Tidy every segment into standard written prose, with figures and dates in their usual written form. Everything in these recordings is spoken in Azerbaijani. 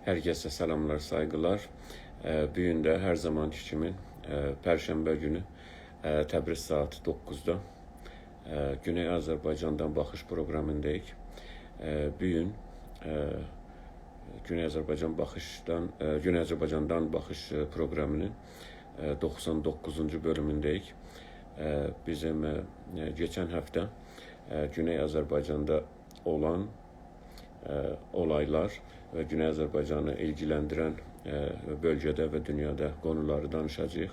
Herkese selamlar, saygılar. Bugün de her zamanki kimi Perşembe günü Təbriz saat 9'da Güney Azerbaycan'dan bakış programındayız. Bugün Güney Azerbaycan'dan bakış programının 99. bölümündeyiz. Bizim geçen hafta Güney Azerbaycan'da olan olaylar ve Güney Azerbaycan'ı ilgilendiren bölgede ve dünyada konuları danışacağıq.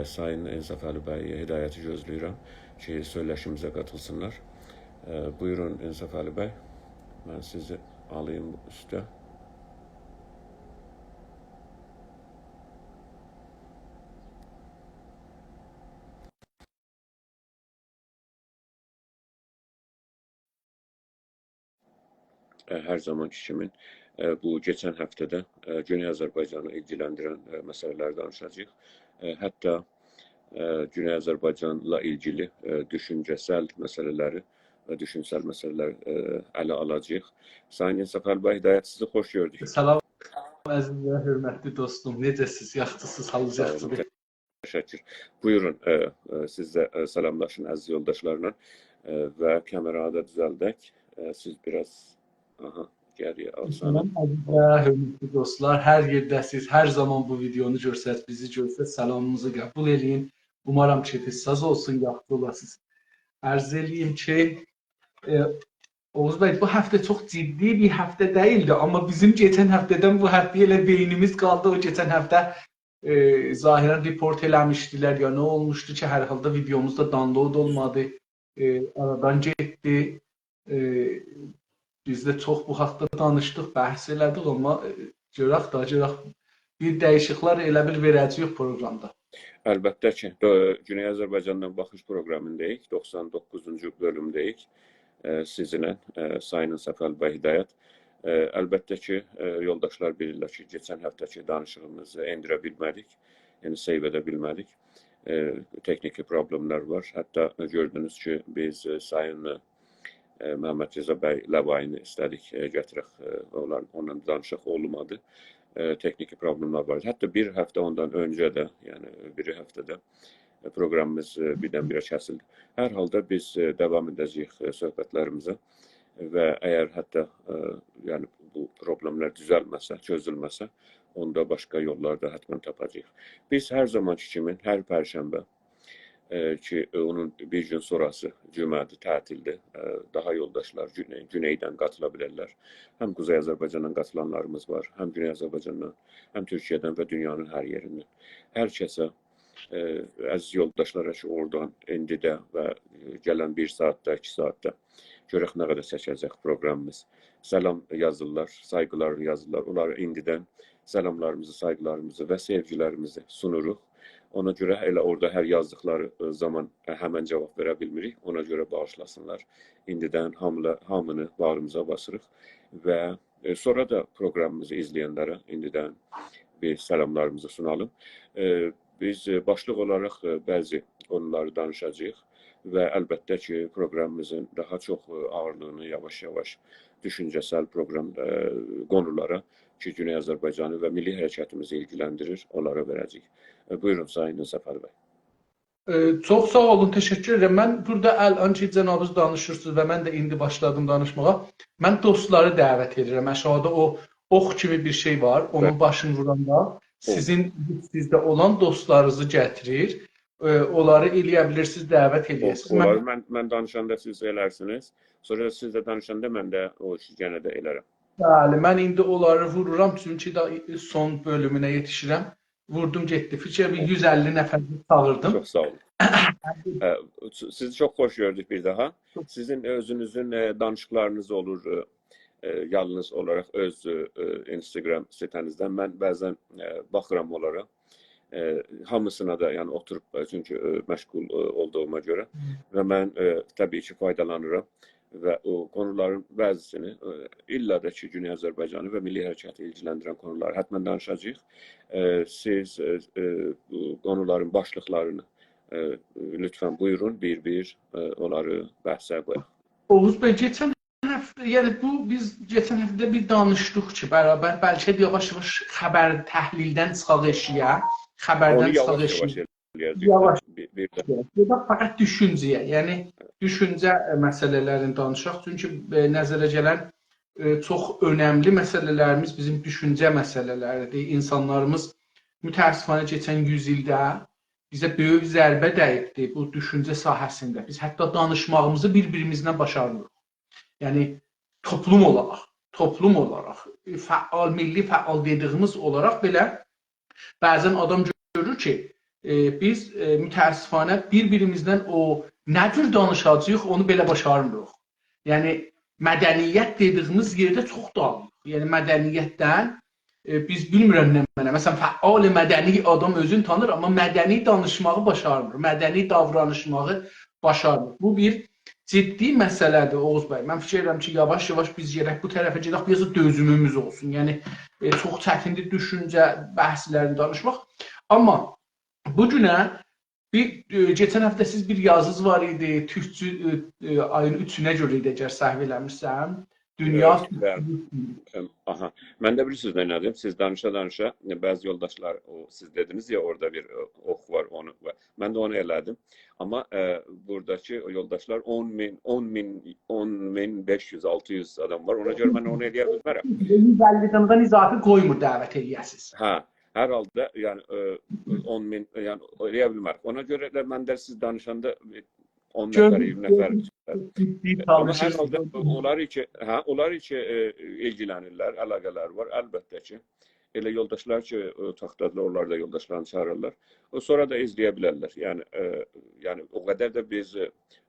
Sayın Ensaf Ali Bey'e hidayeti gözləyirəm ki, söyləşimizə katılsınlar. Buyurun Ensaf Ali Bey, ben sizi alayım üstə. Her zamanki kimi bu geçen haftada Güney Azerbaycan'ı ilgilendiren meseleler danışacağıq. Hatta Güney Azerbaycan'la ilgili düşüncesel meseleleri ve düşünsel meseleler ele alacağıq. Sayın Ensaf Ali Bey, hidayət, sizi xoş gördük. Salam əziz və hörmətli dostum. Necəsiz? Yaxşısınız, halınız yaxşıdır? Teşekkür. Buyurun, siz de selamlaşın aziz yoldaşlarla ve kamerayı da düzeldək. Siz biraz geriye alsanız. Salam əziz və hörmətli dostlar. Hər yerdəsiz, hər zaman bu videonu görsəz, bizi görsəz, salamımızı qəbul eləyin. Umarım ki, saz olsun, yaxşı olasınız. Ərz eləyim ki, Oğuz Bey, bu hafta çok ciddi bir hafta değildi ama bizim geçen haftadan bu haftaya elə beynimiz kaldı. O geçen hafta zahiren report eləmişdilər ya, ne olmuştu ki, hər halda videomuzda download olmadı, aradan getdi. Biz de çok bu haqda danışdıq, bəhs elədik, amma görək bir dəyişikliklər elə bil verəcəyik proqramda. Əlbəttə ki, Güney Azərbaycandan baxış proqramındayıq, 99-cu bölümdəyik sizinlə, Sayın Ensaf Ali Bey hidayət. Əlbəttə ki, yoldaşlar bilirlər ki, geçən həftəki danışığımızı endirə bilmədik, yəni save edə bilmədik. Tekniki problemlər var. Hətta gördünüz ki, biz Sayın Məhəmməd Rəza bəy Ləvayini istədik gətirək, onunla danışıq olmadı. Tekniki problemler var. Hatta bir hafta ondan önce de, yani bir haftada programımız birdən-birə kəsildi. Hər halda biz devam edəcəyik söhbətlərimizə və əgər hətta yəni bu problemlər düzəlməsə, çözülməsə, onda başqa yollar da həttəmən tapacağıq. Biz hər zamanki kimi hər Perşembe ki onun bir gün sonrası Cümədir, tətildir. Daha yoldaşlar Güneydən qatıla bilərlər. Həm Kuzey Azərbaycandan qatılanlarımız var, həm Güney Azərbaycandan, həm Türkiyədən və dünyanın hər yerindən. Hər kəsə, əziz yoldaşlara ki, oradan indidə və gələn 1 saatda, 2 saatda görək nə qədər çəkəcək proqramımız. Salam yazırlar, saygılar yazırlar. Onlara indidən salamlarımızı, saygılarımızı və sevgilərimizi sunuruq. Ona görə elə orada hər yazdıqları zaman həmən cavab verə bilmirik. Ona görə bağışlasınlar. İndidən hamını bağrımıza basırıq və sonra da proqramımızı izləyənlərə indidən bir salamlarımızı sunalım. Biz başlıq olaraq bəzi konuları danışacağıq və əlbəttə ki, proqramımızın daha çox ağırlığını yavaş-yavaş düşüncəsel proqram konulara ki, Güney Azərbaycanı və milli hərəkətimizi ilgiləndirir, onlara verəcəyik. Buyurun Sayın Ensaf Ali Bey. Çox sağ olun, teşekkür ederim. Mən burada əl-an ki, cənabınız danışırsınız və mən də indi başladım danışmağa. Mən dostları dəvət edirəm. Aşağıda o ox kimi bir şey var, onun başını vuranda sizdə olan dostlarınızı gətirir. Onları eləyə bilirsiniz, dəvət eləyəsiniz. Mən danışanda siz elərsiniz, sonra da siz də danışanda mən də o işi yenə də elərəm. Bəli, mən indi onları vururam, çünki da son bölümünə yetişirəm. Vurdum getdi. Fikir 150 nəfər çağırdım. Çox sağ olun. Sizi çox xoş gördük bir daha. Sizin özünüzün danışıqlarınız olur yalnız olaraq öz Instagram sitənizdən. Mən bəzən baxıram onlara. Hamısına da yəni oturup çünkü məşğul olduğuma görə və mən təbii ki faydalanıram və o konuların bəzisini illa da ki Güney Azərbaycanı və milli hərəkəti ilgiləndirən konuları həttəmən danışacağıq. Siz konuların başlıqlarını lütfen buyurun bir onları bəhsə qoyaq. Oğuz Bey, geçen həftə, yəni biz keçən həftə bir danışdıq ki, bərabər bəlkə də yavaş-yavaş xəbər təhlildən çıxaq eşiyə, Onu xəbərdən çıxaq yavaş-yavaş eşiyə. eləyəcəyik. Yavaş. Birdən. Burada fəqət düşüncəyə, yəni düşüncə məsələlərini danışaq. Çünki nəzərə gələn çox önəmli məsələlərimiz bizim düşüncə məsələləridir. İnsanlarımız mütəəssifانə keçən 100 ildə bizə böyük zərbə dəyibdir bu düşüncə sahəsində. Biz hətta danışmağımızı bir-birimizlə başarmırıq. Yəni toplum olaraq fəal, milli fəal dediyimiz olaraq belə bəzən adam görür ki, biz mütəəssifانə bir-birimizdən o nə cür danışacağıq, onu belə başarmırıq. Yəni mədəniyyət dediyimiz yerdə çox dağılıq. Yəni mədəniyyətdən biz bilmirəm nə mənə. Məsələn, fəal mədəni adam özünü tanır, amma mədəni danışmağı başarmır. Mədəni davranışmağı başarmır. Bu bir ciddi məsələdir Oğuz bəy. Mən fikir edirəm ki, yavaş-yavaş biz yerək bu tərəfə gedək, biraz da dözümümüz olsun. Yəni çox çətindir düşüncə bəhslərini danışmaq. Amma bu günə geçən həftə siz bir yazınız var idi. Türkçü ayın 3-ünə görə idi, əgər səhv eləmirsəm. Dünya Aha. Mən də bilirsiniz nə dedim. Siz danışa bəzi yoldaşlar siz dediniz ya orada bir ox var onu. Mən də onu elədim. Amma buradakı yoldaşlar 10.000, 500, 600 adam var. Ona görə mən onu eləyə bilmərəm. 150-dən izafi qoymur dəvət eləyəsiniz. Hə. Hər halda yəni 10.000 yəni eləyə bilmərik. Ona görə də mən də siz danışanda 10 nəfər, 20 nəfər. Amma hər halda onlar ki ilgilənirlər, əlaqələr var. Əlbəttə ki, elə yoldaşlar ki, taxtadılar, onlar da yoldaşlarını çağırırlar. Sonra da izləyə bilərlər. Yəni o qədər də biz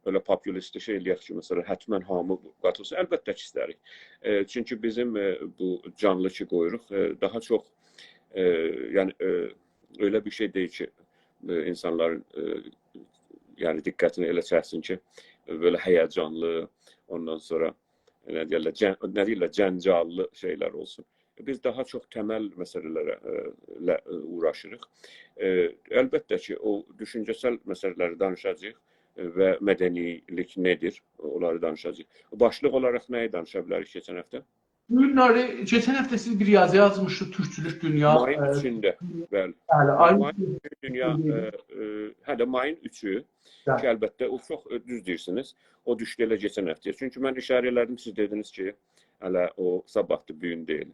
öyle populist şey eləyək ki, məsələn, həttəmən hamı qatılsın. Əlbəttə ki, istərik. Çünki bizim bu canlı ki qoyuruq, daha çox yəni öyle bir şey deyil ki, insanların yani dikkatini elə çəksin ki, böyle həyəcanlı, ondan sonra nə deyirlər, cəncallı şeylər olsun. Biz daha çox təməl məsələlərlə uğraşırıq. Əlbəttə ki, o düşüncəsel məsələləri danışacağıq və mədənilik nedir, onları danışacağıq. Başlıq olaraq nəyi danışa bilərik keçən həftə? Günləri, geçen hafta siz bir yazı yazmıştı, Türkçülük Dünya. Mayın 3'ünde. Bəli. Mayın 3 dünya, hədə mayın 3'ü ki, əlbəttə, o çox düz deyirsiniz. O düşdü elə geçən həftəyə. Çünki mən işarə elədim, siz dediniz ki, hələ o sabahdır, bugün deyil.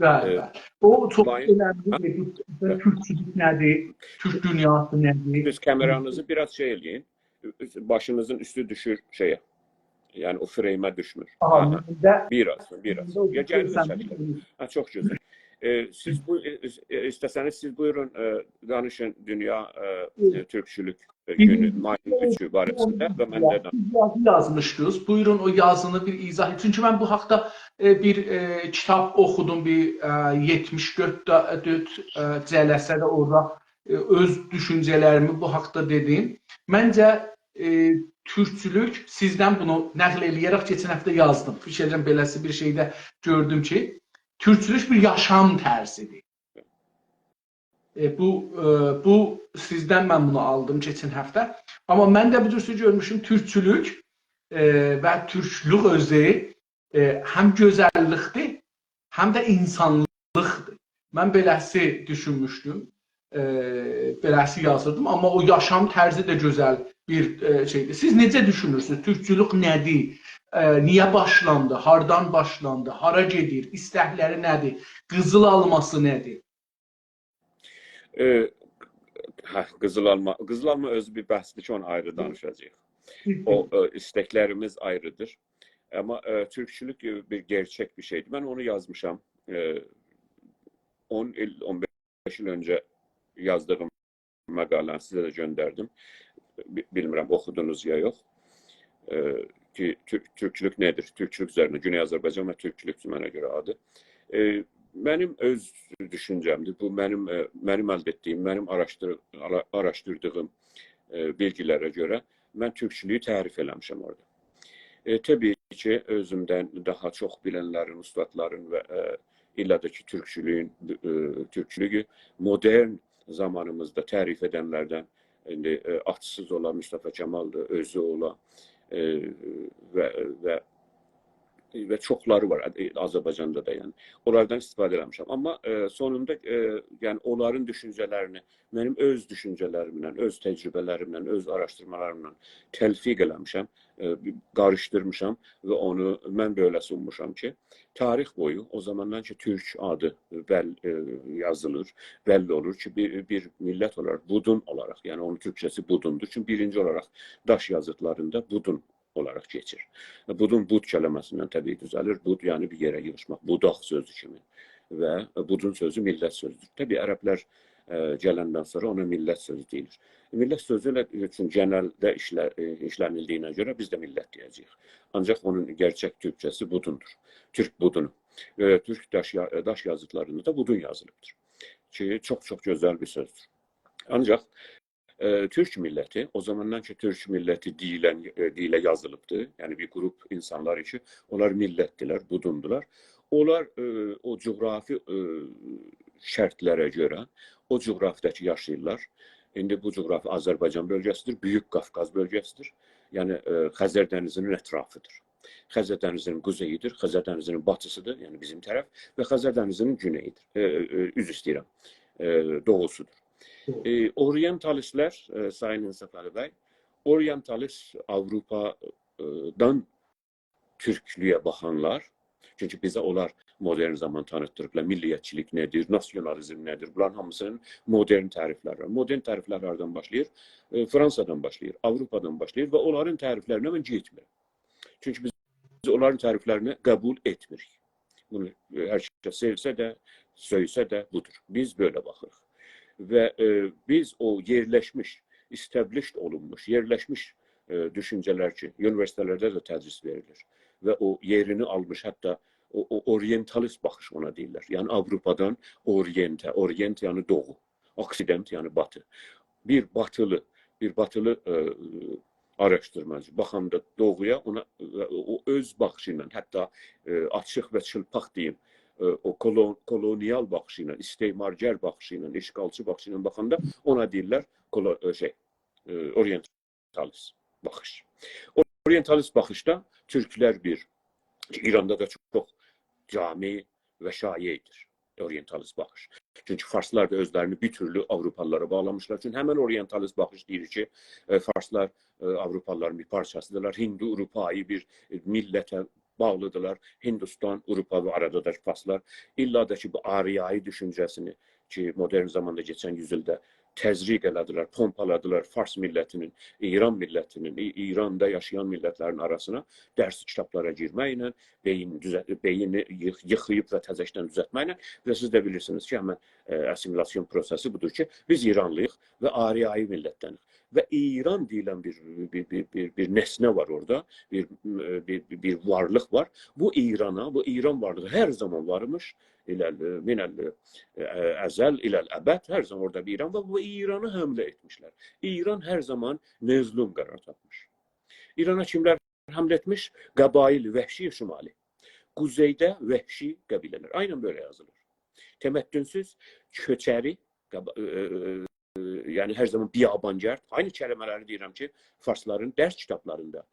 Bəli. O çox önemli. Türkçülük nədir? Türk dünyası nədir? Siz kameranızı biraz şey eləyin. Başınızın üstü düşür şeye. Yani o frame'e düşmür. Aha. Biraz. Ya gəlin çəkilir. Çox gözəl. Siz bu istəsəniz siz buyurun danışın dünya Türkçülük günü mayın 3'ü barəsində və mən də yazmışdınız. Buyurun o yazını bir izah edin. Çünki mən bu haqda bir kitab oxudum, bir 74 cələsədə orada öz düşüncələrimi bu haqda dedim. Məncə Türkçülük, sizdən bunu nəql eləyərək keçən həftə yazdım. Fikir edirəm beləsi bir şeydə gördüm ki, Türkçülük bir yaşam tərzidir. Bu sizdən mən bunu aldım keçən həftə. Amma mən də bir cür görmüşüm Türkçülük və türklük özü həm gözəllikdir, həm də insanlıqdır. Mən beləsi düşünmüşdüm, beləsi yazırdım. Amma o yaşam tərzi də gözəl bir şeydir. Siz necə düşünürsünüz? Türkçülük nədir? Niyə başlandı? Hardan başlandı? Hara gedir? İstəkləri nədir? Qızıl alması nədir? Qızıl alma özü bir bəhsdir ki, onu ayrı danışacağıq. O istəklərimiz ayrıdır. Amma türkçülük bir gerçək bir şeydir. Mən onu yazmışam. 10 il, 15 il öncə yazdığım məqaləni sizə də göndərdim. Bilmirəm, oxudunuz ya yox. Ki Türkçülük nedir? Türkçülük üzərində Güney Azərbaycan və Türkçülük mənə görə adı. Mənim öz düşüncəmdir. Bu mənim əldə etdiyim, mənim araşdırdığım bilgilərə görə mən türkçülüyü tərif eləmişəm orada. Təbii ki, özümdən daha çox bilənlərin, ustadların və illədəki türkçülüyü modern zamanımızda tərif edənlərdən atsız olan Mustafa Kemal'dır, özü olan və və çoxları var Azərbaycanda da, yəni onlardan istifadə eləmişəm. Amma sonunda yəni onların düşüncələrini mənim öz düşüncələrimlə, öz təcrübələrimlə, öz araşdırmalarımla təlfiq eləmişəm, qarışdırmışam və onu mən belə sunmuşam ki, tarix boyu o zamandan ki türk adı yazılır, bəlli olur ki bir millət olaraq, budun olaraq, yəni onun türkçəsi budundur. Çünki birinci olaraq daş yazıtlarında budun olarak geçir. Budun bud kelimesinden tabii düzelir. Bud yani bir yere yığışmak. Budak sözü kimi. Ve budun sözü millet sözüdür. Tabii Ərəblər gələndən sonra ona millət sözü deyilir. Millət sözü üçün genelde işlənildiyinə göre biz de millət deyəcəyik. Ancaq onun gerçek Türkçesi budundur. Türk budunu. Türk daş yazıtlarında da budun yazılıbdır. Ki çok güzel bir sözdür. Ancaq Türk milleti, o zamandan ki Türk milleti dile yazılıbdı. Yani bir grup insanlar için. Onlar millətdilər, budundular. Onlar o coğrafi şərtlərə görə o coğrafidəki yaşayırlar. İndi bu coğrafi Azərbaycan bölgəsidir, Büyük Qafqaz bölgəsidir. Yəni Xəzər dənizinin ətrafıdır. Xəzər dənizinin quzeyidir, Xəzər dənizinin batısıdır, yəni bizim tərəf və Xəzər dənizinin güneyidir. Üz istəyirəm, doğusudur. Oryantalistlər, Sayın İnsaf Əli bəy, oryantalist Avropadan Türklüyə baxanlar, çünki bizə onlar modern zaman tanıtdırıblar, milliyyətçilik nədir, nasionalizm nədir, bunların hamısının modern tərifləri var. Modern təriflər hardan başlayır? Fransadan başlayır, Avropadan başlayır və onların təriflərinə mən getmirəm. Çünki biz onların təriflərini qəbul etmirik. Bunu hər kəs sevsə də, söysə də budur. Biz böyle baxırıq. Və biz o yerləşmiş, established olunmuş, yerləşmiş düşüncələr ki, üniversitelərdə də tədris verilir və o yerini almış, hətta o orientalist baxış ona deyirlər. Yəni Avropadan orientə, orient yəni doğu, oksident yəni batı. Bir batılı araşdırmacı baxanda doğuya ona o öz baxışı ilə, hətta açıq və çılpaq deyim, o kolonial baxışı ilə, istehmargər baxışı ilə, işğalçı baxışı ilə baxanda ona deyirlər orientalist baxış. Orientalist baxışda türklər İranda da çox cami və şayiədir orientalist baxış. Çünki farslar da özlərini bir türlü Avropalılara bağlamışlar. Çünki həmən orientalist baxış deyir ki, farslar Avropalıların bir parçasıdırlar. Hindu-Avropai bir millətə bağlıdırlar. Hindistan, Avropa və aradakı farslar illa da ki bu Ariyai düşüncəsini ki modern zamanda geçən yüzildə təzriq elədilər, pompaladılar Fars millətinin, İran millətinin, İranda yaşayan millətlərin arasına dərs kitablara girməklə, beyni yıxıyıb və təzəşdən düzəltməklə və siz də bilirsiniz ki, həmən assimilasyon prosesi budur ki, biz İranlıyıq və Ariyai millətlənik. Və İran deyilən bir nesne var orada, bir varlıq var. Bu İran varlığı hər zaman varmış. Minəl əzəl, iləl əbəd, hər zaman orada bir İran var. Bu İranı həmlə etmişlər. İran hər zaman məzlum qərar tapmış. İrana kimlər həmlə etmiş? Qəbail, vəhşi şimali. Quzeydə vəhşi qəbilələr. Aynen böyle yazılır. Təməddünsüz, köçəri, yani her zaman biyabancər, aynı kelimeleri deyirəm ki, farsların dərs kitablarında,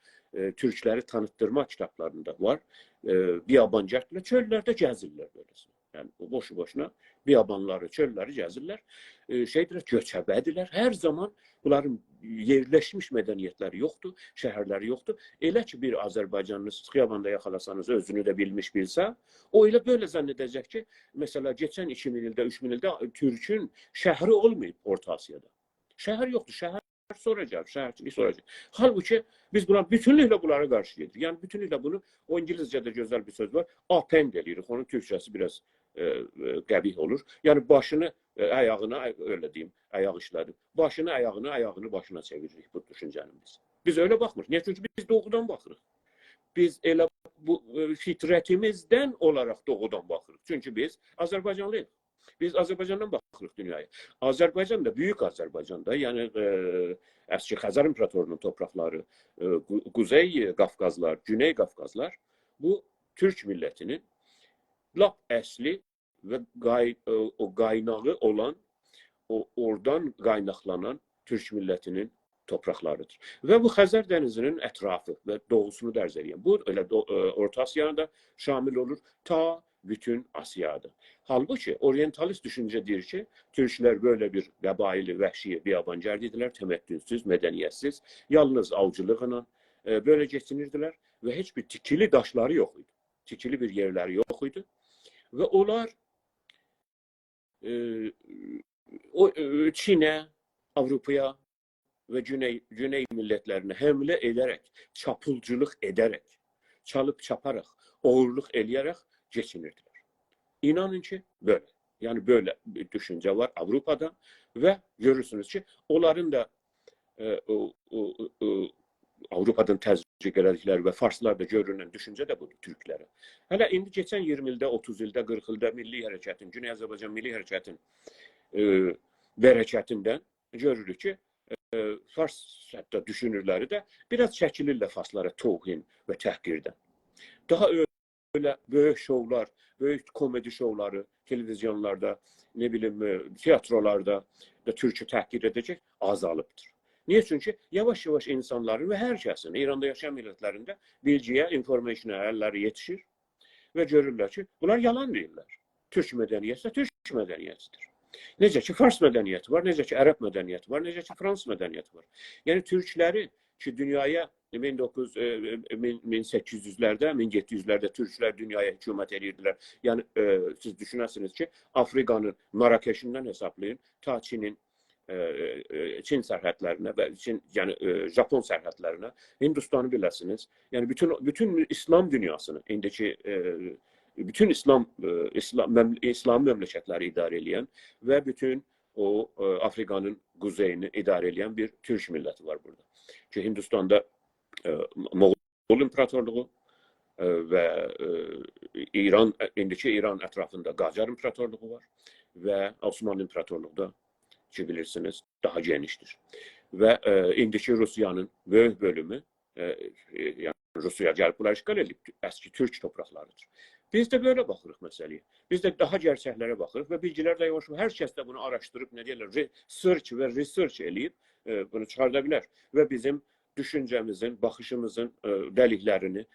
türkləri tanıtdırma kitablarında var. Biyabancərdirlər, çöllərdə gəzirlər böyləsin. Yani boşu-boşuna biyabanları, çölləri gəzirlər. Göçəbədirlər. Hər zaman bunların yerləşmiş mədəniyyətləri yoxdur, şəhərləri yoxdur. Elə ki bir Azərbaycanlı xiyabanda yaxalasanız, özünü də bilmiş bilsə, o elə böyle zannedəcək ki, mesela geçen 2000 ildə, 3000 ildə Türkün şəhəri olmayıb Orta Asiyada. Şəhər yoxdur, şəhər soracaq, şəhərçilik soracaq. Halbuki biz bütünlüklə bunlara qarşı gedirik. Yəni bütünlüklə bunu, o İngilizcədə gözəl bir söz var, append edirik. Onun türkçəsi biraz qəbih olur. Yəni başını, ayağına, öyle diyeyim, ayaq işlədim. Başını, ayağını başına çeviririk bu düşüncənin biz. Biz öyle baxmırıq. Niyə? Çünki biz doğudan baxırıq. Biz elə bu fitrətimizdən olaraq doğudan baxırıq. Çünki biz Azərbaycanlıyıq. Biz Azərbaycandan baxırıq dünyaya. Azərbaycan da, Büyük Azərbaycanda, yəni əski Xəzər İmparatorunun torpaqları, Quzey Qafqazlar, Güney Qafqazlar bu Türk millətinin lap əsli və o qaynağı olan, oradan qaynaqlanan Türk millətinin topraklarıdır. Və bu Xəzər dənizinin ətrafı və doğusunu dərz edən. Bu elə Orta Asiyana da şamil olur, ta bütün Asiyada. Halbuki oryantalist düşüncə deyir ki, Türklər böyle bir qəbaili, vəhşi, biyabancərdilər, təməddünsüz, mədəniyyətsiz, yalnız avcılıqla böyle geçinirdiler və heç bir tikili daşları yox idi. Tikili bir yerləri yox idi. Və onlar Çin'e, Avrupa'ya ve Güney milletlerine həmlə edərək, çapulculuk ederek, çalıp çaparak, oğurluq eləyərək geçinirdiler. İnanın ki böyle. Yani böyle bir düşünce var Avrupa'da ve görürsünüz ki onların da Avrupa'dan təzyiq elədikləri və Farslarda görünən düşüncə də budur Türklərə. Hələ indi keçən 20 ildə, 30 ildə, 40 ildə Milli Hərəkətin, Güney Azərbaycan Milli Hərəkətin bərəkətindən görürük ki, Fars hətta düşünürləri də biraz çəkilirlər Farslara tohin və təhqirdən. Daha öyle böyük şovlar, böyük komedi şovları televizyonlarda, ne bileyim tiyatrolarda da Türkçe təhqir edecek azalıbdır. Niye? Çünkü yavaş yavaş insanların ve herkesin İran'da yaşayan milletlerinde bilgiye, information'a elleri yetişir ve görürler ki bunlar yalan değiller. Türk medeniyeti de Türk medeniyetidir. Necə ki Fars medeniyeti var, necə ki Ərəb medeniyeti var, necə ki Fransız medeniyeti var. Yani Türkleri ki dünyaya 1800'lerde, 1700'lerde Türkler dünyaya hükümet ediyorlar. Yani siz düşünürsünüz ki Afrika'nın Marrakeş'inden hesaplayın, ta Çin'in Çin sərhədlərinə və yəni Japon sərhədlərinə Hindistanı biləsiniz. Yəni bütün İslam dünyasını indiki bütün İslam məmləkətləri idarə edən və bütün o Afrikanın quzeyini idarə edən bir Türk milləti var burada. Ki Hindistanda Moğol İmparatorluğu və indiki İran ətrafında Qacar İmparatorluğu var və Osmanlı İmparatorluğu da ki bilirsiniz daha geniştir. Ve indiki Rusiyanın böyük bölümü yani Rusiya gəlib bunları işgal edib eski Türk topraklarıdır. Biz de böyle baxırıq məsələyə. Biz de daha gerçəklərə baxırıq və bilgilər də yavaş hər kəs də bunu araşdırıb nə deyirlər, research və research eləyib bunu çıxarda bilər və bizim düşüncəmizin, baxışımızın dəliklərini,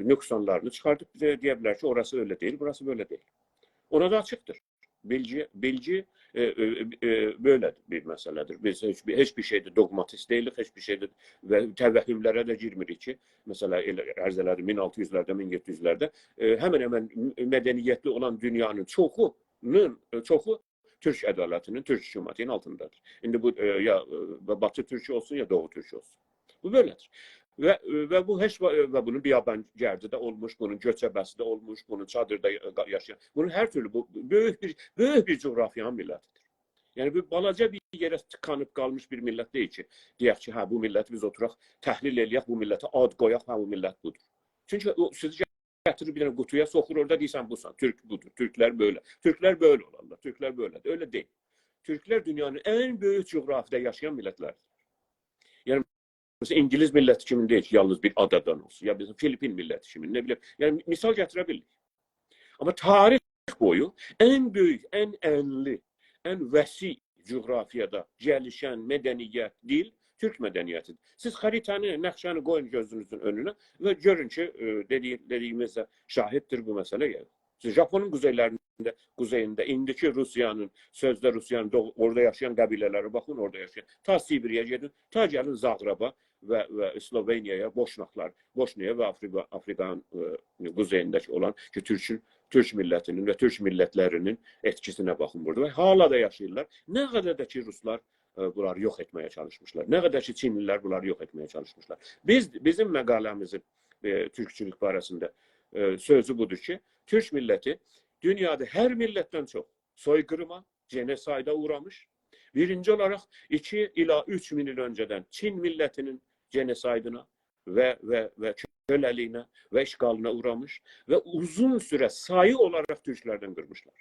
nöqsanlarını çıxardıb deyə bilər ki, orası öyle değil, burası böyle değil. Ona da açıqdır. Bilgi böyle bir meseledir. Biz hiçbir şeyde dogmatist değiliz, hiçbir şeyde ve təvəhhümlərə də girmirik ki, mesela ərz elədim 1600'lerde, 1700'lerde hemen medeniyetli olan dünyanın çoxu Türk ədalətinin, Türk hükümetinin altındadır. İndi bu ya Batı Türk olsun ya Doğu Türk olsun. Bu böyledir. Ve bu ve bunun biyabancərdi də olmuş, bunun göçəbəsi də olmuş, bunun çadırda yaşayan, bunun her türlü bu böyük bir coğrafyanın millətidir. Yani bir balaca bir yere tıkanıp kalmış bir millet değil ki, deyək ki, ha bu milleti biz oturaq, təhlil eləyək, bu millete ad qoyaq, ha bu millet budur. Çünkü sizi gətirir bir dənə qutuya soxur, orada deyirsən busan, Türk budur, Türkler böyle. Türkler böyle olarlar, Türkler böyledir. Öyle değil. Türkler dünyanın en büyük coğrafyada yaşayan milletlerdir. Yani mesela İngiliz milləti kimi deyil ki, yalnız bir adadan olsun. Ya bizim Filipin milləti kimi, ne bileyim. Yani misal gətirə bilirik. Ama tarih boyu en büyük, en enli, en vəsi coğrafiyada gəlişən mədəniyyət, dil Türk mədəniyyətidir. Siz xaritanı, nəqşəni qoyun gözünüzün önünə və görün ki, dediyimizdə şahiddir bu məsələ. Siz Japonun kuzeyinde indiki Rusiyanın, sözde Rusiyanın orada yaşayan qəbilələri baxın, orada yaşayan. Ta Sibiriyə gedin, ta gəlin Zağraba ve Sloveniyaya, Boşnaya ve Afrikanın kuzeyindeki olan ki Türk milletinin ve Türk milletlerinin etkisine bakın burada. Ve hala da yaşayırlar. Ne kadar da ki Ruslar bunları yok etmeye çalışmışlar. Ne kadar ki Çinliler bunları yok etmeye çalışmışlar. Bizim məqaləmizin Türkçülük barəsində sözü budur ki, Türk milleti dünyada her milletten çok soykırıma, genosayda uğramış. Birinci olarak 2 ila 3 bin yıl önceden Çin milletinin genosaydına ve köleliğine ve işgalına uğramış ve uzun süre sayı olarak Türklerden kırmışlar.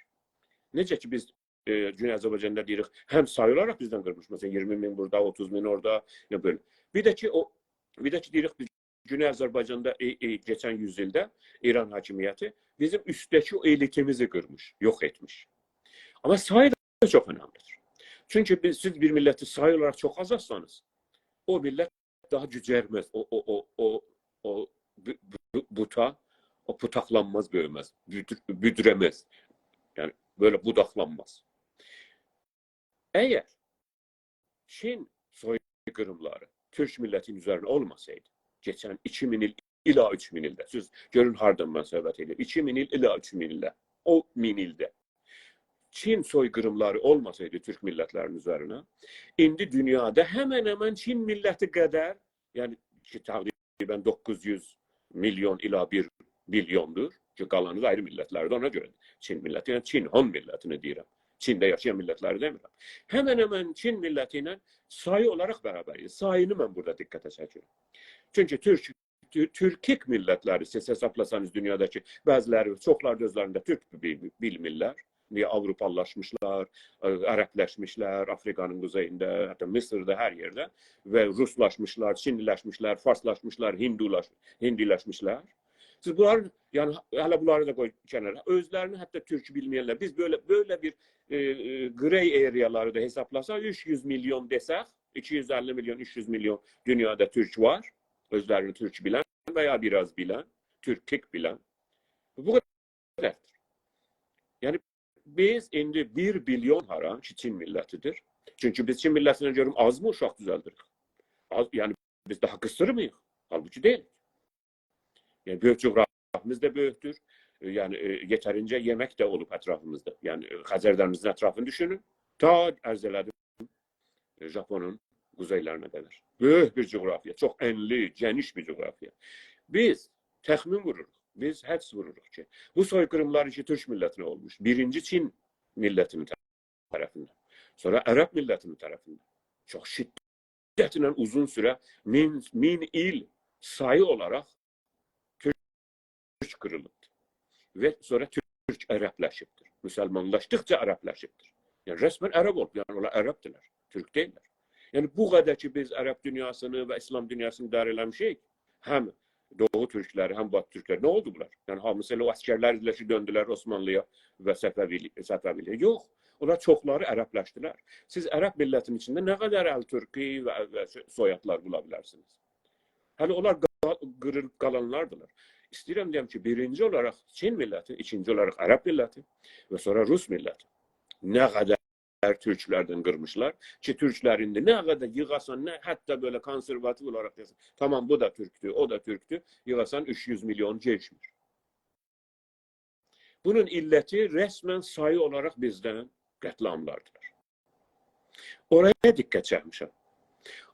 Necə ki biz Güney Azərbaycanda deyirik, hem sayı olarak bizden kırmış. Mesela 20 bin burada, 30 bin orada, ya böyle. Bir de ki deyirik Güney Azərbaycanda geçen yüzyılda İran hakimiyyəti bizim üstteki o elitimizi kırmış, yok etmiş. Ama sayı da çok önemlidir. Çünkü siz bir milleti sayı olarak çok azalsanız, o millət daha cücərməz. O buta, o putaqlanmaz, böyümez, büdüremez. Yani böyle budaklanmaz. Eğer Çin soykırımları Türk milletin üzerine olmasaydı, geçen 2000 il ila 3000 ilde, siz görün hardan ben söhbət edirəm, 2000 il ila 3000 ildə, o 1000 ildə Çin soykırımları olmasaydı Türk milletlerinin üzerine, indi dünyada hemen hemen Çin milleti kadar, yani ki takriben 900 milyon ila 1 milyondur, ki kalanı ayrı milletlerdi, ona göre Çin milleti, yani Çin Han milletini deyirəm. Çin'de yaşayan milletleri demirəm. Hemen hemen Çin milletiyle sayı olarak beraberiz. Sayını ben burada dikkate çekiyorum. Çünkü Türkik milletleri siz hesaplasanız dünyadaki bazıları, çoklar gözlerinde Türk bilmirlər. Niye Avrupalılaşmışlar, Araplaşmışlar, Afrika'nın kuzeyinde, hatta Mısır'da her yerde ve Ruslaşmışlar, Çinlileşmişler, Farslaşmışlar, Hindileşmişler. Siz bunlar, yani hala bunları da koy kenara, özlerini hatta Türk bilmeyenler, biz böyle bir grey areaları da hesaplasak 300 milyon desek, 250 milyon, 300 milyon dünyada Türk var. Özlerini Türk bilen veya biraz bilen, Türkik bilen. Bu kadar. Yani biz indi 1 milyon hara ki Çin milletidir. Çünkü biz Çin milletine göre az mı uşaq düzeldirik? Yani biz daha kısır mıyız? Halbuki değil. Yani büyük coğrafyamız da büyüktür. Yani yeterince yemek de olup etrafımızda. Yani Xəzərdən etrafını düşünün. Ta ərzələdim Japonun kuzeylerine kadar. Büyük bir coğrafya. Çok enli, geniş bir coğrafya. Biz təxmin vururuq. Biz həds vururuq ki, bu soykırımlar ki Türk milletine olmuş. Birinci Çin milletinin tarafından. Sonra Arap milletinin tarafından. Çok şiddetiyle uzun süre min il sayı olarak Türk kırıldı. Ve sonra Türk Araplaşıptır. Müslümanlaştıkça Araplaşıptır. Yani resmen Arap oldu. Yani onlar Araptılar. Türk değiller. Yani bu kadar ki biz Arap dünyasını ve İslam dünyasını idare eləmişik, hem Doğu Türkleri hem Batı Türkleri ne oldu bunlar? Yani mesela o askerler döndüler Osmanlı'ya ve Səfəviliyə. Yok. Onlar çokları Araplaştılar. Siz Arap milletin içinde ne kadar El-Türki ve soyadlar bulabilirsiniz? Hani onlar kırılıp kalanlardılar. İstəyirəm deyəm ki, birinci olarak Çin milleti, ikinci olarak Arap milleti ve sonra Rus milleti. Ne kadar Türklerden kırmışlar ki Türklerin de ne kadar yığasan, ne hatta böyle konservatif olarak desin. Tamam bu da Türktü, o da Türktü. Yığasan 300 milyon geçmiş. Bunun illeti resmen sayı olarak bizden qətliamlardılar. Oraya dikkat çəkmişəm.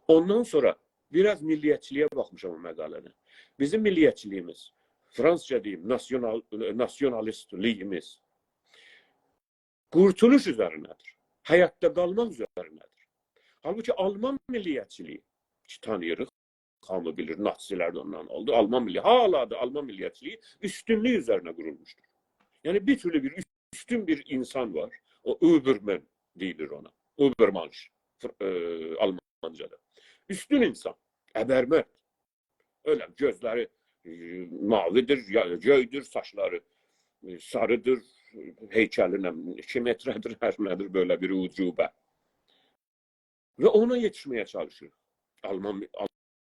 Ondan sonra biraz milliyetçiliğe bakmışam o məqalədə. Bizim milliyetçiliğimiz, Fransızca diyeyim, nasyonalistliyimiz kurtuluş üzerinedir. Hayatta kalmak üzerinedir. Halbuki Alman milliyetçiliği ki tanıyırıq, hamı bilir, Naziler de ondan oldu. Alman milliyetçiliği, hala da Alman milliyetçiliği üstünlüğü üzerine kurulmuştur. Yani bir türlü bir üstün bir insan var. O Übermensch deyilir ona. Übermensch Almanca'da. Üstün insan. Ebermert. Öyle gözleri mavidir, göydür, saçları sarıdır, heykelinin 2 metredir, her nedir böyle bir ucube. Ve ona yetişmeye çalışır. Alman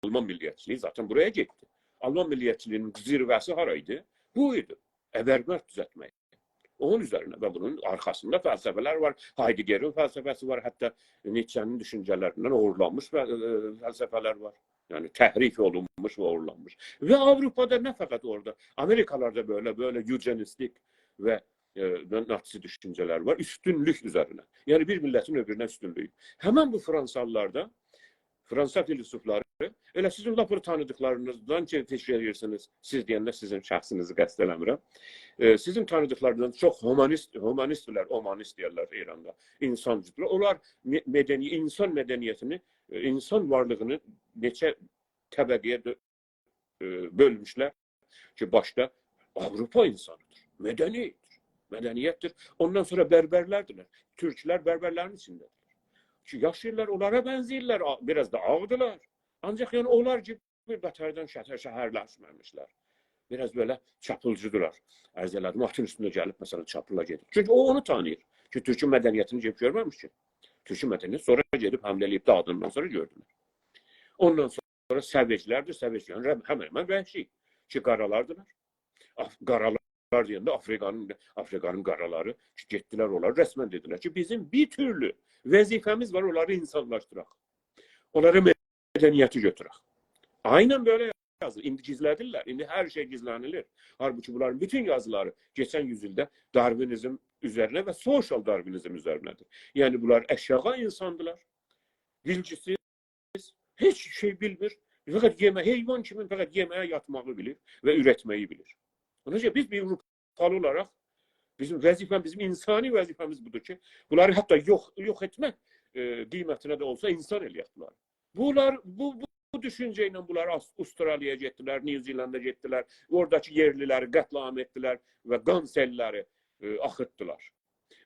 milliyetçiliği zaten buraya gitti. Alman milliyetçiliğinin zirvesi haraydı? Buydu. Ebermert düzeltmeyi. Onun üzerine ve bunun arkasında felsefeler var. Heidegger'in felsefesi var. Hatta Nietzsche'nin düşüncelerinden uğurlanmış felsefeler var. Yani tehrif olunmuş ve uğurlanmış. Ve Avrupa'da ne fakat orada. Amerikalarda böyle eugenistik ve Nazi düşünceler var. Üstünlük üzerine. Yani bir milletin öbürüne üstünlüğü. Hemen bu Fransalılarda, Fransa filozofları, öyle sizin lafı tanıdıklarınızdan ki teşkil edirsiniz. Siz deyəndə sizin şəxsinizi qəsd eləmirəm. Sizin tanıdıklarınızdan çok humanistler, omanist deyirlər İranda. İnsancılar. Onlar insan medeniyetini, insan varlığını neçə təbəqəyə bölmüşlər ki, başta Avrupa insanıdır. Medeniyettir. Ondan sonra berberlerdiler. Türkler berberlerin içindedir. Ki yaşayırlar, onlara benzəyirlər. Biraz da ağdılar. Ancak yani onlar gibi beterden şəhərləşməmişlər. Biraz böyle çapulcudular. Arz elədim, atın üstünde gelip mesela çapıla gelir. Çünkü o onu tanıyır. Ki Türk'ün medeniyetini gelip görmemiş ki. Türk'ün medeniyeti sonra gelip hamleleyip dağıdığından sonra gördüler. Ondan sonra səveclərdir, səveclər həmən vəhşi ki, qaralardılar. Qaralar deyəndə Afrikanın qaraları ki, getdilər onlar, rəsmən dedilər ki, bizim bir türlü vəzifəmiz var, onları insanlaşdıraq. Onlara mədəniyyəti götürək. Aynen böyle yazılır. İndi gizlədirlər. İndi hər şey gizlənilir. Halbuki bunların bütün yazıları geçen yüzyılda Darwinizm üzerine ve social Darwinizm üzerinedir. Yani bunlar aşağı insandılar. Bilgisiz, hiç şey bilmir. Fakat heyvan kimin fakat yemeğe yatmağı bilir ve üretmeyi bilir. Onun için biz bir Avrupalı olarak bizim vəzifemiz, bizim insani vəzifemiz budur ki, bunları hatta yok etmek kıymetine de olsa insan eləyək bunları. Bu düşünceyle bunlar Avustralya'ya getdilər, New Zealand'a getdilər, oradaki yerlileri qətlam etdilər ve qan selləri axıtdılar.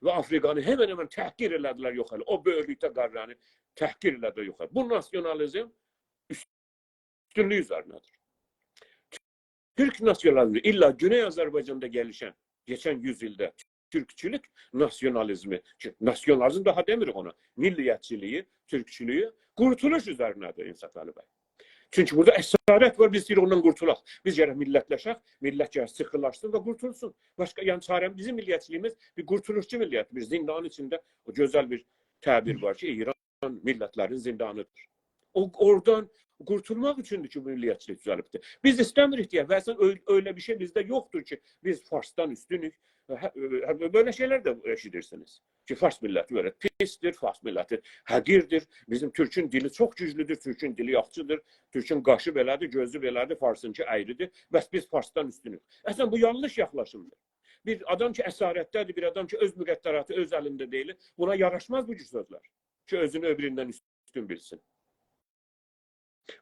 Ve Afrikanı hemen təhqir elədilər, yox elə. O böyüklükdə qarranı təhqir elədilər, yox elə. Bu nasyonalizm üstünlüğü üzərinədir. Türk nasyonalizmi illa Güney Azərbaycanda gelişen, geçen yüzyılda Türkçülük nasyonalizmi, nasyonalizm daha demirik ona, milliyetçiliği, Türkçülüğü, kurtuluş üzerinedir İnsaf Ali Bey. Çünkü burada esaret var, biz ondan kurtulaq. Biz gərək millətləşək, millət gərək sıxılaşsın və qurtulsun. Başka, yani çarəm bizim milliyetçiliğimiz bir kurtuluşçu milliyet. Bir zindanın içinde o güzel bir tabir var ki, İran milletlerin zindanıdır. Oradan kurtulmak içindir ki, milliyetçilik düzəlibdir. Biz istemirik diye, ve öyle bir şey bizde yoktur ki, biz Fars'tan üstünük. Böyle şeyler de eşidirsiniz. Ki Fars milleti böyle pistir, Fars milleti həqirdir. Bizim Türk'ün dili çok güçlüdür, Türk'ün dili yaxçıdır. Türk'ün qaşı belədir, gözü belədir, Farsınki əyridir. Bəs biz Fars'tan üstünük. Əslən bu yanlış yaxlaşımdır. Bir adam ki əsarətdədir, bir adam ki öz müqəddəratı öz əlində deyil, buna yaraşmaz bu cür sözlər. Ki özünü öbüründən üstün bilsin.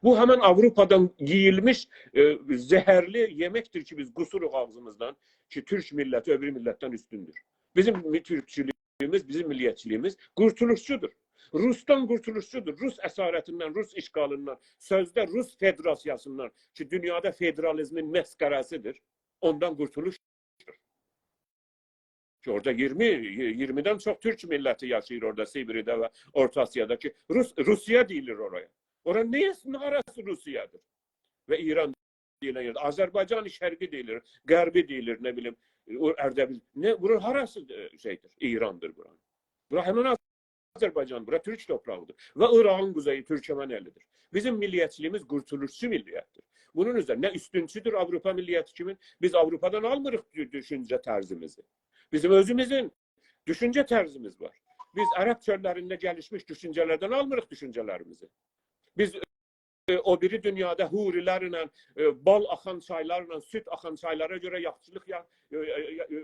Bu hemen Avrupa'dan giyilmiş zehirli yemektir ki biz kusuruq ağzımızdan ki Türk milleti öbür milletten üstündür. Bizim Türkçülüğümüz, bizim milliyetçiliğimiz kurtuluşçudur. Rus'tan kurtuluşçudur. Rus esaretinden, Rus işgalından, sözde Rus federasyasından ki dünyada federalizmin meskarasıdır. Ondan kurtuluştur. Ki orada 20'den çok Türk milleti yaşıyor orada Sibir'de ve Orta Asya'da ki Rusya deyilir oraya. Oranın neresi Rusya'dır? Ve İran deyilen yerde. Azerbaycan şərqi deyilir, qərbi deyilir, ne bileyim, Erdebil. Ne, buranın harası şeydir? İran'dır buranın. Bura hemen Azerbaycan, bura Türk toprağıdır. Ve Irak'ın kuzeyi Türkmenelidir. Bizim milliyetçiliğimiz kurtuluşçu milliyettir. Bunun üzerine üstüncüdür Avrupa milliyeti kimin? Biz Avrupa'dan almırıq düşünce terzimizi. Bizim özümüzün düşünce terzimiz var. Biz Arap çöllerinde gelişmiş düşüncelerden almırıq düşüncelerimizi. Biz o biri dünyada hurilerle, bal axan çaylarla, süt axan çaylara göre yaxçılıq,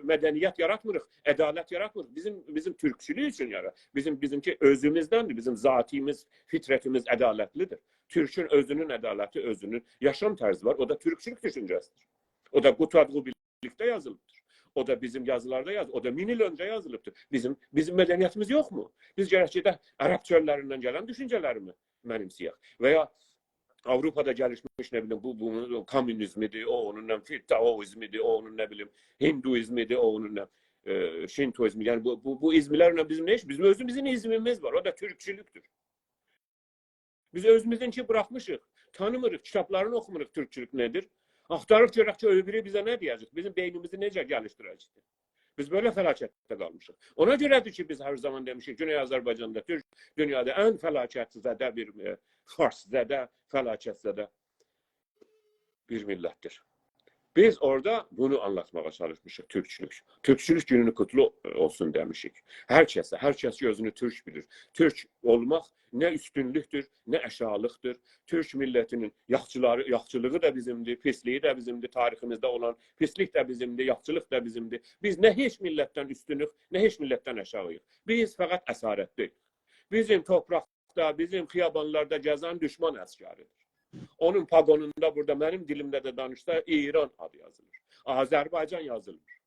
medeniyet yaratmırıq, ədalət yaratmırıq. Bizim Türkçülük için yarar. Bizimki özümüzdendir. Bizim zatimiz, fitretimiz ədalətlidir. Türk'ün özünün ədaləti, özünün yaşam tərzi var. O da Türkçülük düşüncesidir. O da Qutadğı birlikte yazılıbdır. O da bizim yazılarda yazılır. O da 1000 yıl önce yazılıbdır. Bizim medeniyetimiz yok mu? Biz gərəkçədə Arap çöllerinden gelen düşüncelerimi mənimsəyək. Veya Avrupa'da gelişmiş ne bileyim bu komünizmidir, o onun Taoizmidir, o onun ne bileyim Hinduizmidir, o onun Şintoizmi. Yani bu izmilerle bizim ne iş? Bizim özümüzün izmimiz var. O da Türkçülüktür. Biz özümüzünki bırakmışıq. Tanımırıq, kitaplarını okumurıq Türkçülük nedir? Axtarıq görək ki, öbürü bize ne diyecek? Bizim beynimizi necə geliştirəcəkdir? Biz böyle felakette kalmışız. Ona göredir ki biz her zaman demişik Güney Azerbaycan'da Türk dünyada en felaketzede bir Farszede, felaketzede bir millettir. Biz orada bunu anlatmaya çalışmışız Türkçülük. Türkçülük gününü kutlu olsun demişik. Herkes gözünü Türk bilir. Türk olmak ne üstünlüktür, ne aşağılıktır. Türk milletinin yaxçılığı da bizimdir, pisliği de bizimdir, tariximizde olan pislik de bizimdir, yaxçılıq da bizimdir. Biz ne hiç milletten üstünlük, ne hiç milletten aşağıyıq. Biz fakat esaretlik. Bizim toprakta, bizim xiyabanlarda gəzən düşman əskəridir. Onun pagonunda burada benim dilimde de danışsa İran adı yazılır. Azerbaycan yazılır.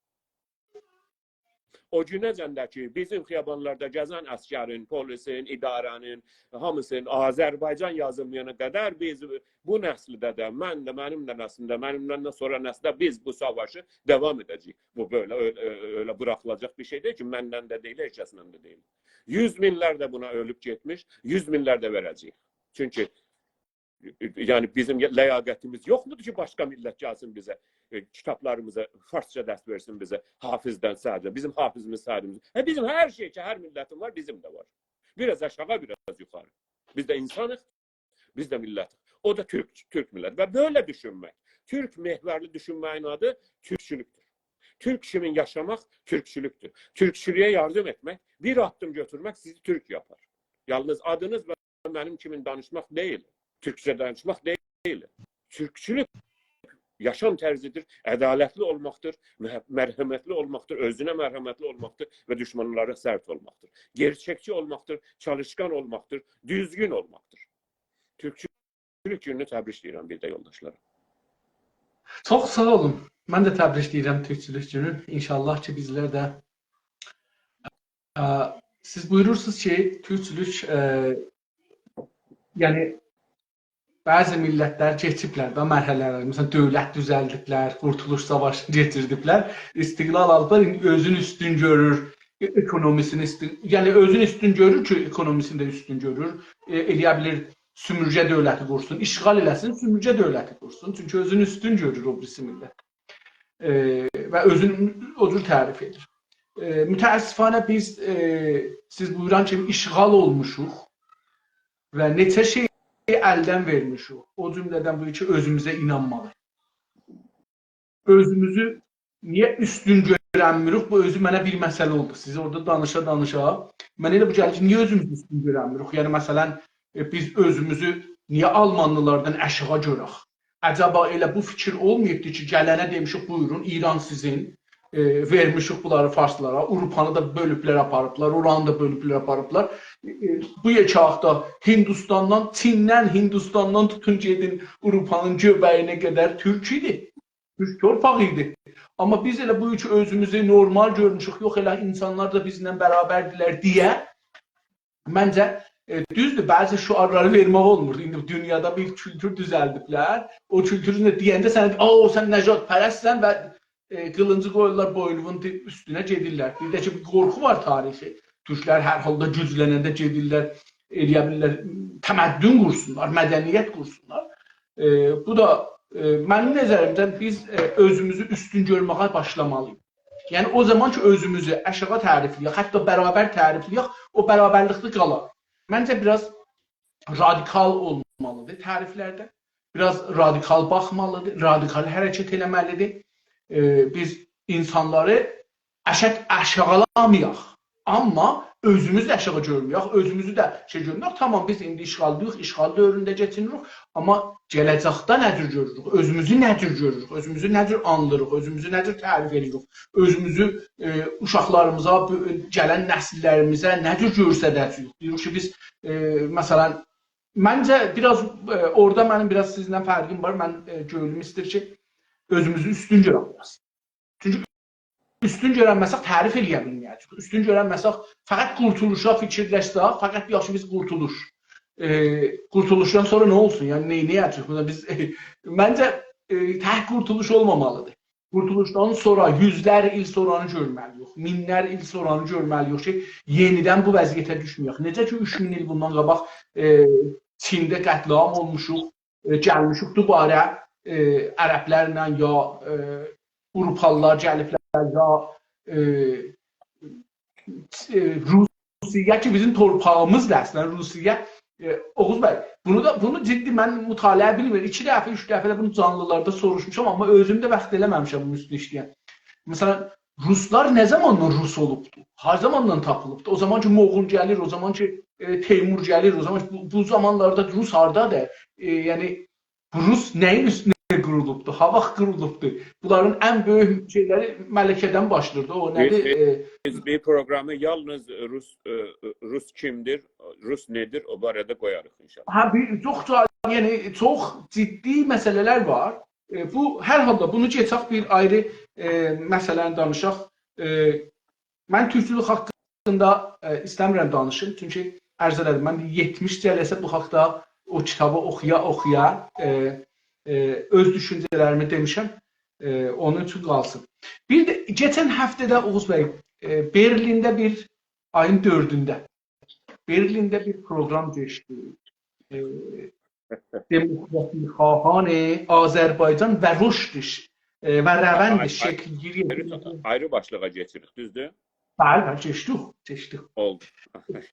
O günəcəndəki bizim xiyabanlarda gəzən əskərin, polisin, idarənin, hamısının Azerbaycan yazılmayana kadar biz bu nəslidə də, mən də, mənim də nəslimdə, mənimdən sonra nəslidə biz bu savaşı devam edəcəyik. Bu böyle öyle bırakılacak bir şey değil ki, məndən də deyil, heç kəslə də deyil. 100 minlər də buna ölüb getmiş, 100 minlər də verəcəyik. Çünkü yani bizim ləyaqətimiz yoxmudur ki, başqa millət gəlsin bizə, kitablarımıza farsça dərs versin bizə, hafizdən sərdə. Bizim hafizimiz, sədimiz. Bizim hər şey ki, hər millətin var, bizim də var. Biraz aşağı, biraz yuxarı. Biz də insanıq, biz də millətik. O da Türk millət. Və böyle düşünmək, Türk mehverli düşünməyin adı Türkçülükdür. Türk kimin yaşamaq Türkçülükdür. Türkçülüyə yardım etmək, bir addım götürmək sizi Türk yapar. Yalnız adınız və mənim kimin danışmaq deyil. Türkçe danışmaq deyil. Türkçülük yaşam tərzidir, ədalətli olmaqdır, mərhəmətli olmaqdır, özünə mərhəmətli olmaqdır və düşmanlara sərt olmaqdır. Gerçəkçi olmaqdır, çalışkan olmaqdır, düzgün olmaqdır. Türkçülük gününü təbrikləyirəm bir də yoldaşlarım. Çox sağ olun. Mən də təbrikləyirəm Türkçülük günün. İnşallah ki bizlər də siz buyurursunuz ki, Türkçülük yəni bəzi millətlər keçiblər və mərhələlər, məsələn, dövlət düzəldiblər, qurtuluş savaşını getirdiblər, istiqlal aldılar, özünü üstün görür, ekonomisini yəni özünü üstün görür ki, ekonomisini də üstün görür, eləyə bilir sümürcə dövləti qursun, işğal eləsin, sümürcə dövləti qursun, çünki özünü üstün görür o birisi millət və özünü o cür tərif edir. Mütəəssifanə biz, siz buyuran kimi işğal olmuşuq və neçə şey əldən vermişik. O cümlədən bu ki, özümüzə inanmalı. Özümüzü niyə üstün görənmirik? Bu özü mənə bir məsələ oldu. Siz orada danışa-danışa, mənə elə bu gəlir ki, niyə özümüzü üstün görənmirik? Yəni, məsələn, biz özümüzü niyə Almanlılardan aşağı görək? Əcəba elə bu fikir olmayıbdır ki, gələnə demişik, buyurun, İran sizin, vermişik bunları farslara, Avropanı da bölüblər aparıblar, oranı da bölüblər aparıblar. Bu yekağda Hindistandan, Çindən, Hindistandan tutun gedin Avropanın göbəyinə qədər Türk idi. Türk torpaq idi. Amma biz elə bu üçü özümüzü normal görmüşük, yox elə insanlar da bizlə bərabərdirlər deyə, məncə düzdür, bəzi şüarları vermək olmur. İndi dünyada bir kültür düzəldiblər. O kültürün də deyəndə sən nəcad pərəstsən və qılıncı qoyurlar boynunun üstünə gedirlər. Bir də ki, bir qorxu var tarixi. Türklər hər halda güclənəndə gedirlər, eləyə bilirlər, təməddün qursunlar, mədəniyyət qursunlar. Bu da mənim nəzərimdən biz özümüzü üstün görməyə başlamalıyıq. Yəni o zaman ki, özümüzü aşağı tərifləyək, hətta bərabər tərifləyək, o bərabərlikdə qalar. Məncə biraz radikal olmalıdır təriflərdə. Biraz radikal baxmalıdır, radikal hərəkət eləməlidir. Biz insanları aşağılamayaq, amma özümüzü də aşağı görməyək, özümüzü də görməyək. Tamam, biz indi işğaldayıq, işğal dövründə keçinirik, amma gələcəkdə nə cür görürük, özümüzü nə cür görürük, özümüzü nə cür anlırıq, özümüzü nə cür tərif edirik, özümüzü uşaqlarımıza, gələn nəsillərimizə nə cür göstərəcəyik. Deyirik ki, biz, məsələn, məncə biraz, orada mənim biraz sizlə fərqim var, mən gördüm istəyir ki, özümüzü üstün görəməyəz. Çünki üstün görənməsək tərif eləyə bilməyəcək. Üstün görənməsək fəqət qurtuluşa fikirləşsək, fəqət yaxşı biz qurtuluş. Qurtuluşdan sonra nə olsun? Yəni nə edəcək? Məncə tək qurtuluş olmamalıdır. Qurtuluşdan sonra yüzlər il sonranı görməliyik, minlər il sonranı görməliyik ki, yenidən bu vəziyyətə düşməyək. Necə ki 3000 il bundan qabaq Çində qətliam olmuşuq, gəlmişik dubarə ərəblərlə ya Avropalılar gəliblər ya Rusiya ki bizim torpağımızdır əslən Rusiya. Oğuz bəy, bunu ciddi mən mütaliə bilmir. 2 dəfə, 3 dəfə də bunu canlılarda soruşmuşam, amma özümdə vaxt eləməmişəm bunu üstü işləyən. Məsələn, Ruslar nə zamandan Rus olubdu? Hər zamandan tapılıbdı? O zaman ki Moğol gəlir, o zaman ki Teymur gəlir, o zaman bu zamanlarda Rus hardadır? Yəni Rus nəyin üstünə qurulubdu? Ha vaxt qurulubdu? Bunların ən böyük şeyləri Mələkədən başlayırdı. O nədir? Biz bir programı yalnız Rus kimdir, Rus nedir o barədə qoyarıq inşallah. Yəni çox ciddi məsələlər var. Bu hər halda bunu keçək bir ayrı məsələni danışaq. Mən türkçülük haqqında istəmirəm danışım. Çünki ərz elədim, mən 70 cələsə bu haqda o kitabı oxuya öz düşüncələrimi demişəm, onun üçün qalsın. Bir də geçən həftədə Oğuz bəy, Berlində bir ayın 4-ündə Berlində bir proqram keçdi. دموکراسی خواهان آذربایجان و رشدش و روند Ayrı, şekilgiri ayrı başlığa geçirik, düzdür? bəli, keçdik. Oldu.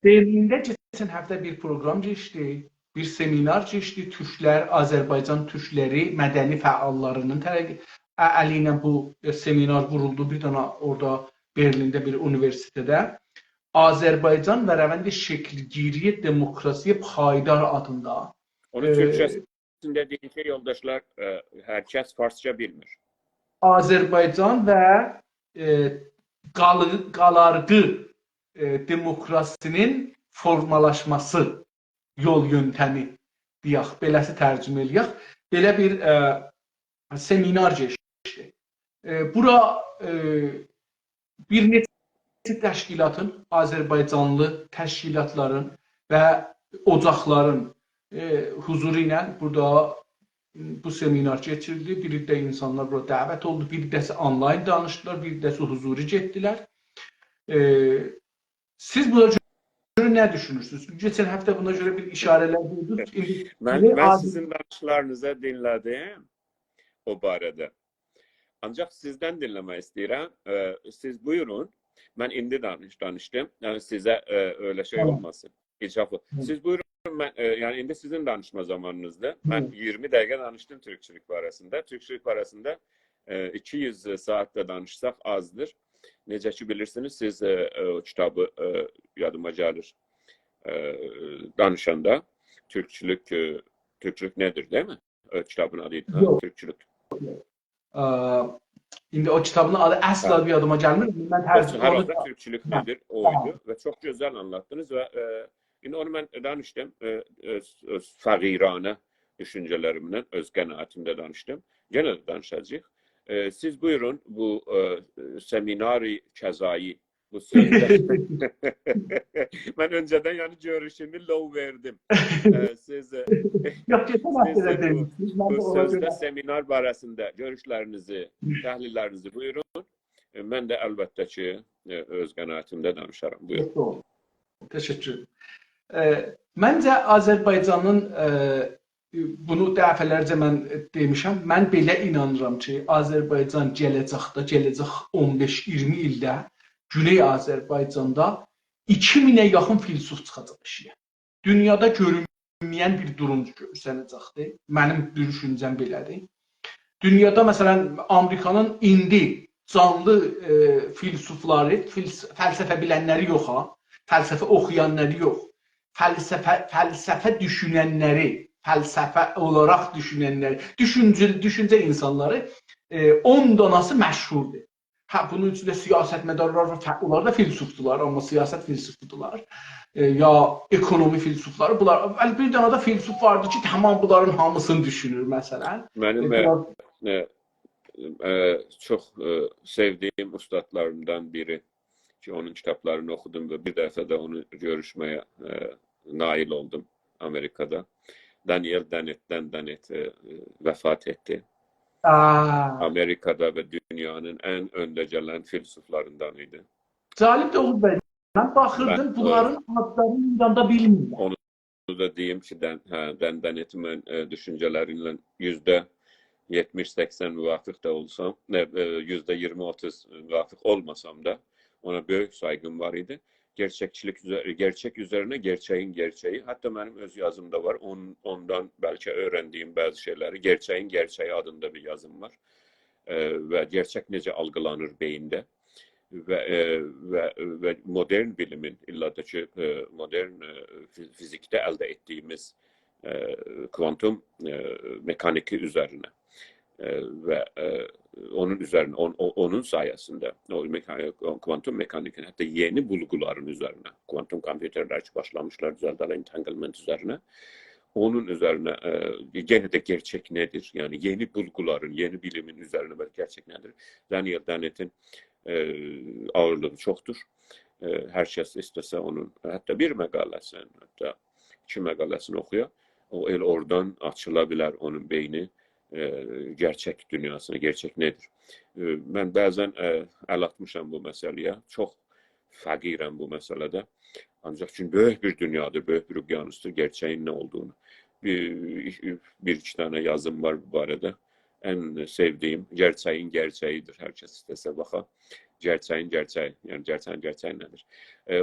Berlində keçən həftə bir proqram keçdi, bir seminar keçdi. Türklər, Azərbaycan türkləri, mədəni fəallarının əli ilə bu seminar quruldu. Bir dənə orada Berlində bir universitetdə. Azərbaycan və rəvənd şəkilgiriyə demokrasiyə payidar adında. Onun Türkçəsində deyil ki, yoldaşlar, herkes Farsça bilmir. Azərbaycan və qalarğı demokrasinin formalaşması yol yöntəmi deyək, beləsi tərcümə eləyək. Belə bir seminar keçdi. Bura bir neçə təşkilatın, Azərbaycanlı təşkilatların və ocaqların huzuru ilə burada bu seminar keçirildi. Bir də insanlar bura dəvət oldu, bir dəsi onlayn danışdılar, bir dəsi huzuri getdilər. Siz buna görə nə düşünürsünüz? Geçən həftə buna görə bir işarələr duydunuz. Mən sizin danışlarınızı dinlədim o barədə. Ancaq sizdən dinləmək istəyirəm. Siz buyurun. Mən indi danışdım. Yəni sizə öyle şey olmasın. İcabı. Siz buyurun. Yani indi sizin danışma zamanınızda. Ben 20 dəqiqə danışdım Türkçülük barəsində. Türkçülük barəsində 200 saatdə danışsaq azdır. Necə ki bilirsiniz, siz o kitabı yadıma gəlir danışanda Türkçülük nedir, değil mi? Kitabın adıydı. Yok. Türkçülük. İndi o kitabın adı əsla bir yadıma gəlmir. Mən hər halda Türkçülük nedir oydu ve çok güzel anlattınız ve yine onu ben danıştım. Öz fəqiranə düşüncələrimdən, öz qənaətimdə danıştım. Gene de danışacağıq. Siz buyurun bu seminari kəzayı bu sözdə. Ben önceden yani görüşümü low verdim. Siz bu sözdə seminar barəsində görüşlərinizi, təhlillərinizi buyurun. Mən də əlbəttə ki öz qənaətimdə danışaram. Buyurun. Təşəkkür ederim. Məncə Azərbaycanın bunu dəfələrcə mən demişəm. Mən belə inanıram ki, Azərbaycan gələcək 15-20 ildə Güney Azərbaycanda 2000-ə yaxın filsuf çıxacaq işə. Dünyada görünməyən bir durum görsənəcəkdir. Mənim düşüncəm belədir. Dünyada məsələn Amerikanın indi canlı filsufları, fəlsəfə bilənləri yox ha. Fəlsəfə oxuyanları yox. Fəlsəfə düşünənləri, fəlsəfə olaraq düşünənləri, düşüncə insanları 10 donası məşhurdur. Bunun içində siyasət mədarlar var, onlar da filsufdular, amma siyasət filsufudular. Ya ekonomi filsufları, bunlar. Bir dənə də filsuf vardı ki, tamam bunların hamısını düşünür məsələn. Mənim çox sevdiyim ustadlarımdan biri ki, onun kitaplarını okudum ve bir defa da onu görüşmeye nail oldum Amerika'da. Daniel Dennett vefat etti. Amerika'da ve dünyanın en önde gelen filsuflarındanıydı. Cəlib Oğuz bəy, mən baxırdım, bunların adlarını da bilmirəm. Onu da diyeyim ki, Dennett'in düşünceleriyle %70-80 müvafiq da olsam, %20-30 müvafiq olmasam da ona büyük saygım var idi. Gerçek üzerine gerçeğin gerçeği. Hatta benim öz yazımda var. Ondan belki öğrendiğim bazı şeyleri. Gerçeğin gerçeği adında bir yazım var. Ve gerçek necə algılanır beyinde. Ve modern bilimin, illa da ki modern fizikte elde ettiğimiz kuantum mekaniki üzerine. Ve onun üzerine, onun sayesinde kuantum mekanikin hatta yeni bulguların üzerine, kuantum kompüterler başlamışlar düzeltme entanglement üzerine. Onun üzerine gene de gerçek nedir? Yani yeni bulguların, yeni bilimin üzerine gerçek nedir? Daniel Dennett'in ağırlığı çoktur. Her kəs istese onun hatta bir məqaləsini, hatta 2 məqaləsini oxuya. O el oradan açılabilir onun beyni. Gerçek dünyasına, gerçek nedir? Ben bazen el atmışam bu meseleye. Çok fakirəm bu meselede. Ancak çünkü böyük bir dünyadır, böyük bir okyanustur gerçeğin ne olduğunu. bir iki tane yazım var bu barədə. Ən sevdiyim gerçəyin gerçəyidir. Hər kəs istəsə baxa. Gerçəyin gerçəyi. Yəni gerçəyin gerçəyi nədir?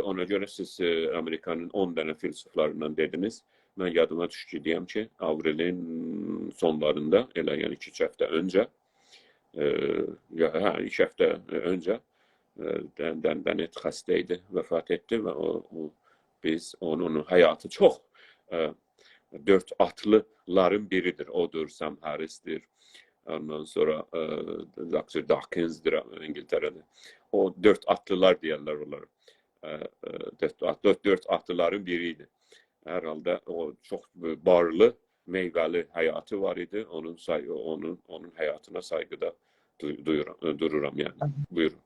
Ona görə siz Amerikanın 10 dənə filosoflarından dediniz. Mən yadıma düşdü deyəm ki, avrelin sonlarında, elə yəni 2 həftə öncə, 2 həftə öncə Dənət xəstə idi, vəfat etdi və biz onun həyatı çox 4 atlıların biridir. Odur, Sam Harris'dir. Ondan sonra Dr. Dawkins'dir İngiltere'de. O 4 atlılar deyirlər onlara. 4 atlıların biriydi. Herhalde o çok barlı, meyveli hayatı var idi. Onun hayatına saygıda dururam yani. Buyurun.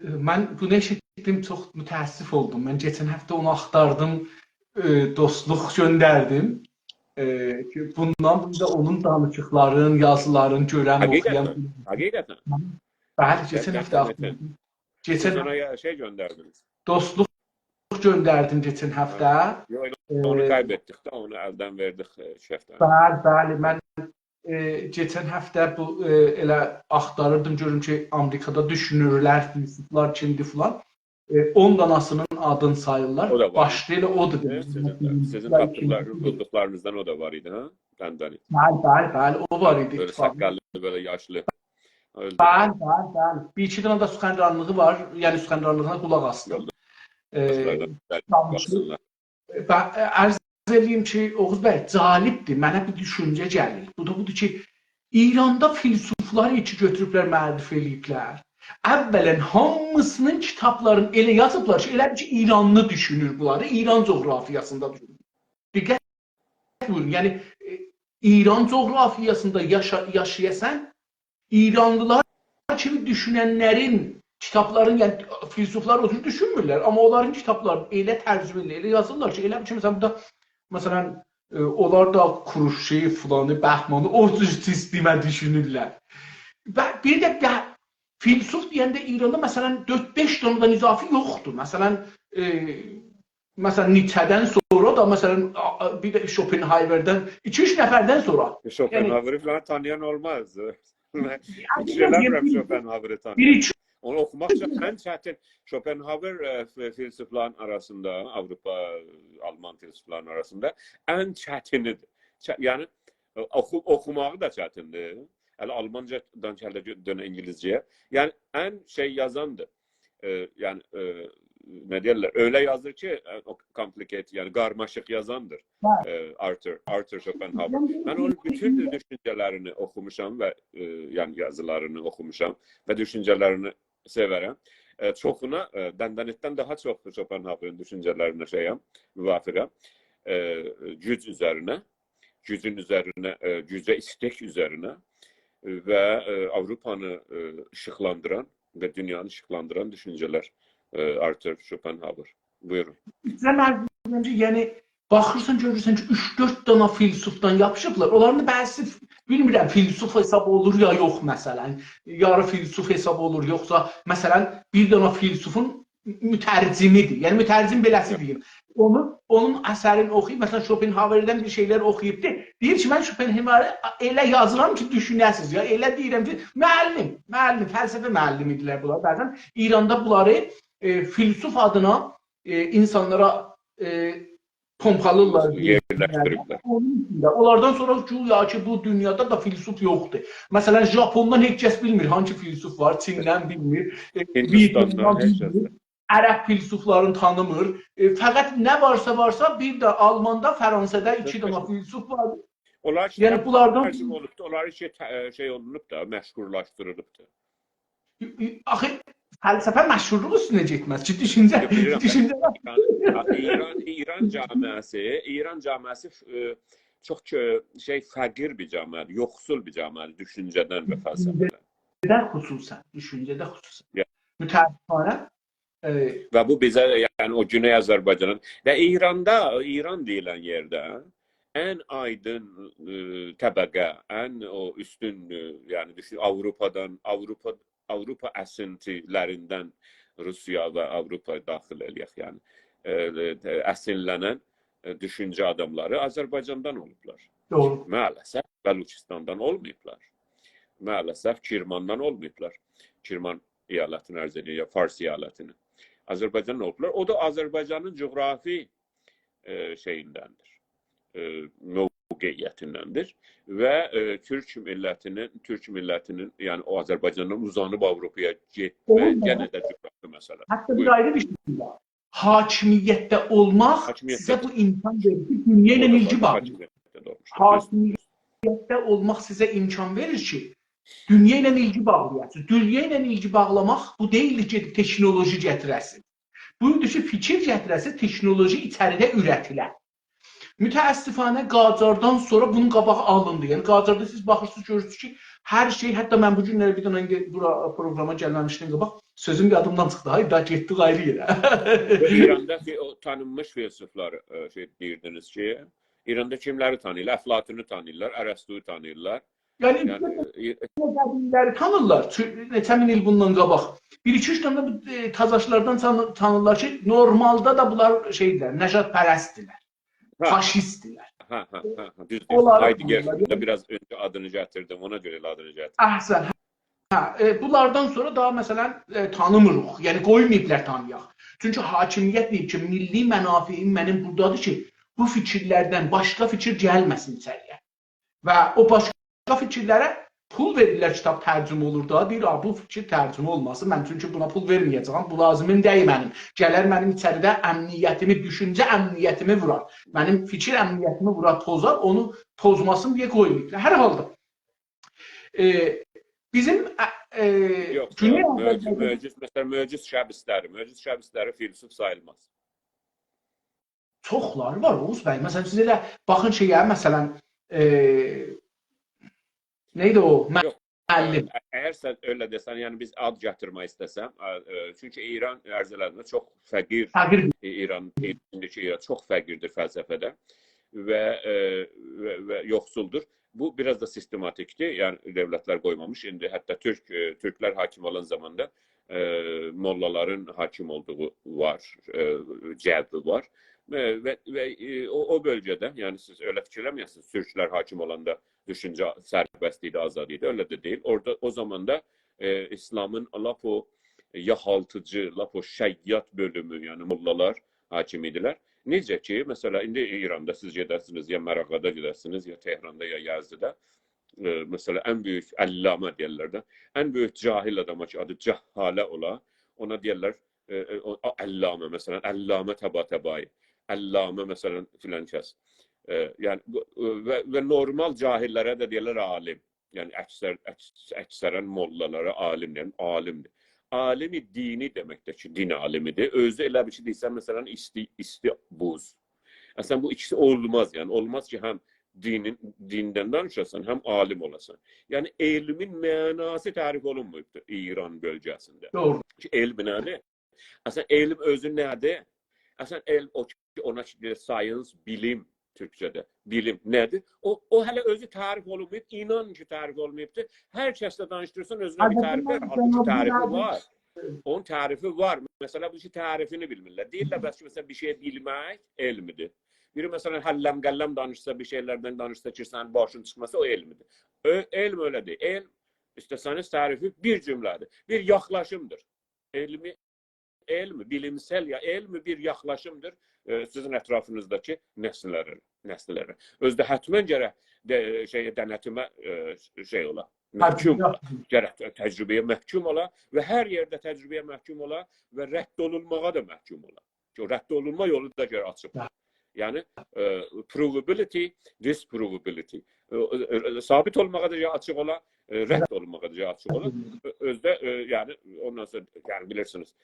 Mən bunu eşitdim, çox mütəəssif oldum. Mən keçən həftə onu axtardım, dostluq göndərdim. Bundan da onun danışıqlarını, yazılarını görəm, oxuyam. Həqiqətən. Bəli, keçən həftə axtardım. Siz ona şey göndərdiniz. Dostluq göndərdim keçən həftə. Onu kaybettik də, onu əldən verdik şəfdən. Bəli, mən geçen həftə bu elə axtarırdım, görüm ki, Amerikada düşünürlər, filosoflar kimdir falan. 10 danasının adını sayırlar. Başlayla odur. Sizin tapdıqlarınızdan o da var idi, ha? Bəli. Bəli, o var idi. Böyle saqqallı, böyle yaşlı. Bəli. Bir iki dənə də Süxəndarlığı var. Yəni Süxəndarlığına qulaq asdım. Ərz edeyim ki, Oğuz bəy, calibdir. Mənə bir düşüncə gəlir. Bu da budur ki, İranda filosoflar iki götürüblər, müəllif eləyiblər. Əvvələn hamısının kitablarını elə yazıblar ki, elə ki, İranlı düşünür bunları, İran coğrafiyasında düşünür. Diqqət buyurun, yəni İran coğrafiyasında yaşayasan, İranlılar kimi düşünənlərin kitabların, yəni filosoflar o cür düşünmürlər, amma onların kitablarını elə tərcümə elə yazırlar ki, elə ki, məsələn, onlar da Kuruşev, filanı, Bəhmanı o cür sistemə düşünürlər. Və bir də filosof deyəndə İranda məsələn 4-5 dənə izafi yoxdur. Məsələn, Nietzsche'dən sonra da məsələn bir də Schopenhauer'dən 2-3 nəfərdən sonra. Schopenhauer'ı falan tanıyan olmaz. Hiç eləmirəm Schopenhauer'ı tanıyan. Onu oxumaq ən çətin. Schopenhauer filosofların arasında, Avropa, Alman filosofların arasında ən çətinidir. Yəni oxumağı da çətindir. Hələ Almancadan dönə İngilizcəyə. Yəni ən şey yazandır. Yəni nə deyirlər? Öyle yazır ki, complicated, yəni qarmaşıq yazandır. Arthur Schopenhauer. Mən onun bütün düşüncələrini oxumuşam və yəni yazılarını oxumuşam və düşüncələrini sevərəm. Çoxuna Dəndanetdən daha çox Schopenhauer'ın düşüncələrinə şeyəm, müvafiqəm. Güc üzərinə, gücün üzərinə, gücə istek üzərinə və Avropanı işıqlandıran və dünyanı işıqlandıran düşüncələr Arthur Schopenhauer. Buyurun. Yəni baxırsan, görürsən ki, 3-4 dənə filosofdan yapışıblar. Onların bəzi bilmirəm filosof hesab olur ya yox məsələn. Yarı filosof hesab olur, yoxsa məsələn bir dənə filosofun mütərcimidir. Yəni mütərcim beləsi deyim. Onun əsərini oxuyub, məsələn Schopenhauer'dən bir şeylər oxuyubdur. Deyir ki, mən Schopenhauer'ı elə yazıram ki, düşünəsiz. Ya elə deyirəm ki, müəllim, fəlsəfə müəllimidirlər bunlar. Bəzən İranda bunları filosof adına insanlara pompalırlar. Yerləşdiriblər. Onlardan sonra güya ki, bu dünyada da filosof yoxdur. Məsələn, Japondan heç kəs bilmir hangi filosof var, Çindən bilmir, Vietnamdan bilmir. Ərəb filosoflarını tanımır. Fəqət nə varsa bir də Almanda, Fransada 2 dənə filosof var. Onlar yəni bunlardan olubdu, onlar şey olunub da, məşhurlaşdırılıb da. Axı fəlsəfə məşhurluq üstünə getməz ki, düşüncə. İran cəmiəsi çox şey fəqir bir cəmiədir, yoxsul bir cəmiədir düşüncədən və fəlsəfədən. Düşüncədə xüsusən. Mütəəssifانه və bu bizə, yəni o Güney Azərbaycanın və İran deyilən yerdə ən aydın təbəqə, ən o üstün, yəni düşün, Avropa əsintilərindən Rusiya və Avropa daxil eləyək, yəni əsinlənən düşüncə adamları Azərbaycandan olublar. Doğru. Maalesef Bəluçistandan olmayıblar. Maalesef Kirmandan olmayıblar. Kirman eyalətini ərz edir, ya Fars eyalətini. Azərbaycandan olublar. O da Azərbaycanın coğrafi şeyindəndir. Mövqeyyətindəndir. Və Türk millətinin, yəni o Azərbaycandan uzanıb Avropaya getmə yenə də coğrafi məsələ. Hatta bir ayrı bir şey var. Hakimiyyətdə olmaq sizə bu imkan verir ki, dünya ilə ilgi bağlayır. Hakimiyyətdə olmaq sizə imkan verir ki, dünya ilə ilgi bağlayasınız. Dünya ilə ilgi bağlamaq bu deyil ki, teknoloji gətirəsiniz. Buyurdu ki, fikir gətirəsiniz, teknoloji içəridə ürətilər. Mütəəssifanə Qacardan sonra bunun qabağı alındı. Yəni Qacarda siz baxırsınız, görürsünüz ki, hər şey, hətta mən bu günləri bir dənə bura programa gəlməmişdən qabaq sözüm yadımdan çıxdı. Hayır, daha getdik ayrı yerə. İranda o tanınmış filosoflar deyirdiniz ki, İranda kimləri tanıyırlar? Əflatunu tanıyırlar, Ərəstu'yu tanıyırlar. Yəni qədimləri tanırlar. Neçə min il bundan qabaq. Bir-iki-üç dənə tazaşlardan tanırlar ki, normalda da bunlar şeydirlər, nəcatpərəstdirlər. Faşistdirlər. Düzdür. Heidegger'də biraz öncə adını gətirdim. Ona görə adını gətirdim. Əhsən. Bunlardan sonra daha məsələn tanımırıq. Yəni qoymayıblar tanıyaq. Çünki hakimiyyət deyib ki, milli mənafiim mənim buradadır ki, bu fikirlərdən başqa fikir gəlməsin içəriyə. Və o başqa fikirlərə pul verirlər, kitab tərcümə olur da, deyir, bu fikir tərcümə olmasın, mən çünki buna pul verməyəcəm, bu lazımın deyil mənim. Gələr mənim içəridə əmniyyətimi, düşüncə əmniyyətimi vurar. Mənim fikir əmniyyətimi vurar, tozar, onu tozmasın deyə qoymayıblar. Hər halda bizim möcüz şəbisləri filosof sayılmaz. Çoxları var Oğuz bəy. Məsələn, siz elə baxın şeyə, məsələn, neydi o? Müəllim. Əgər sən öyle desən, yəni biz ad gətirmək istəsəm, çünki İran ərzələrində çox fəqir, İndiki İran çox fəqirdir fəlsəfədə və yoxsuldur. Bu biraz da sistematikdir, yəni dövlətlər qoymamış. İndi hətta Türklər hakim olan zamanda mollaların hakim olduğu var, cəlbi var. Və o bölgədə, yəni siz öyle fikirləməyəsiniz, Türklər hakim olanda düşüncə sərbəstliyi, azadlığı öyle de deyil. Orada o zamanda İslamın lap o yaxaltıcı, lap o şəyyat bölümü, yəni mollalar hakim idilər. Necə ki, məsələ, indi İranda siz gedərsiniz, ya Məraqada gedərsiniz, ya Tehranda, ya Yazdıda. Məsələ, ən böyük əllamə deyərlər də, ən böyük cahil adama ki, adı cəhalə ola, ona deyərlər, əllamə, məsələn, əllamə təba-təbai, əllamə, məsələn, filan kəs. Və normal cahillərə də deyərlər alim. Yəni, əksərən mollalara alimdir. Alimi dini deməkdir ki, din alimidir. Özü elə bir şey deyirsən, məsələn, istibuz. Əslən, bu ikisi olmaz. Yəni, olmaz ki, həm dindən danışasan, həm alim olasan. Yəni, elmin mənası tərif olunmuyubdur İran bölgəsində. Doğru. Elm nədir? Əslən, elm özü nədir? Əslən, elm o ki, ona ki, science, bilim, Türkçədə, bilim nədir? O hələ özü tərif olunmayıb, inan ki, tərif olmayıbdır. Hər kəslə danışdırırsan, özünə bir tərif var, halbuki tərifi var. Onun tərifi var. Məsələn, bu işi tərifini bilmirlər. Deyirlər, bəs ki, məsələn, bir şey bilmək elmidir. Biri, məsələn, həlləm-qəlləm danışsa, bir şeylərdən danışsa ki, sənin başın çıxmasa, o elmidir. Elm öylədir. Elm, istəsəniz tərifi bir cümlədir. Bir yaxlaşımdır. Elmi, bilimsel ya, elmi bir yaxlaşımdır sizin ətrafınızdakı nəslərə. Özdə hətmən gərək dənətimə ola, məhkum ola, gərək təcrübəyə məhkum ola və hər yerdə təcrübəyə məhkum ola və rədd olunmağa da məhkum ola. Rədd olunma yolu da gərək açıq. Yəni, provability, disprovability. Sabit olmağa da açıq ola, rədd olmağa da açıq ola. Özdə, yəni, ondan sonra, yəni, bilirsiniz.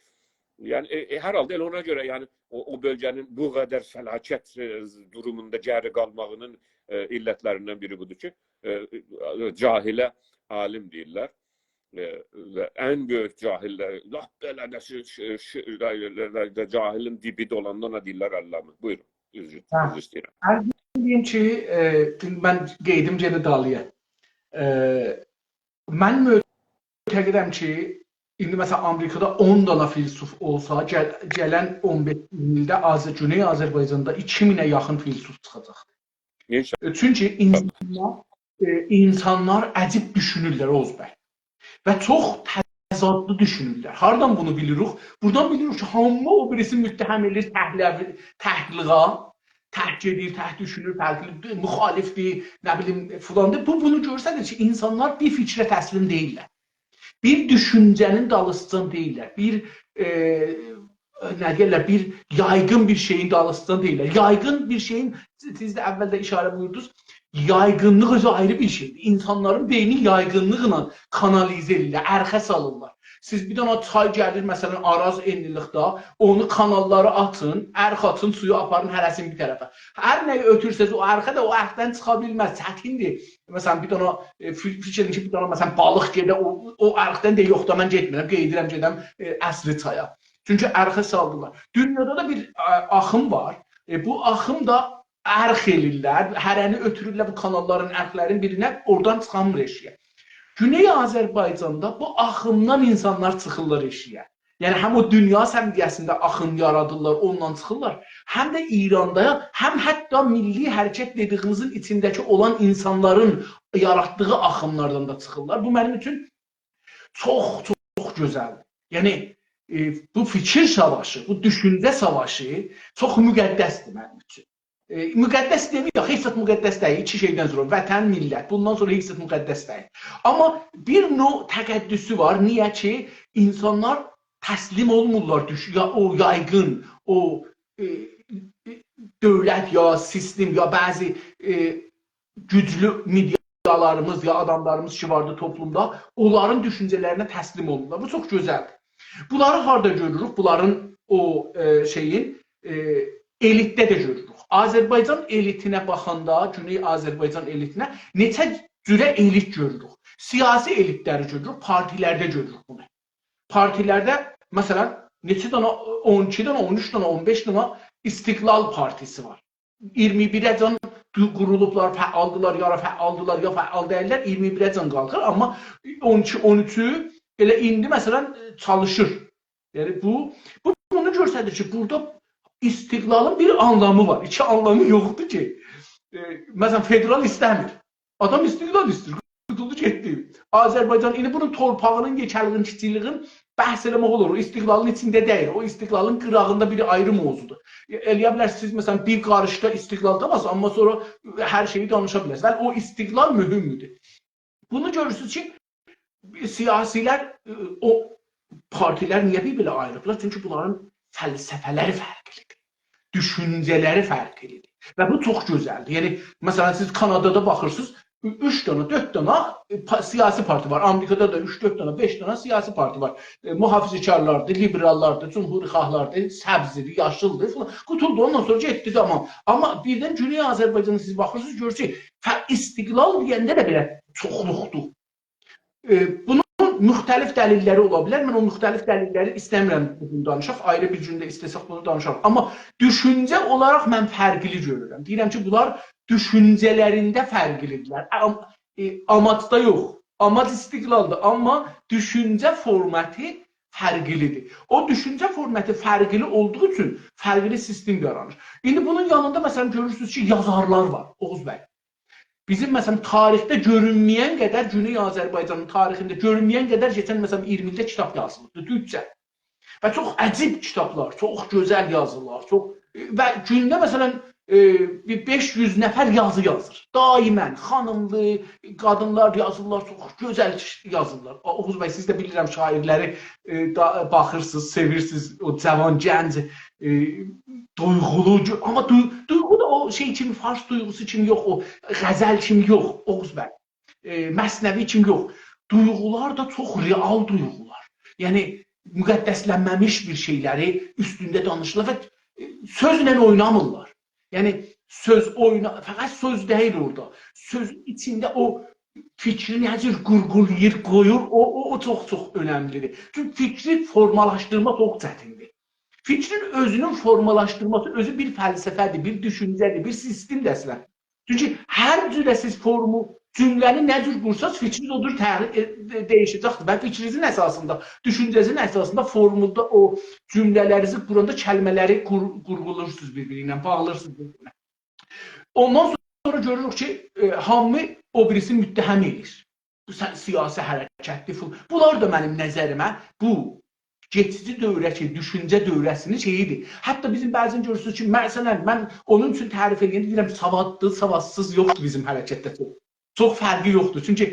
Yəni, hər halda elə ona görə, yəni, o bölgənin bu qədər fəlakət durumunda gəri qalmağının illətlərindən biri budur ki, cahilə alim deyirlər və ən böyük cahillər, lap belə də cahilin dibi dolanda ona deyirlər əlləmi. Buyurun, üzr istəyirəm. Hər deyim ki, mən qeydim gedə dalıya. Mən mütəqidəm ki, indi məsələn Amerikada 10 dana filsuf olsa, gələn 15 ildə Güney Azərbaycanda 2000-ə yaxın filsuf çıxacaq. İnşallah. Çünki insanlar əcib düşünürlər Oğuz bəy və çox təzadlı düşünürlər. Hardan bunu bilirik? Buradan bilirik ki, hamı o birisi müttəhəm edir təhqiliğa, təhqir edir, düşünür, fərqli, müxalifdir, nə bilim filandır. Bunu görsədir ki, insanlar bir fikrə təslim deyirlər. Bir düşüncənin dalısıcan deyirlər. Nə deyirlər, bir yaygın bir şeyin dalısıcan deyirlər. Yaygın bir şeyin, siz də əvvəldə işarə buyurdunuz, yaygınlıq özü ayrı bir şeydir. İnsanların beyni yaygınlıqla kanalizə edirlər, ərxə salırlar. Siz bir dana çay gəlir, məsələn, Araz enlilikdə, onu kanalları atın, ərx atın, suyu aparın, hərəsini bir tərəfə. Hər nəyi ötürsəz, o ərxə də o ərxdən çıxa bilməz, çətindir. Məsələn, bir dana, fikir edin ki, bir dana, məsələn, balıq gedə, o ərxdən də yox da mən getmirəm, qeydirəm, gedəm əsri çaya. Çünki ərxə saldılar. Dünyada da bir axım var. Bu axım da ərx elirlər, hərəni ötürürlər bu kanalların, ərxlərin birinə, oradan çıxamır eşiyə. Güney Azərbaycanda bu axımdan insanlar çıxırlar eşiyə. Yəni, həm o dünya səviyyəsində axım yaradırlar, ondan çıxırlar. Həm də İranda, həm hətta milli hərəkət dediyimizin içindəki olan insanların yaratdığı axımlardan da çıxırlar. Bu mənim üçün çox gözəldir. Yəni, bu fikir savaşı, bu düşüncə savaşı çox müqəddəsdir mənim üçün. Müqəddəs deməyək, heç vaxt müqəddəs deyil, iki şeydən sonra, vətən, millət, bundan sonra heç vaxt müqəddəs deyil. Amma bir növ təqəddüsü var, niyə ki, insanlar təslim olmurlar, o yaygın, o dövlət ya sistem ya bəzi güclü medialarımız ya adamlarımız ki vardı toplumda, onların düşüncələrinə təslim olurlar. Bu çox gözəldir. Bunları harada görürük? Bunların o elitdə də görürük. Azərbaycan elitinə baxanda, Güney Azərbaycan elitinə neçə cürə elit görürük. Siyasi elitləri görürük, partilərdə görürük bunu. Partilərdə, məsələn, neçə dana, 12 dana, 13 dana, 15 dana İstiqlal Partisi var. 21-ə can qurulublar, fəaldılar, ya fəal deyirlər, 21-ə can qalxır, amma 12-13-ü elə indi, məsələn, çalışır. Yəni, bunu görsədir ki, burada İstiqlalın bir anlamı var. İki anlamı yoxdur ki. Məsələn, federal istəmir. Adam istiqlal istəyir. Tutuldu getdi. Azərbaycan, indi bunun torpağının, yekəliğin, kiçiliğin bəhs eləmək olur. O istiqlalın içində deyil. O istiqlalın qırağında biri ayrı mövzudur. Eləyə bilərsiniz, məsələn, bir qarışda istiqlal tapasınız, amma sonra hər şeyi danışa bilərsiniz. Və o istiqlal mühümdür. Bunu görürsünüz ki, siyasilər, o partilər niyə bir-birlə ayrılıblar? Çünki bunların fəlsəfələri fərqlidir. Düşüncələri fərqlidir. Və bu çox gözəldir. Yəni, məsələn, siz Kanadada baxırsınız, 3 dana, 4 dana siyasi parti var. Amerikada da 3, 4 dana, 5 dana siyasi parti var. Mühafizəkarlardır, liberallardır, cumhurixahlardır, səbzidir, yaşıldır falan. Qutuldu, ondan sonra getdi, tamam. Amma birdən Güney Azərbaycan'a siz baxırsınız, görürsünüz ki, istiqlal deyəndə də belə çoxluqdur. Bunun müxtəlif dəlilləri ola bilər. Mən o müxtəlif dəlilləri istəmirəm bunu danışaq. Ayrı bir gündə istəsək bunu danışaq. Amma düşüncə olaraq mən fərqli görürəm. Deyirəm ki, bunlar düşüncələrində fərqlidirlər. Amacda yox. Amac istiqlaldır. Amma düşüncə formatı fərqlidir. O düşüncə formatı fərqli olduğu üçün fərqli sistem yaranır. İndi bunun yanında məsələn görürsünüz ki, yazarlar var. Oğuz bəy. Bizim məsələn tarixdə görünməyən qədər, Güney Azərbaycanın tarixində görünməyən qədər keçən məsələn 20 ildə kitab yazılır, türkcə. Və çox əcib kitablar, çox gözəl yazılar, və gündə məsələn 500 nəfər yazı yazır. Daimən xanımlı, qadınlar yazırlar, çox gözəl yazırlar. Oğuz bəy, siz də bilirəm şairləri baxırsınız, sevirsiniz, o cavan, gənc, duyğulu, amma duyğu da o şey kimi, fars duyğusu kimi yox, o qəzəl kimi yox, Oğuz bəy, məsnəvi kimi yox. Duyğular da çox real duyğular. Yəni, müqəddəslənməmiş bir şeyləri üstündə danışırlar və sözlə oynamırlar. Yəni, fəqət söz deyil orada. Sözün içində o fikri necə qurğulayır, qoyur, o çox önəmlidir. Çünki fikri formalaşdırma çox çətindir. Fikrin özünün formalaşdırması özü bir fəlsəfədir, bir düşüncədir, bir sistemdir əslən. Çünki hər cürə siz cümləni nə cür qursanız fikriniz o cür dəyişəcəkdir. Və fikrinizin əsasında, düşüncənizin əsasında formulda o cümlələrinizi quranda kəlmələri qurğulursunuz bir-birinə, bağlırsınız bir-birinə. Ondan sonra görürük ki, hamı o birisi müttəhəm edir. Bu siyasi hərəkətdir. Bunlar da mənim nəzərimə bu geçici dövrə ki, düşüncə dövrəsinin şeyidir. Hətta bizim bəzən görürsünüz ki, məsələn, mən onun üçün tərif edəyəm, deyirəm, savadlı, savadsız yoxdur bizim hərəkətdə. Çox fərqi yoxdur. Çünki,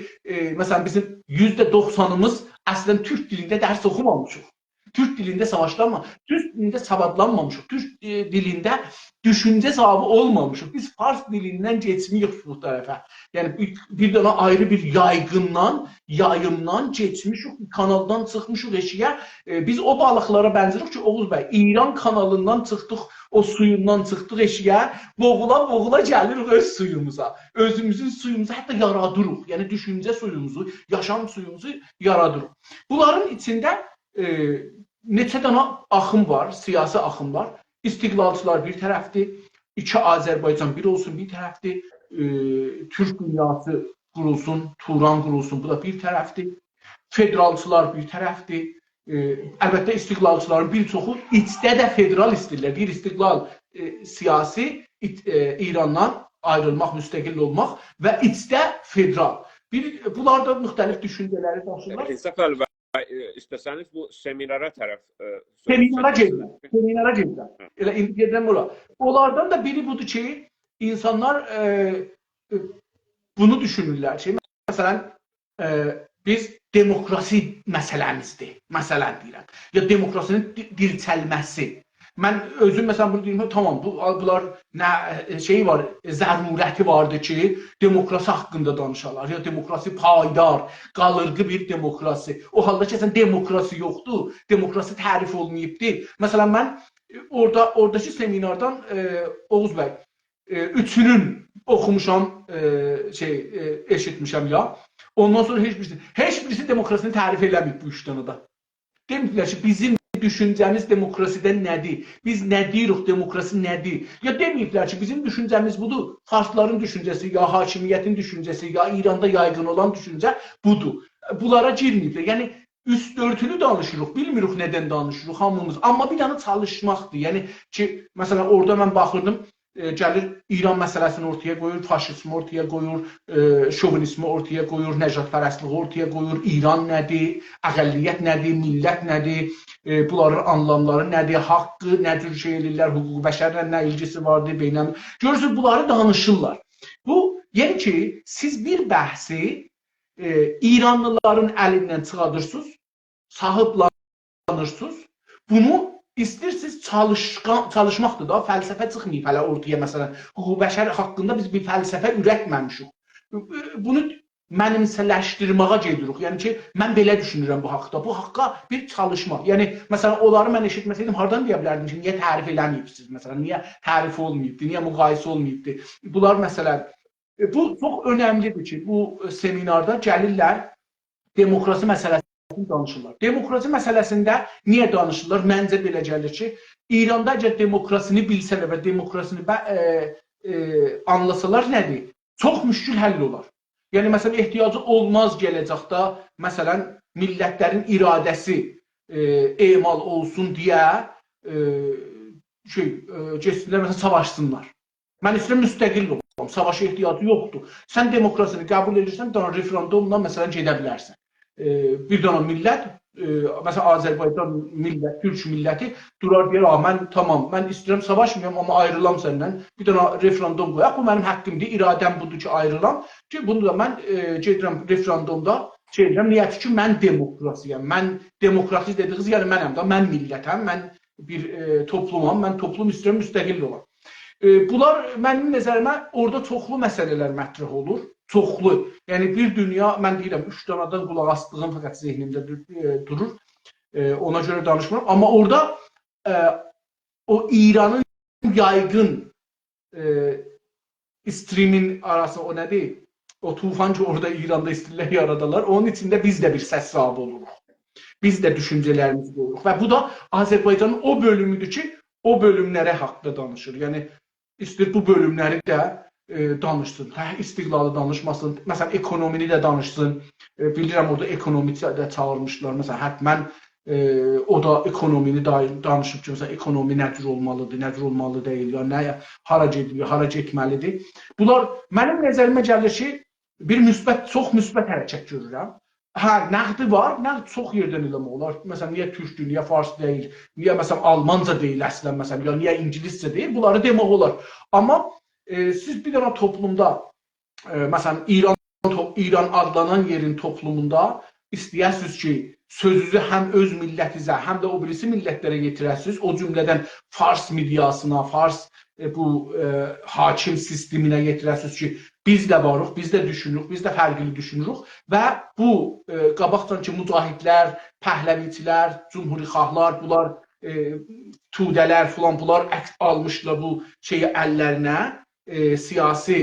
məsələn, bizim %90'ımız əslən Türk dilində dərs oxumamışıq. Türk dilində savaşlanmamışıq. Türk dilində savadlanmamışıq. Türk dilində düşüncə sahibi olmamışıq. Biz Fars dilindən geçmiyik bu tərəfə. Yəni, bir dənə ayrı bir yayımdan geçmişik, kanaldan çıxmışıq eşiyə. Biz o balıqlara bənzirik ki, Oğuz bəy, İran kanalından çıxdıq, o suyundan çıxdıq eşiyə, boğula gəlirik öz suyumuza. Özümüzün suyumuzu hətta yaradırıq. Yəni, düşüncə suyumuzu, yaşam suyumuzu yaradırıq. Bunların içində neçə dənə axım var, siyasi axım var. İstiqlalçılar bir tərəfdir, iki Azərbaycan bir olsun bir tərəfdir, Türk dünyası qurulsun, Turan qurulsun, bu da bir tərəfdir. Federalçılar bir tərəfdir. Əlbəttə istiqlalçıların bir çoxu içdə də federal istəyirlər. Bir istiqlal siyasi İrandan ayrılmaq, müstəqil olmaq və içdə federal. Bunlar da müxtəlif düşüncələri daşırlar. İnsafal İstəsəniz bu seminara tərəf Seminara gedirlər. Elə indi gedirəm ora. Onlardan da biri budur ki, insanlar bunu düşünürlər ki, məsələn, biz demokrasi məsələmizdir. Məsələn deyirəm. Ya demokrasinin dirçəlməsi. Mən özüm məsələn bunu deyim, tamam, bunlar nə şey var, zərurəti vardı ki, demokrasi haqqında danışarlar. Ya demokrasi payidar, qalırğı bir demokrasi. O halda ki, demokrasi yoxdur, demokrasi tərif olunmayıbdır. Məsələn, mən oradakı seminardan Oğuz bəy, üçünün oxumuşam, eşitmişəm ya. Ondan sonra heç birisi demokrasini tərif eləməyib bu üç dənə da. Deməklər ki, bizim düşüncəmiz demokrasidən nədir? Biz nə deyirik, demokrasi nədir? Ya deməyiblər ki, bizim düşüncəmiz budur. Farsların düşüncəsi, ya hakimiyyətin düşüncəsi, ya İranda yaygın olan düşüncə budur. Bunlara girməyiblər. Yəni, üst örtülü danışırıq, bilmirik nədən danışırıq hamımız. Amma bir dənə çalışmaqdır. Yəni ki, məsələn, orada mən baxırdım, gəlir İran məsələsini ortaya qoyur, faşizmi ortaya qoyur, şovinizmi ortaya qoyur, nəcatpərəstliyi ortaya qoyur, İran nədir, əqəlliyyət nədir, millət nədir, bunların anlamları nədir, haqqı, nə cür şey edirlər, hüquq bəşərlə nə ilgisi vardır, beynəm. Görürsünüz, bunları danışırlar. Bu, yəni ki, siz bir bəhsi İranlıların əlindən çıxadırsınız, sahiblanırsınız, bunu İstəyirsiniz çalışmaqdır da, fəlsəfə çıxmayıb hələ ortaya, məsələn, hüquq bəşər haqqında biz bir fəlsəfə ürətməmişik. Bunu mənimsələşdirməyə gedirik. Yəni ki, mən belə düşünürəm bu haqda. Bu haqqa bir çalışma. Yəni, məsələn, onları mən eşitməsəydim, hardan deyə bilərdim ki, niyə tərif eləməyibsiniz, məsələn, niyə tərif olmayıbdır, niyə müqayisə olmayıbdır. Bunlar, məsələn, bu çox önəmlidir ki, bu seminarda gəlirlər demokrasi məsələsi danışırlar. Demokrasi məsələsində niyə danışırlar? Məncə belə gəlir ki, İranda əgər demokrasini bilsələr və demokrasini anlasalar nədir? Çox müşkül həll olar. Yəni, məsələn, ehtiyacı olmaz gələcəkdə, məsələn, millətlərin iradəsi emal olsun deyə geçsinlər, məsələn, savaşsınlar. Mən istəyirəm müstəqil olam, savaşa ehtiyacı yoxdur. Sən demokrasini qəbul edirsən, bir dənə referendumdan, məsələn, gedə bilərsən. Bir dənə millət, məsələn, Azərbaycan millət, Türk milləti durar deyir, mən tamam, mən istəyirəm savaşmayam, amma ayrılam səndən, bir dənə referendum qoyaq, bu mənim həqqimdir, iradəm budur ki, ayrılam ki, bunu da mən gedirəm referendumda, niyyəti ki, mən demokrasiyam, mən demokrasi dediniz, yəni mənəm da, mən millətəm, mən bir toplumam, mən toplum istəyirəm, müstəqil olam. Bunlar mənim nəzərimə orada çoxlu məsələlər mətrəh olur. Çoxlu. Yəni bir dünya, mən deyirəm, 3 danadan qulaq asdığım fəqət zehnimdə durur. Ona görə danışmıram. Amma orada o İranın yaygın streamin arası o nədir? O tufan ki orada İranda istillər yaradalar. Onun içində biz də bir səs sahibi oluruq. Biz də düşüncələrimizi qoyuruq. Və bu da Azərbaycanın o bölümüdür ki, o bölümlərə haqda danışır. Yəni istəyir bu bölümləri də danışsın, istiqlalı danışmasın, məsələn, ekonomini də danışsın. Bilirəm, orada ekonomi də çağırmışlar, məsələn, hətmən o da ekonomini danışıb ki, məsələn, ekonomi nə cür olmalıdır, nə cür olmalı deyil, ya nə, hara gedir, hara getməlidir. Bunlar mənim nəzərimə gəlir ki, bir çox müsbət hərəkət görürəm. Hə, nəqdi var, nəqd çox yerdən eləmək olar. Məsələn, niyə türkdür, niyə fars deyil, niyə məsələn almanca deyil əslən, məsələn, ya niyə ingiliscə deyil, bunları demək olar. Amma siz bir dənə toplumda, məsələn, İran adlanan yerin toplumunda istəyəsiniz ki, sözünüzü həm öz millətinizə, həm də o birisi millətlərə yetirəsiniz. O cümlədən fars mediasına, fars bu hakim sisteminə yetirəsiniz ki, biz də varıq, biz də düşünürük, biz də fərqli düşünürük və bu qabaqdan ki, mücahidlər, pəhləvicilər, cumhurixahlar, bunlar tudələr filan, bunlar almışlar bu şeyi əllərinə, siyasi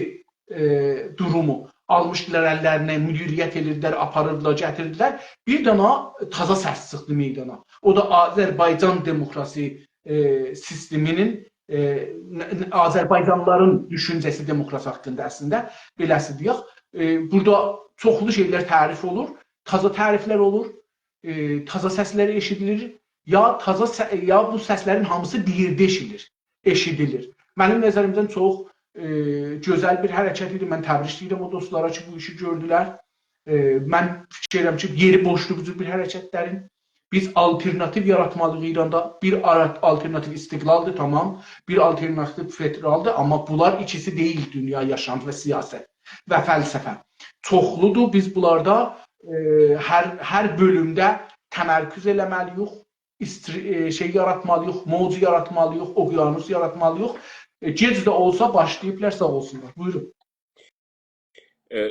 durumu almışdılar əllərinə, müdiriyyət edirdilər, aparırdılar, gətirdilər. Bir dana taza səs çıxdı meydana. O da Azərbaycan demokrasi sisteminin, Azərbaycanlıların düşüncəsi demokrasi haqqında əslində beləsi deyək. Burada çoxlu şeylər tərif olur, taza təriflər olur, taza səslər eşidilir, ya bu səslərin hamısı bir yerdə eşidilir. Mənim nəzərimdən çox gözəl bir hərəkət idi. Mən təbrik edirəm o dostlara ki, bu işi gördülər. Mən fikir edirəm ki, yeri boşluq bir hərəkətlərin. Biz alternativ yaratmalıyıq İranda. Bir alternativ istiqlaldır, tamam. Bir alternativ federaldır, amma bunlar ikisi deyil dünya yaşam və siyasət və fəlsəfə. Çoxludur. Biz bunlarda hər bölümdə təmərküz eləməliyik, şey yaratmalıyıq, mövzu yaratmalıyıq, okyanus yaratmalıyıq. Gec də olsa başlayıblar, sağ olsunlar. Buyurun.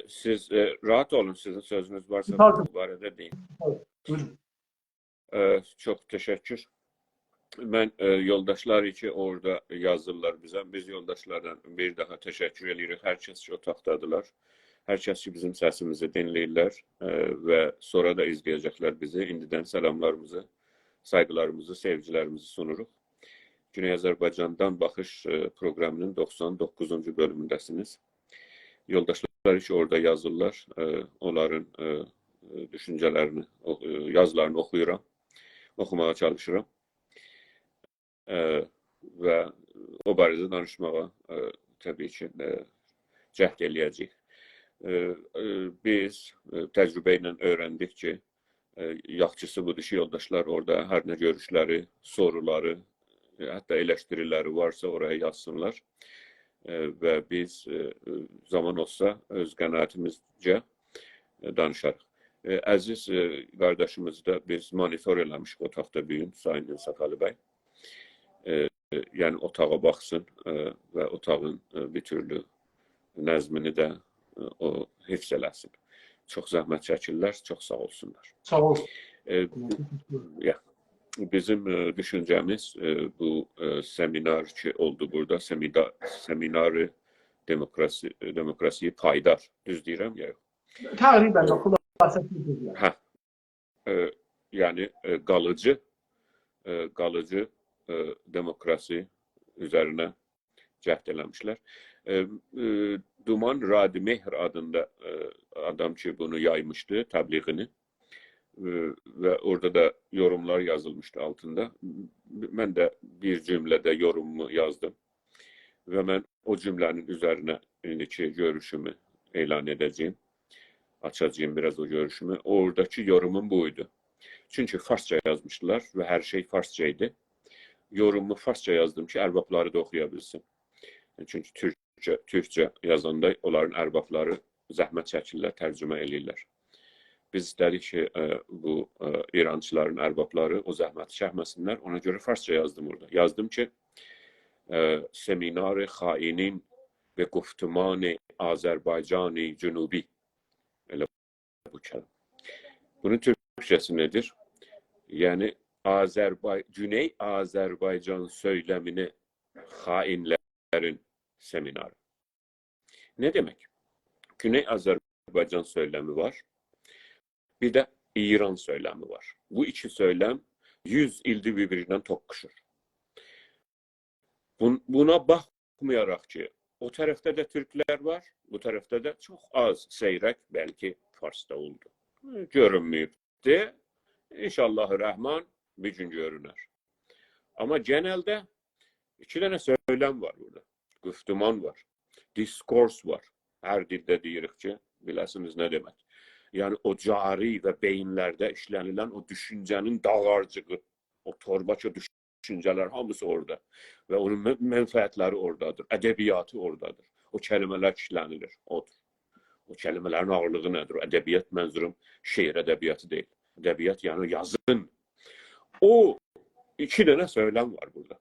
Siz rahat olun, sizin sözünüz varsa bu barədə deyin. Buyurun. Çox təşəkkür. Mən yoldaşlar ki, orada yazırlar bizə. Biz yoldaşlardan bir daha təşəkkür edirik. Hər kəs ki, otaqdadılar. Hər kəs ki, bizim səsimizi dinləyirlər və sonra da izləyəcəklər bizi. İndidən salamlarımızı, saygılarımızı, sevgilərimizi sunuruq. Güney Azərbaycandan baxış proqramının 99-cu bölümündəsiniz. Yoldaşlar ki, orada yazırlar. Onların düşüncələrini, yazılarını oxuyuram, oxumağa çalışıram və o barədə danışmağa təbii ki, cəhd eləyəcəyik. Biz təcrübə ilə öyrəndik ki, yaxşısı budur ki, yoldaşlar orada hər nə görüşləri, soruları, hətta eleştiriləri varsa oraya yazsınlar və biz zaman olsa öz qənaətimizcə danışarıq. Əziz qardaşımızı da biz monitor eləmişik otaqda büyün, Sayın Sakalı bəy. Yəni otağa baxsın və otağın bir türlü nəzmini də o hifz eləsin. Çox zəhmət çəkirlər, çox sağ olsunlar. Sağ olsun. Bizim düşüncəmiz bu seminar ki oldu burada, seminarı demokrasiyi paydar, düz deyirəm ya? Təqribən də xülasət edirlər. Yəni qalıcı demokrasi üzərinə cəhd eləmişlər. Duman Radimehr adında adam ki bunu yaymışdı, təbliğini və orada da yorumlar yazılmışdı altında. Mən də bir cümlədə yorumumu yazdım və mən o cümlənin üzərinə indiki görüşümü elan edəcəyim. Açacağım biraz o görüşümü. Oradakı yorumum buydu. Çünki farsça yazmışdılar və hər şey farsça idi. Yorumumu farsça yazdım ki, ərbabları da oxuya bilsin. Çünki türkçə yazanda onların ərbabları zəhmət çəkirlər, tərcümə eləyirlər. Biz istədik ki, bu İrançıların ərbabları o zəhməti çəkməsinlər. Ona görə farsça yazdım orada. Yazdım ki, Seminar-ı xainin və Guftman-ı Azərbaycan-ı Cünubi. Elə bu kələm. Bunun türkçəsi nedir? Yəni, Güney Azərbaycan söyləmini xainlərin seminarı. Ne demek? Güney Azərbaycan söyləmi var. Bir də İran söyləmi var. Bu iki söyləm 100 ildir bir-birindən toqquşur. Buna baxmayaraq ki, O tarafta da Türkler var, bu tarafta da çok az seyrek belki Fars'ta oldu. Görünmeyipti. İnşallahü-Rahman bir gün görünür. Ama genelde iki tane söylem var burada. Güftüman var. Diskurs var. Her dilde deyirik ki, biləsiniz ne demek. Yani o cari ve beyinlerde işlenilen o düşüncenin dağarcığı, o torbaça düşünceler hamısı orada. Ve onun menfaatleri oradadır. Edebiyatı oradadır. O kelimeler işlenilir. Odur. O kelimelerin ağırlığı nedir? Edebiyat menzurum şiir edebiyatı değil. Edebiyat yani yazın. O iki tane söylem var burada.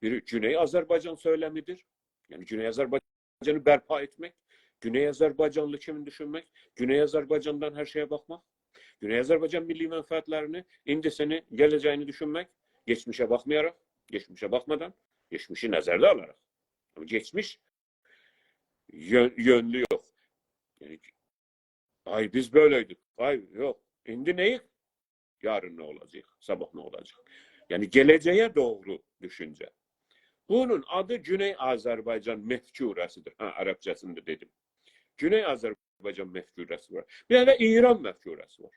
Biri Güney Azerbaycan söylemidir. Yani Güney Azerbaycan'ı berpa etmek. Güney Azerbaycanlı kimin düşünmek. Güney Azerbaycan'dan her şeye bakmak. Güney Azerbaycan milli menfaatlerini, indisini, geleceğini düşünmek. Geçmişe bakmayarak, geçmişe bakmadan, geçmişi nezarda alarak. Ama geçmiş yönlü yok. Yani, ay biz böyleydik. Ay yok. Şimdi neyiz? Yarın ne olacak? Sabah ne olacak? Yani geleceğe doğru düşünce. Bunun adı Güney Azerbaycan mefkurəsidir. Ha, Arapçasında dedim. Güney Azerbaycan mefkurəsi var. Bir de İran mefkurəsi var.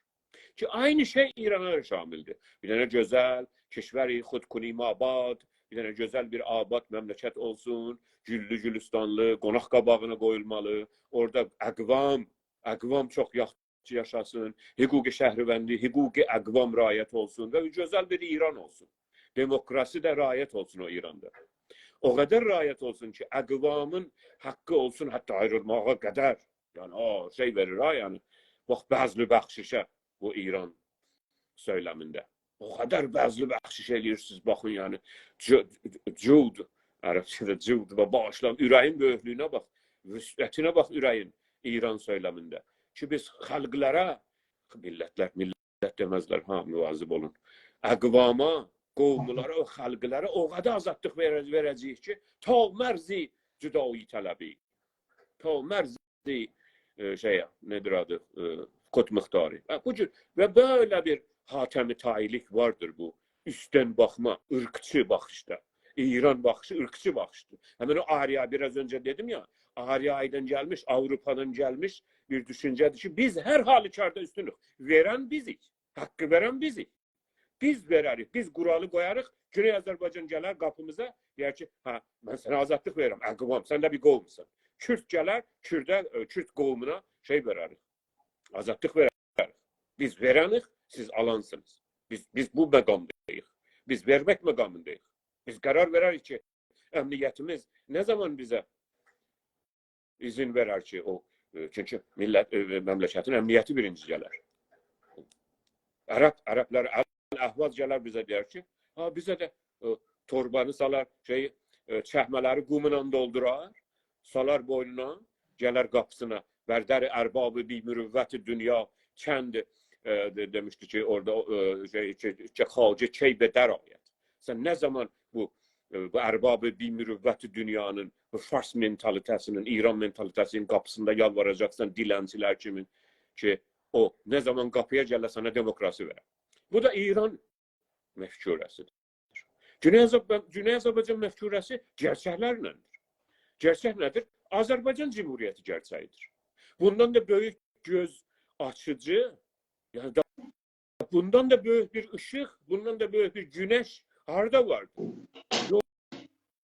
Ki aynı şey İran'a da şamildir. Bir tane güzel, keşveri xudkunim abad, bir tane güzel bir abad memleket olsun, güllü gülistanlı, qonaq qabağına koyulmalı, orada əqvam çok yaşasın, hüquqi şəhrivendi, hüquqi əqvam riayət olsun ve güzel bir İran olsun. Demokrasi de riayət olsun o İran'da. O kadar riayət olsun ki, əqvamın hakkı olsun, hatta ayrılmağa kadar. Yani o şey verir ha yani. Bax, bəzli bəxşişə bu İran söyleminde. O kadar bəzli bəxşiş edirsiniz, bakın yani. Cud, Arapçada cud ve bağışlan, üreyin böyüklüğüne bak, vüsətine bak üreyin İran söyleminde. Ki biz xalqlara, millet demezler ha, müvazib olun. Əqvama, qovmulara, o xalqlara o kadar azadlıq verəcəyik ki, ta mərzi cüdai tələbi, ta mərzi nedir adı, kod miktarı. Ve böyle bir hatemi tayilik vardır bu. Üstten bakma, ırkçı bakışta. İran bakışı ırkçı bakıştır. Hemen o Arya biraz önce dedim ya, Arya'dan gelmiş, Avrupa'dan gelmiş bir düşüncedir ki biz her halükarda üstünlük. Veren bizik. Hakkı veren bizik. Biz verərik, biz quralı qoyarıq, Güney Azərbaycan gələr qapımıza, deyər ki, ha, mən sənə azadlıq verirəm, əqvam, sən də bir qovmusan. Kürt gələr, Kürt qovmuna şey verərik, azadlıq verərik. Biz verənik, siz alansınız. Biz bu məqamdayıq. Biz vermək məqamındayıq. Biz qərar verərik ki, əmniyyətimiz nə zaman bizə izin verər ki, o, çünki məmləkətin əmniyyəti birinci gələr. Ərəblər Ahvaz gələr bizə deyər ki, ha, bizə də torbanı salar, çəhmələri qumla doldurar, salar boynuna, gələr qapısına, bərdəri ərbabı bir mürüvvəti dünya kəndi demişdi ki, orada xacı keybe dər ayət. Sən nə zaman bu ərbabı bir mürüvvəti dünyanın, bu Fars mentalitəsinin, İran mentalitəsinin qapısında yalvaracaqsan dilənçilər kimin ki, o nə zaman qapıya gələ sana demokrasi verər. Bu da İran mefkurəsidir. Güney Azərbaycan mefkurəsi gerçəklərlədir. Gerçək nədir? Azərbaycan Cumhuriyyəti gerçəyidir. Bundan da böyük göz açıcı, yani bundan da böyük bir ışık, bundan da böyük bir güneş harda vardır?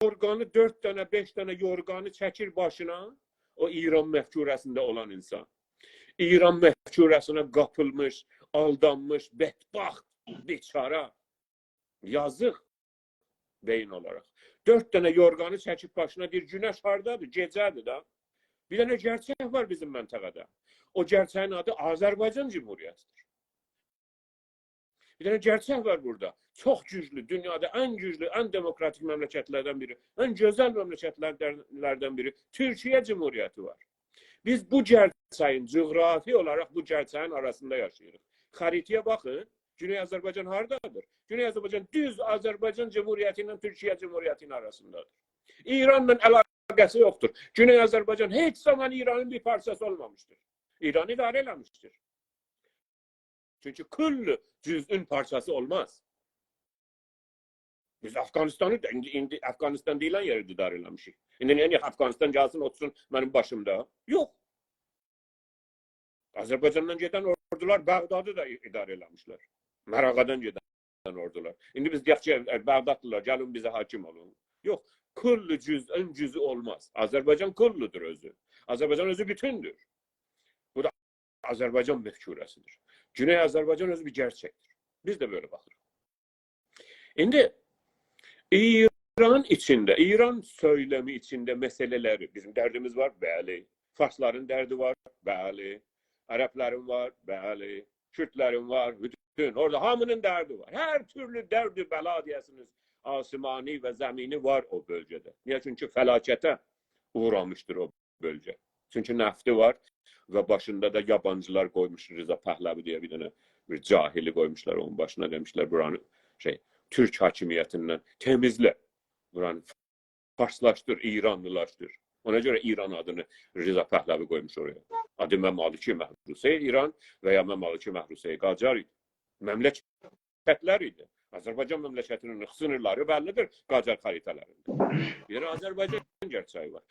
Yorganı 4 tane, 5 tane yorganı çəkir başına, o İran mefkurəsində olan insan. İran mefkurəsinə qapılmış, aldanmış, bədbaxt, biçara, yazıq beyin olarak. 4 tane yorganı çəkib başına bir güneş hardadır, gecədir da. Bir tane gerçək var bizim məntəqədə. O gerçəyin adı Azərbaycan Cumhuriyyətidir. Bir tane gerçək var burada. Çok güçlü, dünyada en güçlü, en demokratik memleketlerden biri, en güzel memleketlerden biri Türkiye Cumhuriyeti var. Biz bu gerçeğin, coğrafi olarak bu gerçeğin arasında yaşıyoruz. Haritaya bakın, Güney Azerbaycan hardadır? Güney Azerbaycan düz Azerbaycan Cumhuriyeti ile Türkiye Cumhuriyeti'nin arasındadır. İran'la alakası yoktur. Güney Azerbaycan hiç zaman İran'ın bir parçası olmamıştır. İran idare eləmiştir. Çünkü küllü cüz'ün parçası olmaz. Biz Afganistan'ı da indi Afganistan deyilən yeri idarə eləmişik. İndi niyə Afganistan gəlsin otursun mənim başımda? Yox. Azərbaycandan gedən ordular Bağdadı da idarə eləmişlər. Mərağadan gedən ordular. İndi biz deyək ki, Bağdadlılar gəlin bizə hakim olun. Yox. Kullu cüz'ün cüz'ü olmaz. Azərbaycan kulludur özü. Azərbaycan özü bütündür. Bu da Azərbaycan mefkurəsidir. Güney Azərbaycan özü bir gerçektir. Biz de böyle bakırız. İndi İran içinde, İran söylemi içinde meseleleri, bizim derdimiz var, bəli. Farsların derdi var, bəli. Arapların var, bəli. Kürtlerin var, bütün. Orada hamının derdi var. Her türlü derdi bəla deyəsiniz. Asimani və zəmini var o bölgede. Niye? Çünkü felakete uğramıştır o bölge. Çünkü nefti var ve başında da yabancılar koymuş. Rıza Pəhləvi diye bir tane bir cahili koymuşlar onun başına, demişler buranı Türk hakimiyetinden temizle. Buranı Farslaştır, İranlılaştır. Ona göre İran adını Rıza Pəhləvi koymuş oraya. Adı Məmaliki Məhrusey İran veya Məmaliki Məhrusey Qacar idi. Memleketler idi. Azərbaycan memleketinin sınırları bellidir Qacar xaritalarında. Bir Azərbaycan gerçeği var.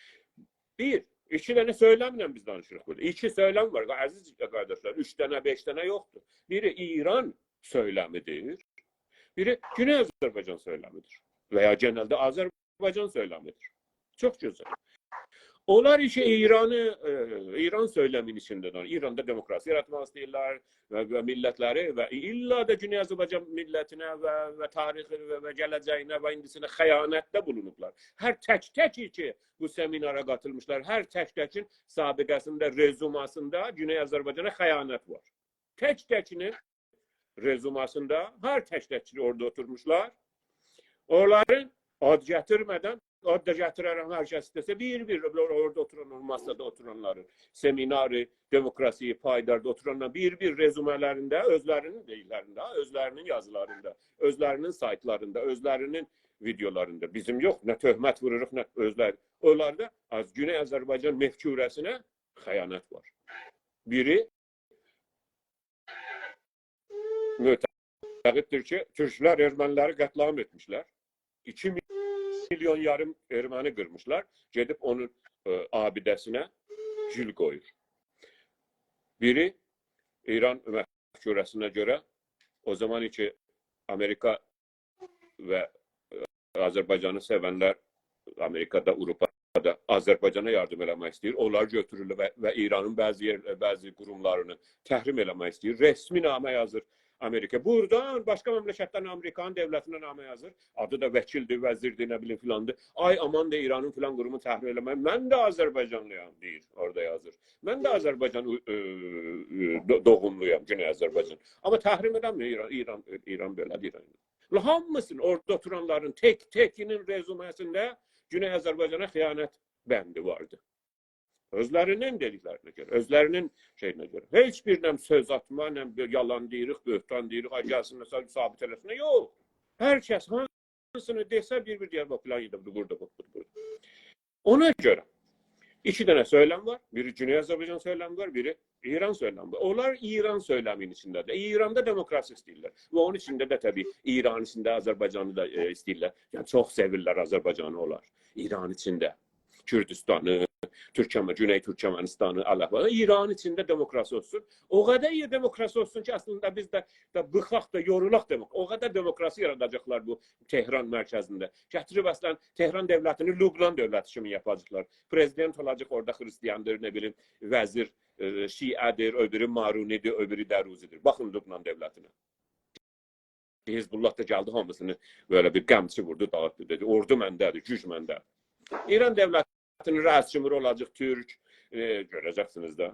İki tane söylemle biz danışırıq burada. İki söylem var. Aziz kardeşler, 3 tane, 5 tane yoktur. Biri İran söylemidir. Biri Güney Azərbaycan söylemidir. Veya genelde Azərbaycan söylemidir. Çok güzel. Onlar işi İran söylemin içinde. İran'da demokrasi yaratmak istiyorlar ve milletleri ve illa da Güney Azərbaycan milletine ve tarihi ve geleceğine ve indisine xəyanətdə bulunublar. Her tek ki bu seminara katılmışlar, her tekin sabıkasında, rezumasında Güney Azərbaycan'a xəyanət var. Tekinin rezumasında her tekçili orada oturmuşlar. Onların ad getirmeden, ad da getirərəm hər kəs istəsə, bir orada oturan, masada oturanların seminarı, demokrasiyi, paydarda oturanlar bir rezumelerinde, özlerinin deyillerinde, özlerinin yazılarında, özlerinin saytlarında, özlerinin videolarında. Bizim yok, ne töhmət vururuq, ne özler. Onlarda Güney Azərbaycan mefkurəsinə xəyanət var. Biri mütəqiddir ki, Türklər Erməniləri qətlam etmişlər. 2 milyon yarım Erməni qırmışlar. Gedib onun abidəsinə gül qoyur. Biri İran məhkûrəsinə görə o zaman ki Amerika və Azərbaycanı sevənlər Amerikada, Avropada Azərbaycana yardım eləmək istəyir. Onlar götürürlər və İranın bəzi qurumlarını təhrim eləmək istəyir. Resmi namə yazır Amerika. Buradan başka memleketlerin Amerikan devletine namı yazır. Adı da vəkildir, vəzirdir, nə bilim filandır. Ay aman da İranın filan qurumu təhrir eləmək. Mən də Azərbaycanlıyam deyir, orada yazır. Mən də Azərbaycan doğumluyam, Güney Azərbaycan. Amma təhrim edəmir İran belədir. Hamısının orada oturanların tekinin rezuməsində Güney Azərbaycana xəyanət bəndi vardı. Özlərinin dediklərinə görə, özlərinin şeyinə görə. Heç birinin söz atma, nə yalan deyirik, böhtan deyirik, gəlsin, sabit eləsinə. Yox. Hər kəs hansını desə bir deyər, plan yedim, burada. Ona görə 2 tane söylem var. Biri Güney Azərbaycan söylemi var, biri İran söylemi var. Onlar İran söyleminin içindedir. İran'da demokrasi istəyirlər. Və onun içində də təbii İran içində Azərbaycanı da istəyirlər. Yəni çox sevirlər Azərbaycanı onlar. İran içində Kürdistanı, Güney Türkmenistan'ı Allah. İran içinde demokrasi olsun. O kadar iyi demokrasi olsun ki aslında biz de bıxaq da yorulaq demek. O kadar demokrasi yaradacaklar bu Tehran merkezinde. Gətirib əslən Tehran devletini Lübnan devleti kimi yapacaklar. Prezident olacak orada Hristiyandır, ne bileyim, vəzir Şiədir, öbürü Marunidir, öbürü Dəruzidir. Baxın Lübnan devletine. Hizbullah da geldi hamısını böyle bir qəmçi vurdu, dağıttı dedi. Ordu məndədir, güc məndədir. İran devletinin rəis cümhur olacaq Türk, görəcəksiniz də.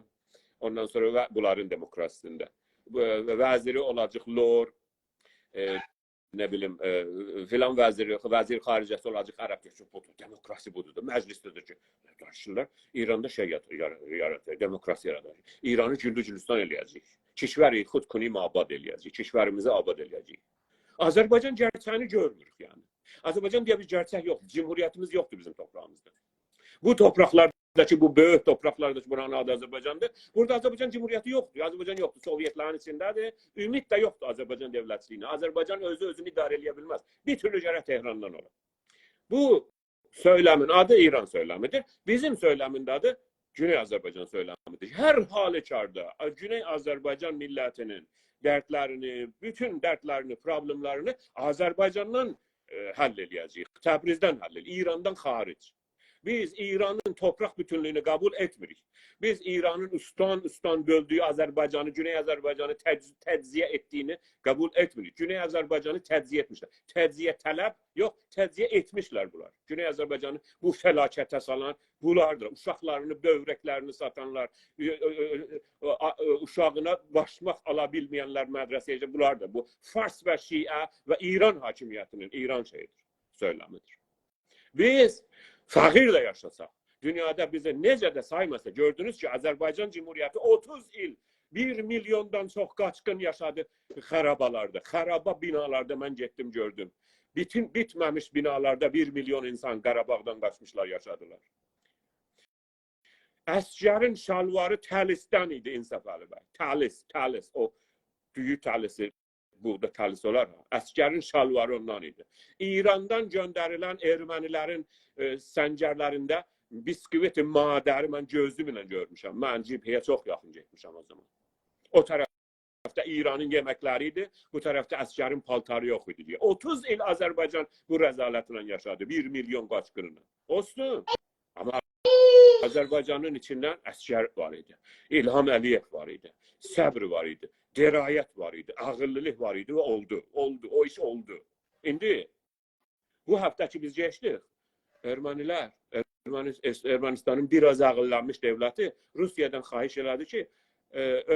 Ondan sonra bunların demokrasisində. Vəziri olacaq Lor, ne bileyim, filan vəzir xaricəsi olacaq Ərəb göçü. Demokrasi budur da, məclisdədir ki. Qarşılar, İranda şey yaratır, demokrasi yaratır. İranı güllü-gülistan eləyəcək. Kişvəri xud kunim abad eləyəcək. Kişvərimizi abad eləyəcək. Azərbaycan gerçeğini görmürük yani. Azərbaycan diye bir gerçek yok. Cumhuriyetimiz yoktu bizim toprağımızda. Bu topraklarda ki bu böyük topraklardaki buranın adı Azərbaycandır. Burada Azərbaycan Cumhuriyyəti yoxdur. Azərbaycan yoxdur. Sovyetlərin içindədir. Ümid də yoxdur Azərbaycan dövlətçiliyinə. Azərbaycan özünü idarə edə bilməz. Bir türlü gərək Tehrandan olar. Bu söyləmin adı İran söyləmidir. Bizim söyləmin adı Güney Azərbaycan söyləmidir. Hər halükarda Güney Azərbaycan millətinin dərdlərini, bütün dərdlərini, problemlərini Azərbaycandan həll edəcəyik. Təbrizdən həll edəcəyik. İrandan xaric. Biz İranın toprak bütünlüğünü kabul etmirik. Biz İranın üstan böldüğü Azerbaycan'ı, Güney Azerbaycan'ı təciziye ettiğini kabul etmirik. Güney Azerbaycan'ı təciziye etmişler. Təciziye tələb yok, təciziye etmişler bunlar. Güney Azerbaycan'ı bu felakete salan bunlardır. Uşaqlarını, böbreklerini satanlar, uşağına başmaq alabilmeyenler medreseye bunlardır. Bu Fars ve Şia ve İran hakimiyetinin İran şeyidir, söylemidir. Biz fəxirlə yaşasaq, dünyada bizi necə də saymasa, gördünüz ki, Azərbaycan Cumhuriyyəti 30 il 1 milyondan çox qaçqın yaşadı xarabalarda. Xaraba binalarda mən getdim, gördüm. Bitməmiş binalarda 1 milyon insan Qarabağdan qaçmışlar, yaşadılar. Əsgərin şalvarı təlisdən idi İnsaf Əli bəy. Təlis, o düyü təlisi. Burada təlis olar. Əsgərin şalvarı ondan idi. İrandan göndərilən ermənilərin səngərlərində biskvit madəri mən gözümlə görmüşəm. Mən cibhəyə çox yaxın getmişəm o zaman. O tərəfdə İranın yeməkləri idi, bu tərəfdə əsgərin paltarı yox idi deyə. 30 il Azərbaycan bu rəzalətlə yaşadı. 1 milyon qaçqınını. Olsun. Amma Azərbaycanın içindən əsgər var idi. İlham Əliyev var idi. Səbr var idi. Dirayət var idi, ağıllılıq var idi və oldu. O iş oldu. İndi bu həftə ki biz geçdik, ermənilər, Ermənistanın biraz ağıllanmış devleti Rusiyadan xahiş elədi ki,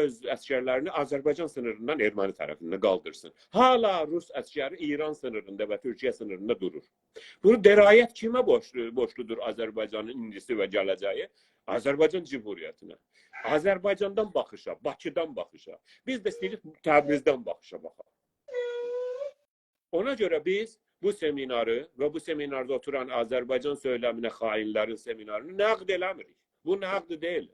öz əskərlərini Azərbaycan sınırından erməni tərəfində qaldırsın. Hala Rus əskəri İran sınırında və Türkiyə sınırında durur. Bu dirayət kimə borçludur Azərbaycanın indisi və gələcəyi? Azərbaycan Cumhuriyyətinə. Azərbaycandan baxışa, Bakıdan baxışa. Biz də istəyirik Təbrizdən baxışa baxaq. Ona görə biz bu seminarı və bu seminarda oturan Azərbaycan söyləminə xainlərin seminarını nəqd eləmirik. Bu nəqd deyil.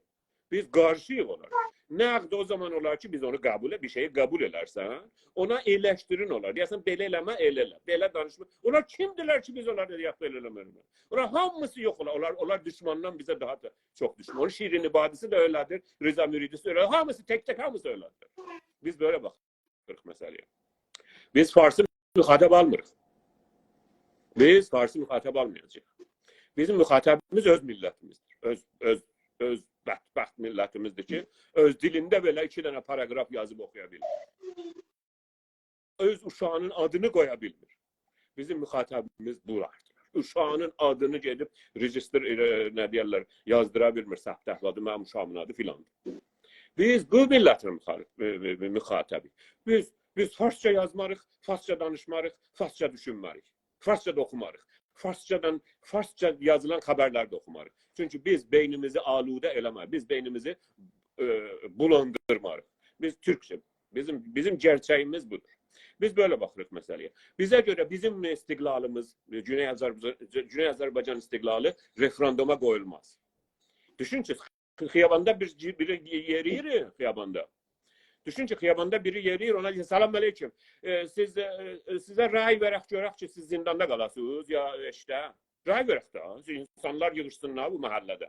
Biz qarşıyıq onlara. Nəqd o zaman olar ki, biz onu bir şeyi qəbul elərsən, ona eleştirin olar. Deyəsən, belə eləmə, elə. Belə danışma. Onlar kimdirlər ki, biz onları belə eləməyik? Onlar hamısı yox olar. Onlar düşmandan bizə daha da çox düşman. Onun Şirin ibadisi də öylədir, Rıza Müridisi öylədir. Hamısı, tek hamısı öylədir. Biz böyle baxırıq məsələyə. Biz Farsı müxatəb almırıq. Biz Farsı müxatəb almayacağıq. Bizim müxatəbimiz öz millətimizdir. Öz bədbəxt millətimizdir ki, öz dilində belə 2 dənə paragraf yazıb oxuya bilmir. Öz uşağının adını qoya bilmir. Bizim müxatəbimiz bulardır. Uşağının adını gedib register yazdıra bilmir, səhtə əhvadı, mənim uşağımın adı filandır. Biz bu millətin müxatəbi. Biz Farsça yazmarıq, Farsça danışmarıq, Farsça düşünmərik. Farsça da oxumarıq. Farsça yazılan xəbərlər də oxumarıq. Çünki biz beynimizi aludə eləmərik. Biz beynimizi bulandırmarıq. Biz Türkçe. Bizim gerçəyimiz budur. Biz böyle baxırıq məsələyə. Bizə görə bizim istiqlalımız, Güney Azərbaycan istiqlalı referenduma qoyulmaz. Düşün ki, xiyabanda biri yeriyir xiyabanda. Düşün ki, xiyabanda biri yeriyir, ona deyir, salam aleyküm. Sizə rəy verək görək ki, siz zindanda qalasınız ya işte. Rəy verək də, insanlar yığışsınlar bu məhəllədə.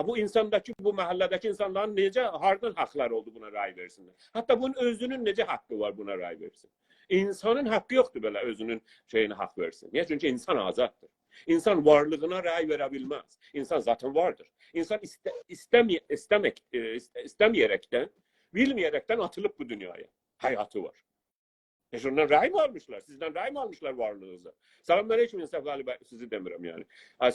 Bu məhəllədəki insanların necə, hardan haqlar oldu buna rəy versinlər. Hətta bunun özünün necə haqqı var buna rəy versin. İnsanın haqqı yoxdur belə özünün şeyini haqq versin. Niyə? Çünki insan azaddır. İnsan varlığına rəy verə bilməz. İnsan zaten vardır. İnsan istəməyərəkdən, bilməyərəkdən atılıb bu dünyaya. Həyatı var. Ondan rəy mi almışlar? Sizdən rəy mi almışlar varlığınızda? Salam aleyküm İnsaf Əli bəy, sizi demirəm yəni.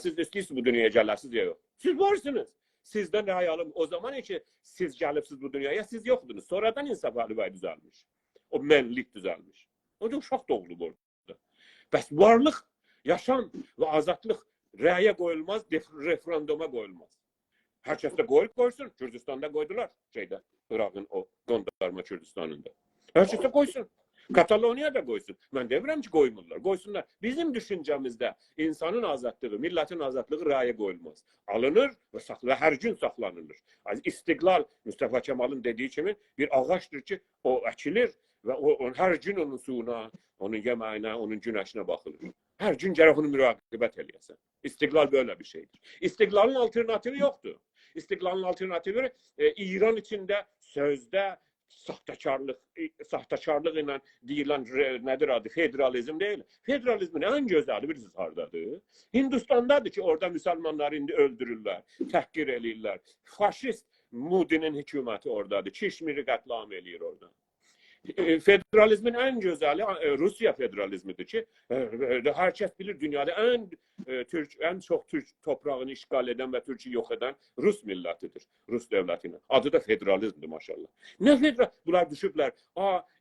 Siz istəyirsiniz bu dünyaya gələsiniz ya yox. Siz varsınız. Sizdən rəy alım. O zaman ki siz gəlibsiz bu dünyaya, siz yoxdunuz. Sonradan İnsaf Əli bəy düzəlmiş. O mənlik düzəlmiş. O da uşaq doğulub orada. Bəs varlıq, yaşam və azadlıq rəyə qoyulmaz, referenduma qoyulmaz. Hər kəs də qoysun. Kürdistanda qoydular. Irak'ın o qondarma Kürdistanında. Hər kəs də qoysun. Kataloniya da qoysun. Mən demirəm ki, qoymurlar. Qoysunlar. Bizim düşüncəmizdə insanın azadlığı, millətin azadlığı raya qoyulmaz. Alınır və hər gün saxlanılır. İstiqlal, Mustafa Kemal'ın dediyi kimi bir ağaçdır ki, o əkilir və hər gün onun suyuna, onun yeməyinə, onun günəşinə baxılır. Hər gün gərək onu müraqibət eləyəsən. İstiqlal böyle bir şeydir. İstiqlalın alternativi yoxdur. İstiqlalın alternativi İran içində sözdə saxtakarlıq ilə deyilən nədir adı? Federalizm deyil. Federalizmin ən gözəli bir hardadır. Hindistandadır ki, orada müsəlmanları indi öldürürlər, təhqir eləyirlər. Faşist Mudinin hökuməti oradadır. Kişmiri qətlam eləyir orada. Federalizmin ən gözəli Rusiya federalizmidir ki, hər kəs bilir dünyada ən çox türk toprağını işgal edən və Türkiyə yox edən Rus millətidir. Rus dövlətinin. Adı da federalizmdir maşallah. Nə federal? Bunlar düşüblər.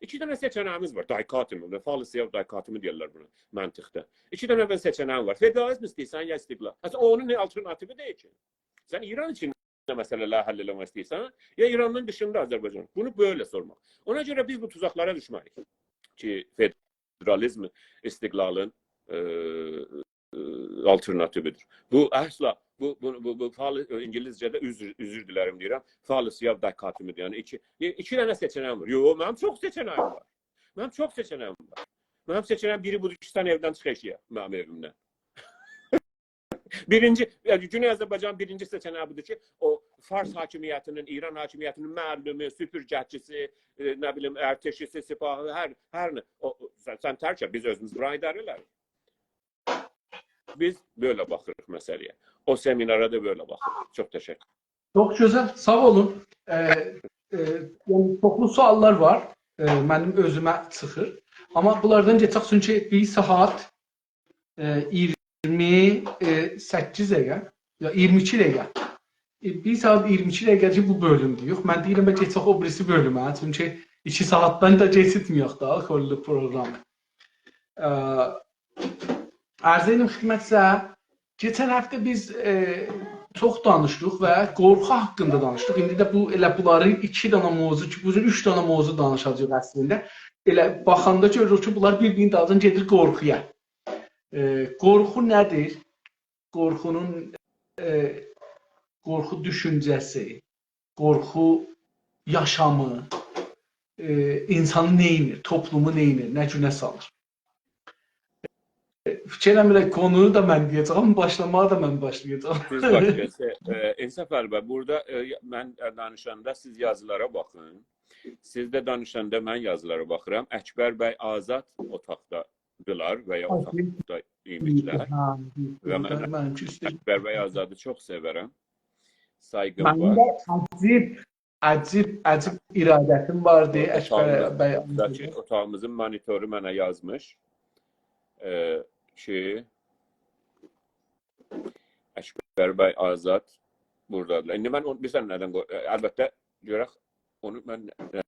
İki dənə seçənəyimiz var. Daykatimi və Falisiyev daykatimi deyirlər buna məntiqdə. İki dənə ben seçənəyim var. Federalizm istəyirsən ya istiqlal. Onun alternativi deyil ki. Sən İran için məsələləri həll eləmək istəyirsən, ya İranın dışında Azərbaycan. Bunu böyle sormaq. Ona görə biz bu tuzaqlara düşməliyik ki, federalizm istiqlalın alternatividir. Bu əsla, bu İngilizcədə üzr dilərim deyirəm, falisiyev daykatimidir. Yəni iki dənə seçənəyim var. Yox, mənim çox seçənəyim var. Mənim seçənəyim biri budur ki, sən evdən çıx eşiyə, mənim evimdən. Güney Azərbaycan birinci seçeneği budur ki, o Fars hakimiyyətinin, İran hakimiyyətinin məlumi, süpürgəçisi, nə bilim, ərteşisi, sipahı, hər nə. Sən tərk et, biz özümüz bura idarə edərik. Biz böyle baxırıq məsələyə. O seminara da böyle baxırıq. Çox təşəkkür. Çok güzel, sağ olun. Çoxlu suallar var, mənim özümə çıxır. Amma bunlardan geçək, çünki bir saat 28 dəqiqə, ya 22 dəqiqə. Bir saat 22 dəqiqəci bu bölümdür. Yox, mən deyirəm, geçək o birisi bölümə. Çünki 2 saatdan da geçitmiyək da, kollu proqramı. Arz edim xidmətsə, geçən həftə biz çox danışdıq və qorxu haqqında danışdıq. İndi də elə bunları 2 dənə mövzu ki, bu 3 dənə mövzu danışacaq əslində. Elə baxanda görürük ki, bunlar bir-birinin dalınca gedir qorxuya. Qorxu nədir? Qorxu düşüncəsi, qorxu yaşamı, insanı neynir, toplumu neynir, nə günə salır? Fikir eləmirəm, konuyu da mən deyəcəm, başlamağa da mən başlayacağım. Siz başlayacaqsınız. İnsaf əlbə, burada mən danışanda siz yazılara baxın. Siz də danışanda mən yazılara baxıram. Əkbər bəy Azad otaqdadılar və ya otaqda imişlər. Və mən Əkbər bəy Azadı çox severəm. Saygım var. Məndə əcib iradətim vardı Əkbər bəy Azadı. Otağımızın monitoru mənə yazmış ki, Əkbər bəy Azad buradadır. İndi mən bir sən nədən qoyum? Əlbəttə, görək, onu mən nə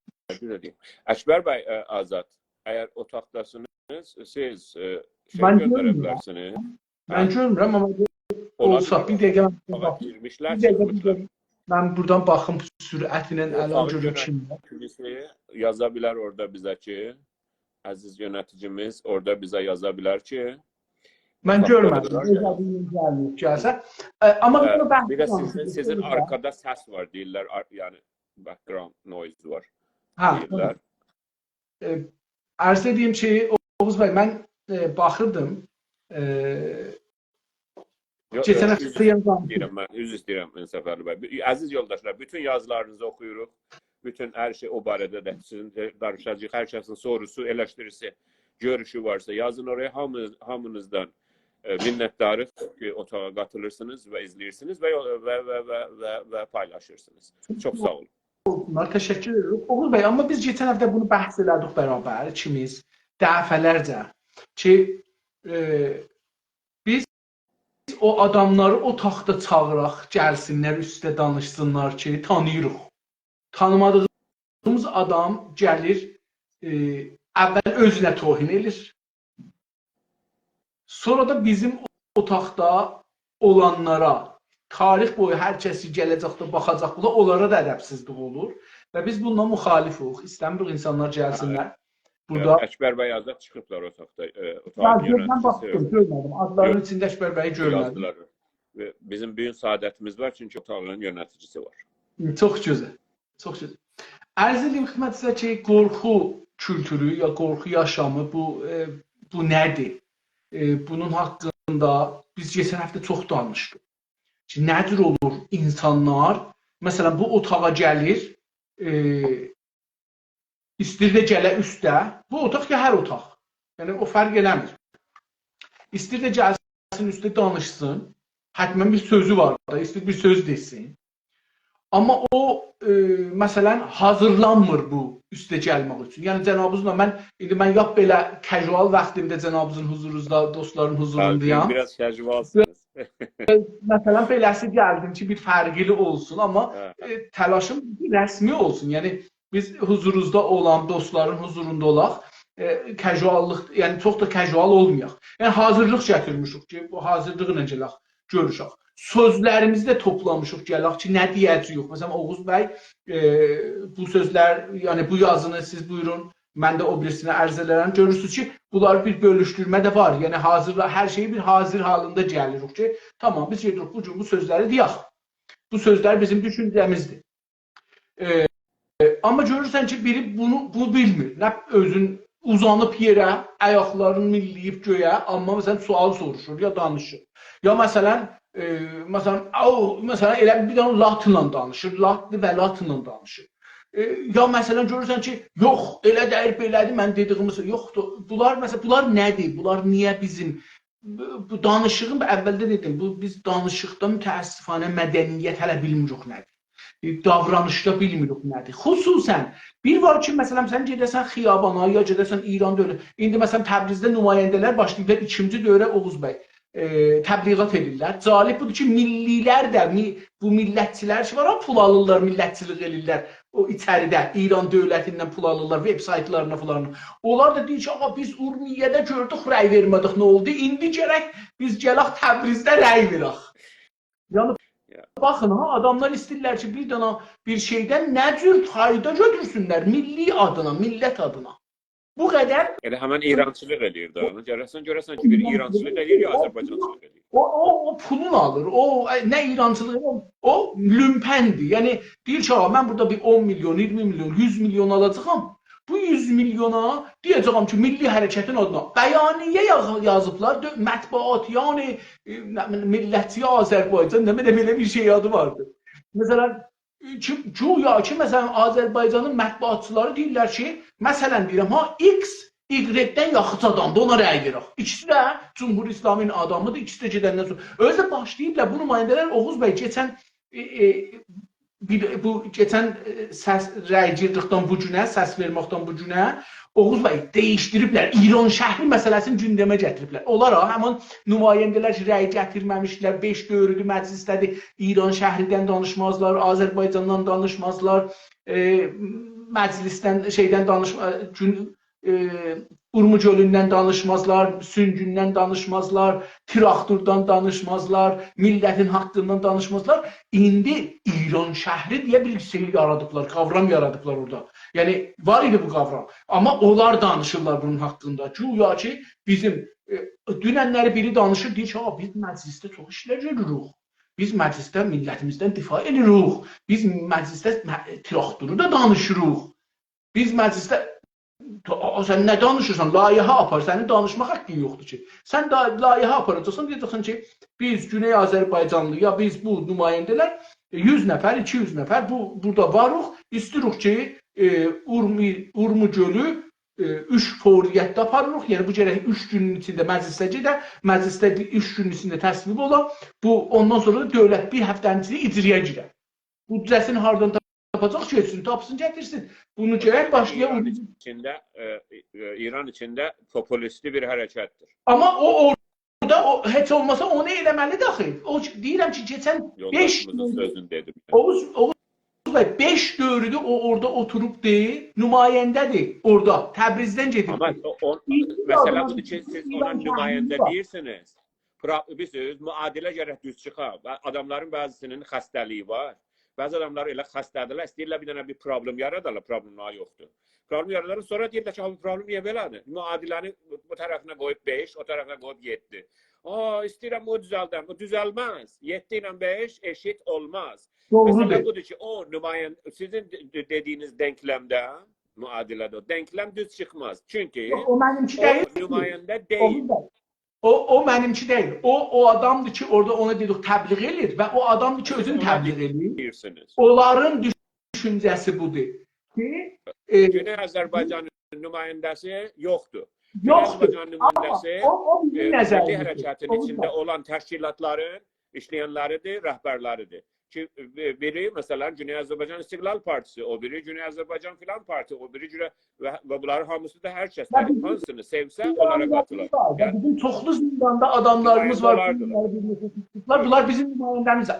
deyim. Əkbər bəy Azad, əgər otaqdasınız, siz göndərə bilərsiniz. Mən görmürəm, amma olsa bir dəqiqə mən buradan baxım sürətlə ələ görür kimdə. Yaza bilər orada bizə ki, əziz yöneticimiz orada bizə yaza bilər ki, mən görmədim. Amma bir də sizin arkada səs var deyirlər, yəni background noise var deyirlər. Arz edeyim ki, Oğuz bəy, mən baxırdım. Geçən həftə deyirəm mən, üzr istəyirəm İnsaf Əli bəy. Əziz yoldaşlar, bütün yazılarınızı oxuyuruq. Bütün hər şey o barədə də sizin danışacaq, hər kəsin sorusu, eleştirisi, görüşü varsa yazın oraya. Hamınızdan minnətdarıq ki, otağa qatılırsınız və izləyirsiniz və paylaşırsınız. Çox sağ olun. Bunlar təşəkkür edirik. Oğuz bəy, amma biz geçən həftə bunu bəhs elədik bərabər, ikimiz, dəfələrcə ki, biz o adamları o taxta çağıraq, gəlsinlər, üstə danışsınlar ki, tanıyırıq. Tanımadığımız adam gəlir, əvvəl özünə tohin edir. Sonra da bizim otaqda olanlara, tarix boyu hər kəsi gələcəkdə baxacaq, onlara da ədəbsizlik olur. Və biz bundan müxalifik. İstəmirik insanlar gəlsinlər. Burada Əkbər bəy Azad çıxıblar otaqda. Otağın ben yönəticisi baktım, görmedim. Adların içinde Ekber Bey'i görmedim. yazdılar. Və bizim büyük saadətimiz var çünki otağın yönəticisi var. Çok güzel. Çok güzel. Arz edeyim xidmətinizə ki, qorxu kültürü ya qorxu yaşamı bu nədir? Bunun haqqında biz keçən həftə çox danışdıq. Ki, nədir olur insanlar? Məsələn, bu otağa gəlir, istir də gələ üstə. Bu otaq ya hər otaq. Yəni o fərq eləmir. İstir də gəlsin üstə danışsın. Hətmən bir sözü var da, istir bir söz desin. Amma o məsələn hazırlanmır bu üstə gəlmək üçün. Yəni cənabınızla mən yap belə casual vaxtımda cənabınızın huzurunuzda, dostların huzurundayam. Biraz casualsınız. Məsələn beləsi gəldim ki, bir fərqli olsun, amma təlaşım rəsmi olsun. Yəni biz huzurunuzda olan dostların huzurunda olaq, casuallıq, yəni çox da casual olmayaq. Yəni hazırlıq gətirmişik ki, bu hazırlıqla gələk, görüşək. Sözlərimizi də toplamışıq, gələk ki, nə deyəcəyik. Məsələn, Oğuz bəy bu sözlər, yəni bu yazını siz buyurun, mən də o birisinə ərz edərəm. Görürsünüz ki, bunlar bir bölüşdürmə də var. Yəni hazırla, hər şeyi bir hazır halında gəlirik ki, tamam, biz gedirik bu sözləri deyək. Bu sözlər bizim düşüncəmizdir. Amma görürsən ki, biri bunu bilmir. Nə özün uzanıb yerə, ayaqlarını milliyib göyə, amma məsələn sual soruşur ya danışır. Ya məsələn elə bir dənə latınla danışır, latlı və latınla danışır. Ya məsələn görürsən ki, yox, elə deyir, belədir, mən dediyimiz yoxdur. Bunlar nədir? Bunlar niyə bizim bu danışığın əvvəldə dedim, biz danışıqda mütəəssifanə mədəniyyət hələ bilmirik nədir. Davranışda bilmirik nədir. Xüsusən bir var ki, məsələn sən gedəsən xiyabana ya gedəsən İran dövləti. İndi məsələn Təbrizdə nümayəndələr başlayıblar 2-ci dövrə Oğuz bəy təbliğat edirlər. Cəlib budur ki, millilər də, bu millətçilər ki var, pul alırlar, millətçilik edirlər. O içəridə İran dövlətindən pul alırlar, veb saytlarına falan. Onlar da deyir ki, biz Urmiyədə gördük, rəy vermədik, nə oldu? İndi gərək biz gələk Təbrizdə rəy verək. Yəni baxın ha, adamlar istəyirlər ki, bir dana bir şeydən nə cür fayda götürsünlər milli adına, millət adına. Bu qədər Elə həmən İrançılıq eləyir də. Görəsən ki, bir İrançılıq eləyir ya Azərbaycançılıq eləyir. O pulunu alır. O nə İrançılığı, o lümpendir. Yəni deyir ki, mən burada bir 10 milyon, 20 milyon, 100 milyon alacağam. Bu 100 milyona deyəcəm ki, milli hərəkətin adına bəyaniyyə yazıblar, mətbuat, yəni millətçi Azərbaycan, belə bir şey adı vardı. Məsələn, güya ki, məsələn, Azərbaycanın mətbuatçıları deyirlər ki, məsələn deyirəm, X, Y-dən yaxıt adamdır, ona rəy verək. İkisi də Cumhur İslamın adamıdır, ikisi də gedəndən sonra. Özü başlayıblar, bu nümayəndələr Oğuz bəy keçən səs rəycirlikdən bu günə, səs verməkdən bu günə Oğuz bəy dəyişdiriblər, İran şəhri məsələsini gündəmə gətiriblər. Onlar həmin nümayəndələr ki, rəy gətirməmişlər, 5 dövrlü məclisdədir, İran şəhridən danışmazlar, Azərbaycandan danışmazlar, məclisdən, şeydən danışmazlar, Urmu gölündən danışmazlar, Süngündən danışmazlar, Traktordan danışmazlar, millətin haqqından danışmazlar. İndi İran şəhri deyə bir şey yaradıblar, kavram yaradıblar orada. Yəni var idi bu kavram. Amma onlar danışırlar bunun haqqında. Güya ki, bizim dünənləri biri danışır, deyir ki, biz məclisdə çox işlər görürük. Biz məclisdə millətimizdən difa edirik. Biz məclisdə traktoru da danışırıq. Biz məclisdə sən nə danışırsan? Layihə apar. Sənin danışmaq haqqın yoxdur ki. Sən layihə aparacaqsan, deyəcəksən ki, biz Güney Azərbaycanlı ya biz bu nümayəndələr 100 nəfər, 200 nəfər burada varıq. İstəyirik ki, Urmu gölü 3 fəaliyyətdə aparırıq. Yəni bu gərək 3 günün içində məclisdə gedə, məclisdə 3 günün içində təsvib ola. Bu ondan sonra da dövlət bir həftənin içində icraya girər. Bu düzəsini hardan tapacaq ki, etsin, tapsın, gətirsin. Bunu gərək başlayan İran içində populisti bir hərəkətdir. Amma o orada heç olmasa onu eləməli daxil. O deyirəm ki, keçən 5 sözünü dedim. Oğuz bəy 5 dövrüdür o orada oturub deyil, nümayəndədir orada. Təbrizdən gedib. Amma məsələ budur ki, siz ona nümayəndə deyirsiniz. Biz müadilə gərək düz çıxaq. Adamların bəzisinin xəstəliyi var. Bəzi adamlar elə xəstədirlər, istəyirlər bir dənə bir problem yaradarlar, problemləri yoxdur. Problem yaradarlar, sonra deyirlər ki, bu problem niyə belədir? Müadiləni bu tərəfinə qoyub 5, o tərəfinə qoyub 7. İstəyirəm o düzəldəm. O düzəlməz. 7 ilə 5 eşit olmaz. Məsələ budur ki, o nümayəndə, sizin dediyiniz denkləmdə, müadilədə, denkləm düz çıxmaz. Çünki o nümayəndə deyil. O mənimki deyil. O adamdır ki, orada ona dedik təbliğ edir və o adamdır ki, özünü təbliğ edir. Onların düşüncəsi budur ki, Güney Azərbaycanın nümayəndəsi yoxdur. Güney Azərbaycanın nümayəndəsi milli hərəkətin içində olan təşkilatların işləyənləridir, rəhbərləridir. Ki, biri mesela Güney Azərbaycan İstiqlal Partisi, o biri Güney Azərbaycan filan parti, o biri və bunların hamısı da hər kəs hansını sevsə onlara qatılır. Yəni, bizim çoxlu zindanda adamlarımız var. Bunlar bizim nümayəndəmizdir.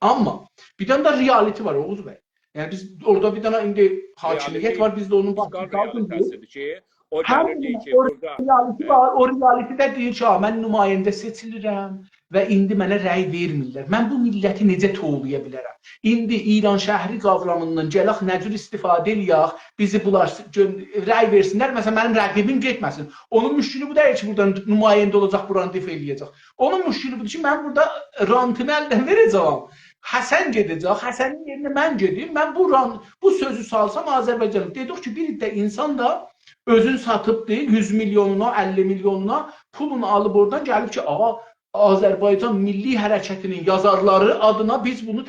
Amma bir dənə də reality var Oğuz bəy. Yəni biz orada bir dənə indi hakimiyyət var, biz də onun realitəsidir ki, o gəlir deyir ki, burada o realitydə deyir ki, mən nümayəndə seçilirəm və indi mənə rəy vermirlər. Mən bu milləti necə toğlaya bilərəm? İndi İran şəhri qavramından gələk nə cür istifadə eləyək, bizi bunlar rəy versinlər, məsələn, mənim rəqibim getməsin. Onun müşkülü bu deyil ki, buradan nümayəndə olacaq, buranı def eləyəcək. Onun müşkülü budur ki, mən burada rantını əldən verəcəm. Həsən gedəcək, Həsənin yerinə mən gedim, mən bu sözü salsam Azərbaycanı. Dedik ki, bir də insan da özünü satıbdır, 100 milyonuna, 50 milyonuna pulunu alıb oradan gəlib ki, Azərbaycan Milli Hərəkətinin yazarları adına biz bunu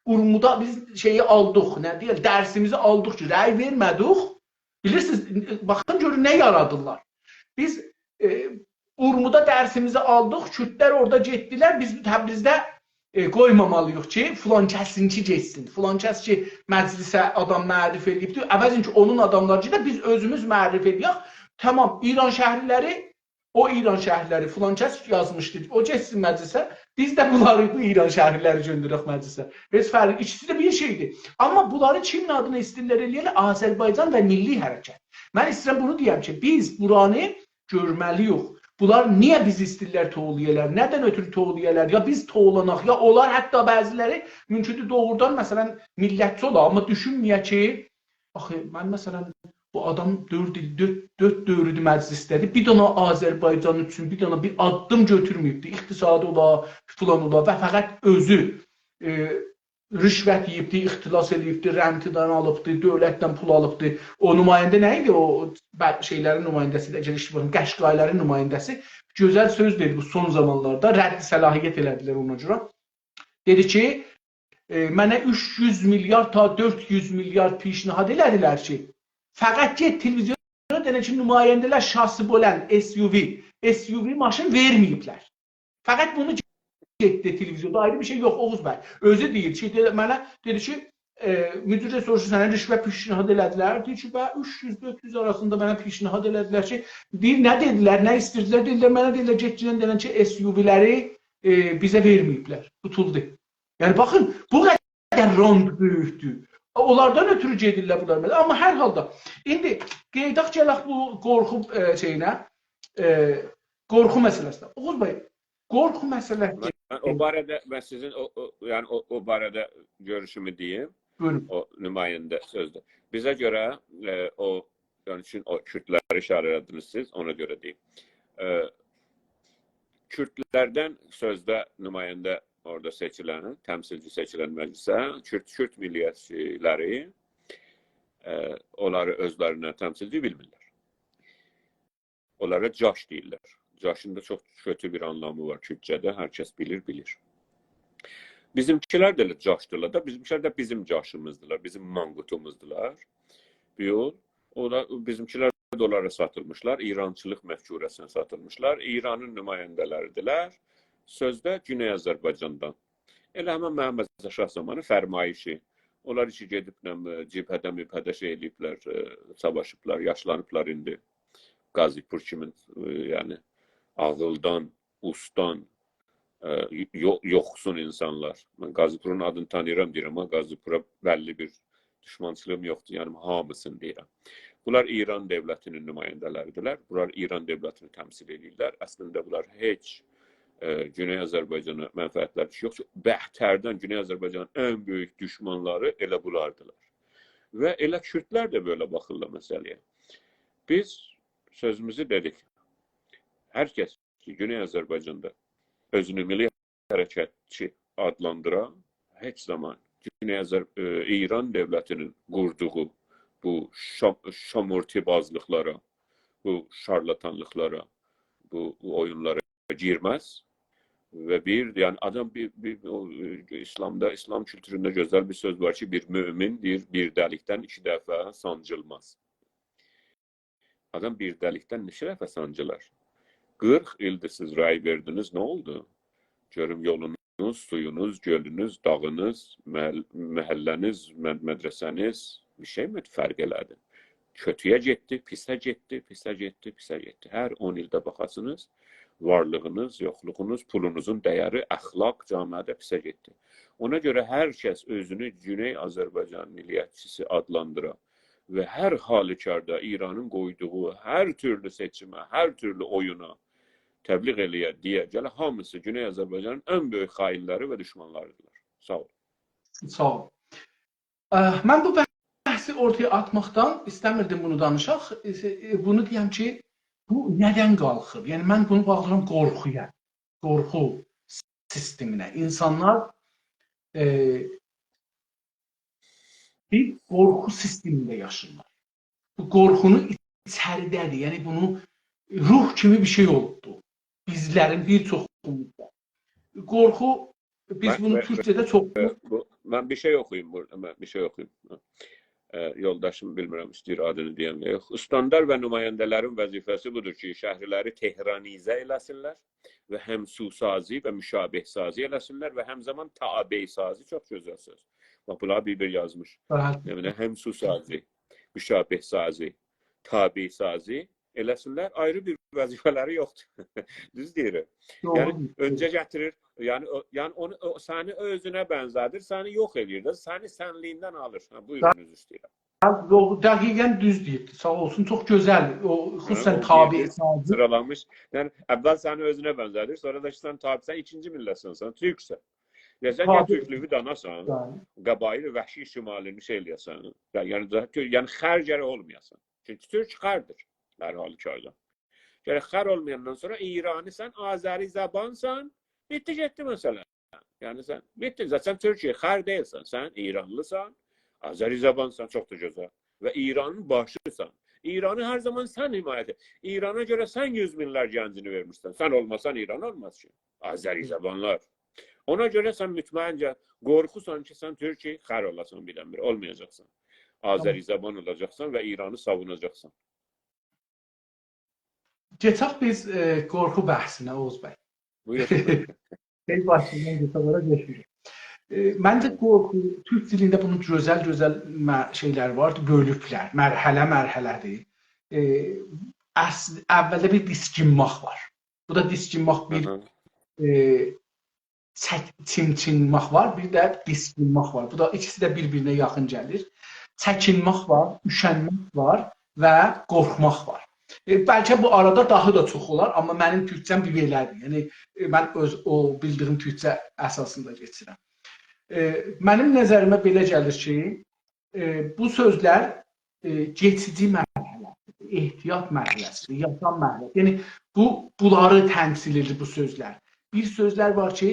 Urmuda biz aldıq, nə deyək, dərsimizi aldıq ki, rəy vermədik. Bilirsiniz, baxın görün nə yaradırlar. Biz Urmuda dərsimizi aldıq, Kürdlər orada getdilər, biz Təbrizdə qoymamalıyıq ki, filan kəsinki geçsin. Filan kəs ki, məclisə adam mərif edibdir. Əvəzin ki, onun adamları da biz özümüz mərif ediyək. Tamam, İran şəhərləri filan kəs yazmışdır. O geçsin məclisə. Biz də bunları bu İran şəhərləri göndərək məclisə. Heç fərqi, ikisi də bir şeydir. Amma bunları kimin adına istillər eləyirlər? Azərbaycan və Milli Hərəkət. Mən istəyirəm bunu deyəm ki, biz buranı görməliyik. Bunlar niyə biz istillər toğlayırlar? Nədən ötürü toğlayırlar? Ya biz toğlanaq, ya onlar hətta bəziləri mümkündür doğrudan məsələn millətçi olar, amma düşünməyə ki, axı mən məsələn bu adam 4 dövrüdür məclisdədir. Bir dənə Azərbaycan üçün bir dənə bir addım götürməyibdir. İqtisadi ola, filan ola və fəqət özü rüşvət yiyibdir, ixtilas edibdir, rəntidən alıbdır, dövlətdən pul alıbdır. O nümayəndə nə idi? O şeylərin nümayəndəsi, Qəşqayların nümayəndəsi. Gözəl söz dedi bu son zamanlarda. Rədd səlahiyyət elədilər ona görə. Dedi ki, mənə 300 milyar ta 400 milyar pişnihad elədilər ki, fəqət get televizyona denə ki, nümayəndələr şahsı bolən SUV maşın verməyiblər. Fəqət bunu getdi televizyonda, ayrı bir şey yox Oğuz bəy. Özü deyir ki, mənə dedi ki, müdürə soruşur, sənə rüşvət pişnihad elədilər. Deyir ki, 300-400 arasında mənə pişnihad elədilər ki, deyir, nə dedilər, nə istirdilər? Dedilər, mənə dedilər, getcilən denən ki, SUV-ləri bizə verməyiblər, tutuldu. Yəni, baxın, bu qədər rond böyükdür. Onlardan ötürü gedirlər bunlar. Amma hər halda, indi qeydaq gələk bu qorxu qorxu məsələsinə. Oğuz bəy, qorxu məsələsi. O barədə mən sizin o barədə görüşümü deyim. Buyurun. O nümayəndə sözdə. Bizə görə o Kürdləri işarə ediniz siz, ona görə deyim. Kürdlərdən sözdə nümayəndə orada seçilən, təmsilci seçilən məclisə Kürt milliyyətçiləri onları özlərinə təmsilci bilmirlər. Onlara caş deyirlər. Caşın da çox kötü bir anlamı var Kürtcədə, hər kəs bilir. Bizimkilər də elə caşdırlar da, bizimkilər də bizim caşımızdılar, bizim manqutumuzdular. Bizimkilər də onlara satılmışlar, İrançılıq məfkurəsinə satılmışlar, İranın nümayəndələridirlər. Sözdə Güney Azərbaycandan. Elə həmən Məhəmməd Şah zamanı fərmayişi. Onlar içi gedib cibhədə şey eləyiblər, savaşıblar, yaşlanıblar indi. Qazipur kimin, yəni ağıldan, ustan, yoxsun insanlar. Mən Qazipurun adını tanıyıram deyirəm, amma Qazipura bəlli bir düşmançılığım yoxdur, yəni hamısını deyirəm. Bunlar İran dövlətinin nümayəndələridirlər. Bunlar İran dövlətini təmsil edirlər. Əslində bunlar heç Güney Azərbaycana mənfəətlər yoxsa bəhtərdən Güney Azərbaycanın ən böyük düşmanları elə bunlardılar. Və elə Kürdlər də belə baxırlar məsələyə. Biz sözümüzü dedik. Hər kəs ki, Güney Azərbaycanda özünü milli hərəkətçi adlandıran heç zaman İran dövlətinin qurduğu bu şamurtibazlıqlara, bu şarlatanlıqlara, bu oyunlara girməz. Və yəni adam İslamda, İslam kültüründə gözəl bir söz var ki, bir mümin bir dəlikdən 2 dəfə sancılmaz. Adam bir dəlikdən neçə dəfə sancılar? 40 ildir siz rəy verdiniz, nə oldu? Görüm yolunuz, suyunuz, gölünüz, dağınız, məhəlləniz, mədrəsəniz bir şey mi fərq elədi? Kötüyə getdi, pisə getdi, pisə getdi, pisə getdi. Hər 10 ildə baxasınız, varlığınız, yoxluğunuz, pulunuzun dəyəri, əxlaq, camiədə pisə getdi. Ona görə hər kəs özünü Güney Azərbaycan milliyyətçisi adlandıra və hər halükarda İranın qoyduğu hər türlü seçimə, hər türlü oyuna təbliğ eləyə deyə gələ hamısı Güney Azərbaycanın ən böyük xainləri və düşmanlarıdırlar. Sağ ol. Sağ ol. Mən bu bəhsi ortaya atmaqdan istəmirdim bunu danışaq. Bunu deyəm ki, bu nədən qalxır? Yəni mən bunu bağlayıram qorxuya, qorxu sisteminə. İnsanlar bir qorxu sistemində yaşırlar. Bu qorxunu içəridədir. Yəni bunu ruh kimi bir şey oldu. Bizlərin bir çoxumuzda. Qorxu, biz bunu Türkçədə çox... Mən bir şey oxuyayım burada, bir şey oxuyayım. Yoldaşım bilmirəm, istəyir adını deyəm və yox. Ustandar və nümayəndələrin vəzifəsi budur ki, şəhriləri tehranizə eləsinlər və həmsusazi və müşabehsazi eləsinlər və həmzaman taabeysazi, çox gözəl söz. Bunlar bir-bir yazmış. Yəni, həmsusazi, müşabehsazi, taabeysazi eləsinlər, ayrı bir vəzifələri yoxdur. Düz deyir. Yəni, öncə gətirir, yəni onu səni özünə bənzədir, səni yox edir, səni sənliyindən alır. Buyurunuz istəyirəm. Dəqiqən düz deyir. Sağ olsun, çox gözəl. Xüsusən tabi-sazi. Sıralanmış. Yəni, əvvəl səni özünə bənzədir, sonra da ki, sən tabi, sən ikinci millətsən, sən türksən. Ya sən ya türklüyü danasan, qəbaili vəhşi şimalini şey eləyəsən, yəni xərcəri olmayasan. Çünki türk xərdir. Hər halükarda. Yəni, xər olmayandan sonra İranı sən, Azəri zabansan, bitti getdi məsələ. Yəni, sən, bitti. Sən Türkiyə xər deyilsən, sən İranlısan, Azəri zabansan, çox da gözəl. Və İranın başısan. İranı hər zaman sən himayət et. İrana görə sən 100 minlər gəncini vermişsən. Sən olmasan İran olmaz ki. Azəri zabanlar. Ona görə sən mütməyincə qorxusan ki, sən Türkiyə xər olasan bilən bir, olmayacaqsan. Azəri zaban olacaqsan və İranı savunacaqsan. Geçək biz qorxu bəhsinə, Oğuz bəy. Buyurun. Başından geçələrə geçirik. Məncə qorxu, Türk dilində bunun gözəl şeylər var, bölüklər, mərhələdir. Əvvəldə bir diskinmaq var. Bu da diskinmaq bir çimçinmaq var, bir də diskinmaq var. Bu da ikisi də bir-birinə yaxın gəlir. Çəkinmək var, üşənmək var və qorxmaq var. Bəlkə bu arada daha da çox olar, amma mənim türkçəm bir belədir. Yəni, mən o bildiyim türkçə əsasında geçirəm. Mənim nəzərimə belə gəlir ki, bu sözlər geçici mərhələdir, ehtiyat mərhələsidir, yaşam mərhələsidir. Yəni, bunları təmsil edir bu sözlər. Bir sözlər var ki,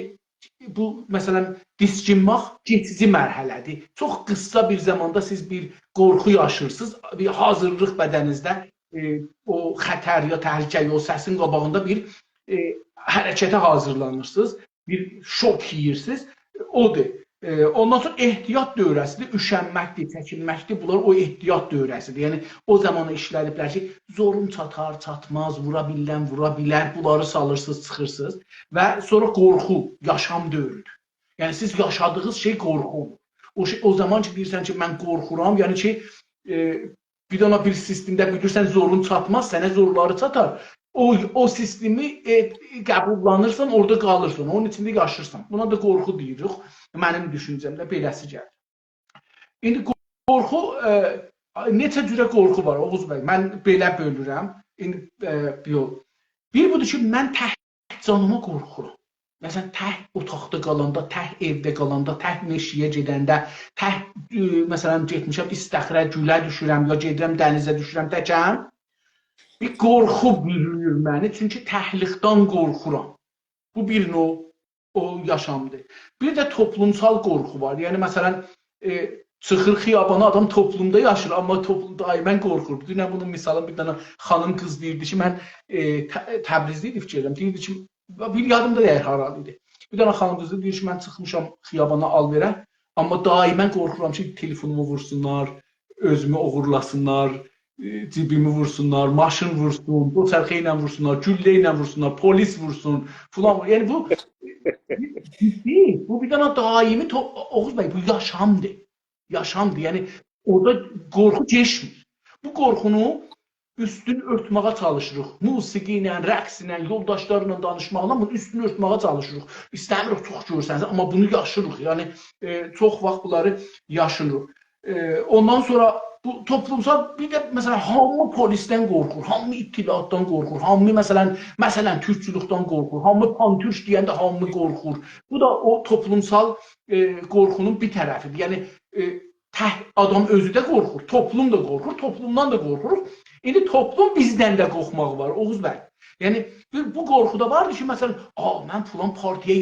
bu, məsələn, diskinmaq geçici mərhələdir. Çox qısa bir zamanda siz bir qorxu yaşırsınız, bir hazırlıq bədəninizdə o xətər ya təhlükə, o səsin qabağında bir hərəkətə hazırlanırsınız, bir şok yeyirsiniz, odur. Ondan sonra ehtiyat dövrəsidir, üşənməkdir, çəkinməkdir, bunlar o ehtiyat dövrəsidir. Yəni, o zamanı işlədiblər ki, zorun çatar, çatmaz, vura bilən, vura bilər, bunları salırsınız, çıxırsınız və sonra qorxu, yaşam dövrüdür. Yəni, siz yaşadığınız şey qorxu. O zaman ki, deyirsən ki, mən qorxuram, yəni ki, bir dana bir sistemdə bilirsən zorun çatmaz, sənə zorları çatar. O sistemi qəbullanırsan, orada qalırsan, onun içində yaşırsan. Buna da qorxu deyirik. Mənim düşüncəmdə beləsi gəlir. İndi qorxu, neçə cürə qorxu var, Oğuz bəy? Mən belə bölürəm. Bir budur ki, mən canıma qorxuram. Məsələn, tək otaqda qalanda, tək evdə qalanda, tək meşəyə gedəndə, tək məsələn getmişəm istəxrə, gülə düşürəm, ya gedirəm dənizə düşürəm təkəm. Bir qorxu bürüyür məni, çünki təklikdən qorxuram. Bu bir növ o yaşamdır. Bir də toplumsal qorxu var. Yəni məsələn, çıxır xiyabana, adam toplumda yaşır, amma toplumda daimən qorxur. Dünən bunun misalı bir dənə xanım qız deyirdi ki, mən Təbrizdə idi fikirlərim. Deyirdi ki, bir yadımda deyir haralı idi. Bir dənə xanım qızı deyir ki, mən çıxmışam xiyabana alverə, amma daimən qorxuram ki, telefonumu vursunlar, özümü oğurlasınlar, cibimi vursunlar, maşın vursun, doçarxə ilə vursunlar, güllə ilə vursunlar, polis vursun, filan. Yəni bu deyil. Bu bir dənə daimi Oğuz bəy, bu yaşamdır. Yaşamdır. Yəni orada qorxu keçmir. Bu qorxunu üstünü örtməyə çalışırıq. Musiqi ilə, rəqs ilə, yoldaşlarla danışmaqla bunun üstünü örtməyə çalışırıq. İstəmirik çox görsəniz, amma bunu yaşırıq. Yəni çox vaxt bunları yaşırıq. Ondan sonra bu toplumsal bir də məsələn hamı polisdən qorxur, hamı ittilatdan qorxur, hamı məsələn türkçülükdən qorxur, hamı pan-türk deyəndə hamı qorxur. Bu da o toplumsal qorxunun bir tərəfidir. Yəni tək adam özü də qorxur, toplum da qorxur, toplumdan da qorxuruq. İndi toplum bizdən də qorxmaq var, Oğuz bəy. Yəni bu qorxu da vardı ki, məsələn, mən filan partiyə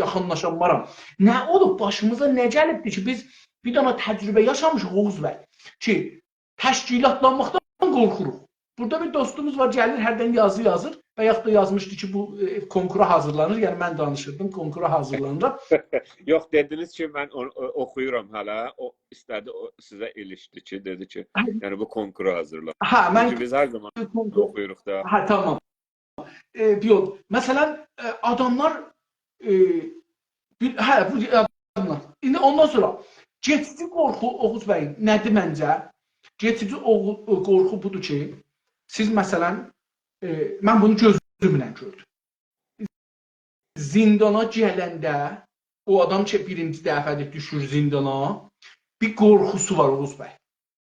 yaxınlaşamaram. Nə olub, başımıza nə gəlibdir ki, biz bir dənə təcrübə yaşamışıq Oğuz bəy ki, təşkilatlanmaqdan qorxuruq. Burada bir dostumuz var, gəlir, hərdən yazı yazır və yaxud da yazmışdı ki, bu konkura hazırlanır. Yəni mən danışırdım, konkura hazırlanır. Yox, dediniz ki, mən oxuyuram hələ. O istədi, sizə ilişdi ki, dedi ki, yəni bu konkura hazırlanır. Çünki biz hər zaman oxuyuruq da. Tamam. Yox, məsələn, adamlar İndi ondan sonra geçici qorxu, Oğuz bəy, nədir məncə? Geçici qorxu budur ki, siz məsələn, mən bunu gözümlə gördüm. Zindana gələndə, o adam ki, birinci dəfədir düşür zindana, bir qorxusu var Oğuz bəy.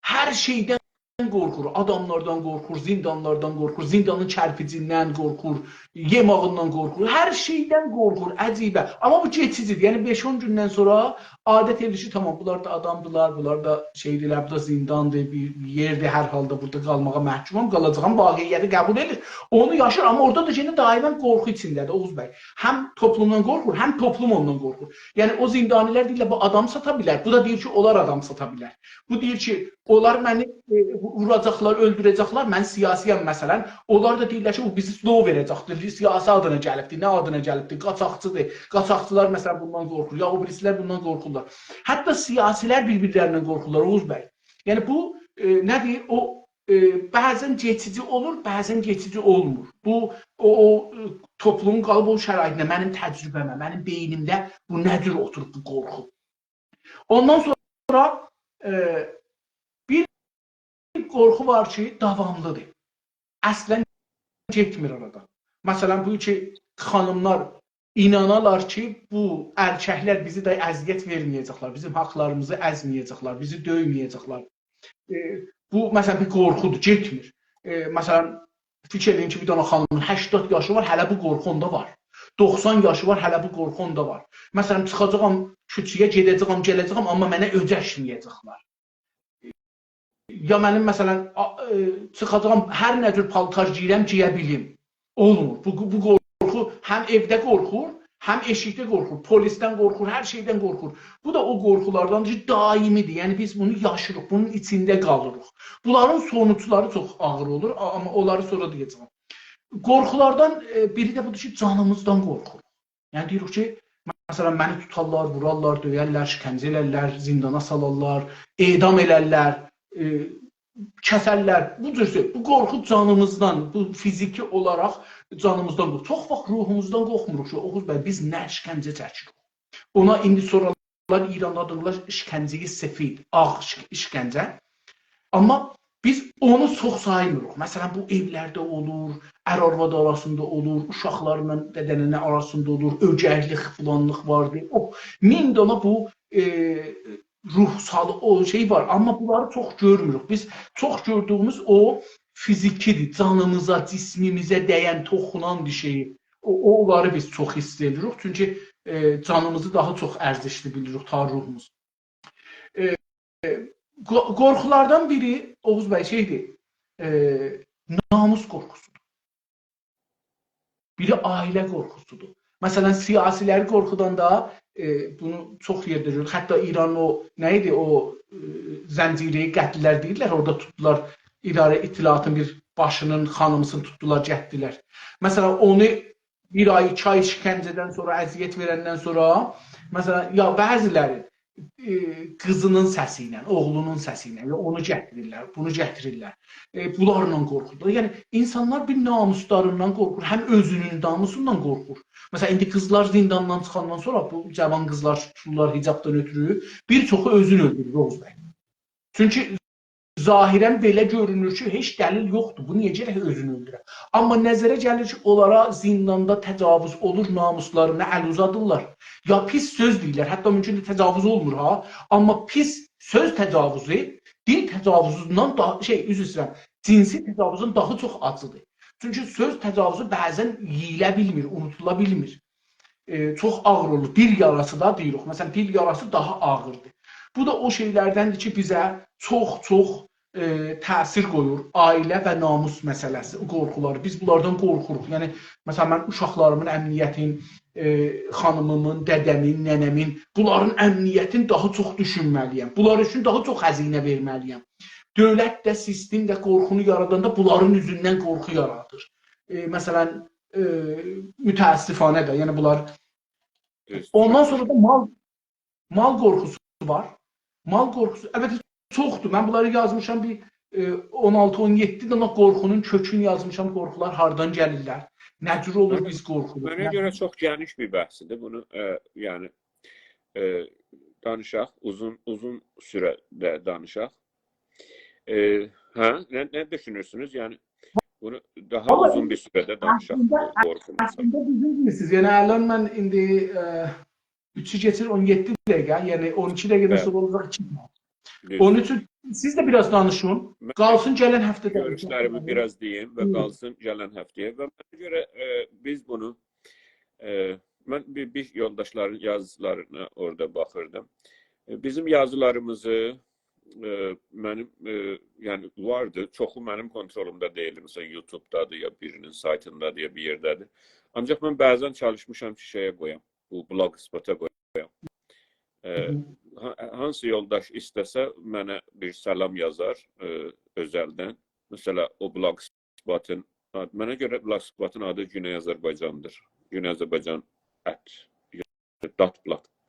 Hər şeydən qorxur, adamlardan qorxur, zindanlardan qorxur, zindanın kərpicindən qorxur, yemağından qorxur, hər şeydən qorxur, əcibə. Amma bu keçicidir, yəni 5-10 gündən sonra adət edir ki, tamam, bunlar da adamdılar, bunlar da şeydirlər, bu da zindandır, bir yerdir, hər halda burada qalmağa məhkumam, qalacağım, vaqiyyəti qəbul edir. Onu yaşır, amma orada da yine daimən qorxu içindədir Oğuz bəy. Həm toplumdan qorxur, həm toplum ondan qorxur. Yəni o zindanilər deyirlər, bu adam sata bilər, bu da deyir ki, onlar adam sata bilər. Bu deyir ki, onlar məni vuracaqlar, öldürəcəklər, mən siyasiyəm məsələn. Onlar da deyirlər ki, o bizi slov verəcəkdir, siyasi adına gəlibdir, nə adına gəlibdir, qaçaqçıdır. Qaçaqçılar məsələn bundan qorxur, ya o birisilər bundan qorxurlar. Hətta siyasilər bir-birlərindən qorxurlar Oğuz bəy. Yəni bu nədir? O bəzən keçici olur, bəzən keçici olmur. Bu o toplumun qalıb o şəraitində, mənim təcrübəmə, mənim beynimdə bu nədir oturub bu qorxu. Ondan sonra bir qorxu var ki, davamlıdır. Əslən getmir orada. Məsələn, bu ki, xanımlar inanalar ki, bu erkəklər bizi də əziyyət verməyəcəklər, bizim haqlarımızı əzməyəcəklər, bizi döyməyəcəklər. Bu, məsələn, bir qorxudur, getmir. Məsələn, fikir edin ki, bir dənə xanımın 80 yaşı var, hələ bu qorxu onda var. 90 yaşı var, hələ bu qorxu onda var. Məsələn, çıxacağam küçüyə, gedəcəyəm, gələcəyəm, amma mənə öcəşməyəcəklər. Ya mənim, məsələn, çıxacağam, hər nə cür paltar giyirəm, giyə bilim. Olmur. Bu qorxu həm evdə qorxur, həm eşikdə qorxur, polisdən qorxur, hər şeydən qorxur. Bu da o qorxulardan ki, daimidir. Yəni biz bunu yaşırıq, bunun içində qalırıq. Bunların sonuçları çox ağır olur, amma onları sonra deyəcəm. Qorxulardan biri də budur ki, canımızdan qorxuruq. Yəni deyirik ki, məsələn, məni tutarlar, vurarlar, döyərlər, şikəncə elərlər, zindana salarlar, edam elərlər, kəsərlər. Bu qorxu canımızdan, bu fiziki olaraq canımızdan qorxur. Çox vaxt ruhumuzdan qorxmuruq ki, Oğuz bəy, biz nə işkəncə çəkirik. Ona indi sonralar İranda adırlar işkəncəyi sefid, ağ işkəncə. Amma biz onu çox saymırıq. Məsələn, bu evlərdə olur, ər-arvad arasında olur, uşaqlarla dədənənə arasında olur, ögərlik, filanlıq vardır. Min dana bu ruhsal o şey var, amma bunları çox görmürük. Biz çox gördüyümüz o fizikidir, canımıza, cismimizə dəyən, toxunan bir şeyi. onları biz çox hiss edirik. Çünki canımızı daha çox ərzişli bilirik, ta ruhumuz. Qorxulardan biri, Oğuz bəy, şeydir, namus qorxusudur. Biri ailə qorxusudur. Məsələn, siyasiləri qorxudan da bunu çox yerdə görürük. Hətta İranın o, nə idi, o zənciri qətllər deyirlər, orada tutdular, İdarə İttilatın bir başının, xanımısını tutdular, gətdilər. Məsələn, onu bir ay, 2 ay işgəncədən sonra, əziyyət verəndən sonra, məsələn, ya bəziləri qızının səsi ilə, oğlunun səsi ilə onu gətirirlər, bunu gətirirlər. Bunlarla qorxurlar. Yəni insanlar bir namuslarından qorxur, həm özünün namusundan qorxur. Məsələn, indi qızlar zindandan çıxandan sonra bu cavan qızlar tuturlar hicabdan ötürü, bir çoxu özünü öldürür, Oğuz bəy. Çünki zahirən belə görünür ki, heç dəlil yoxdur. Bu necə özünü öldürər? Amma nəzərə gəlir ki, onlara zindanda təcavüz olur, namuslarına əl uzadırlar. Ya pis söz deyirlər, hətta mümkün təcavüz olmur ha. Amma pis söz təcavüzü dil təcavüzündən daha üzr istəyirəm, cinsi təcavüzün daha çox acıdır. Çünki söz təcavüzü bəzən yeyilə bilmir, unutula bilmir. Çox ağır olur. Dil yarası da deyirik. Məsələn, dil yarası daha ağırdır. Bu da o şeylərdəndir ki, bizə çox təsir qoyur. Ailə və namus məsələsi, qorxuları. Biz bunlardan qorxuruq. Yəni, məsələn, mən uşaqlarımın əmniyyətin, xanımımın, dədəmin, nənəmin, bunların əmniyyətin daha çox düşünməliyəm. Bunlar üçün daha çox xəzinə verməliyəm. Dövlət də, sistem də qorxunu yaradanda bunların üzündən qorxu yaradır. Məsələn, mütəəssifanə də, yəni bunlar. Ondan sonra da mal qorxusu var. Mal qorxusu, əlbəttə çoxdur. Mən bunları yazmışam bir 16-17 dənə qorxunun kökünü yazmışam, qorxular hardan gəlirlər. Nə cür olur biz qorxuruq? Mənə görə çox geniş bir bəhsdir. Bunu yəni danışaq, uzun sürədə danışaq. Nə düşünürsünüz? Yəni bunu daha uzun bir sürədə danışaq qorxumuzda. Əslində düzgün deyirsiniz. Yəni ələn mən indi 3-ü keçir 17 dəqiqə, yəni 12 dəqiqədən sonra olacaq 2 saat. Onun üçün siz də biraz danışın. Qalsın gələn həftədə. Görüşlərimi biraz deyim və qalsın gələn həftəyə. Və mənə görə biz bunu mən bir yoldaşların yazılarına orada baxırdım. Bizim yazılarımızı mənim yəni vardı. Çoxu mənim kontrolumda deyil. Məsələn, YouTube-dadır ya birinin saytındadır ya bir yerdədir. Ancaq mən bəzən çalışmışam ki, şeyə qoyam. Bu blogspot'a qoyam. Hansı yoldaş istəsə mənə bir salam yazar özəldən. Məsələn, o blogspot'un mənə görə blogspot'un adı Güney Azərbaycandır. Güney Azərbaycan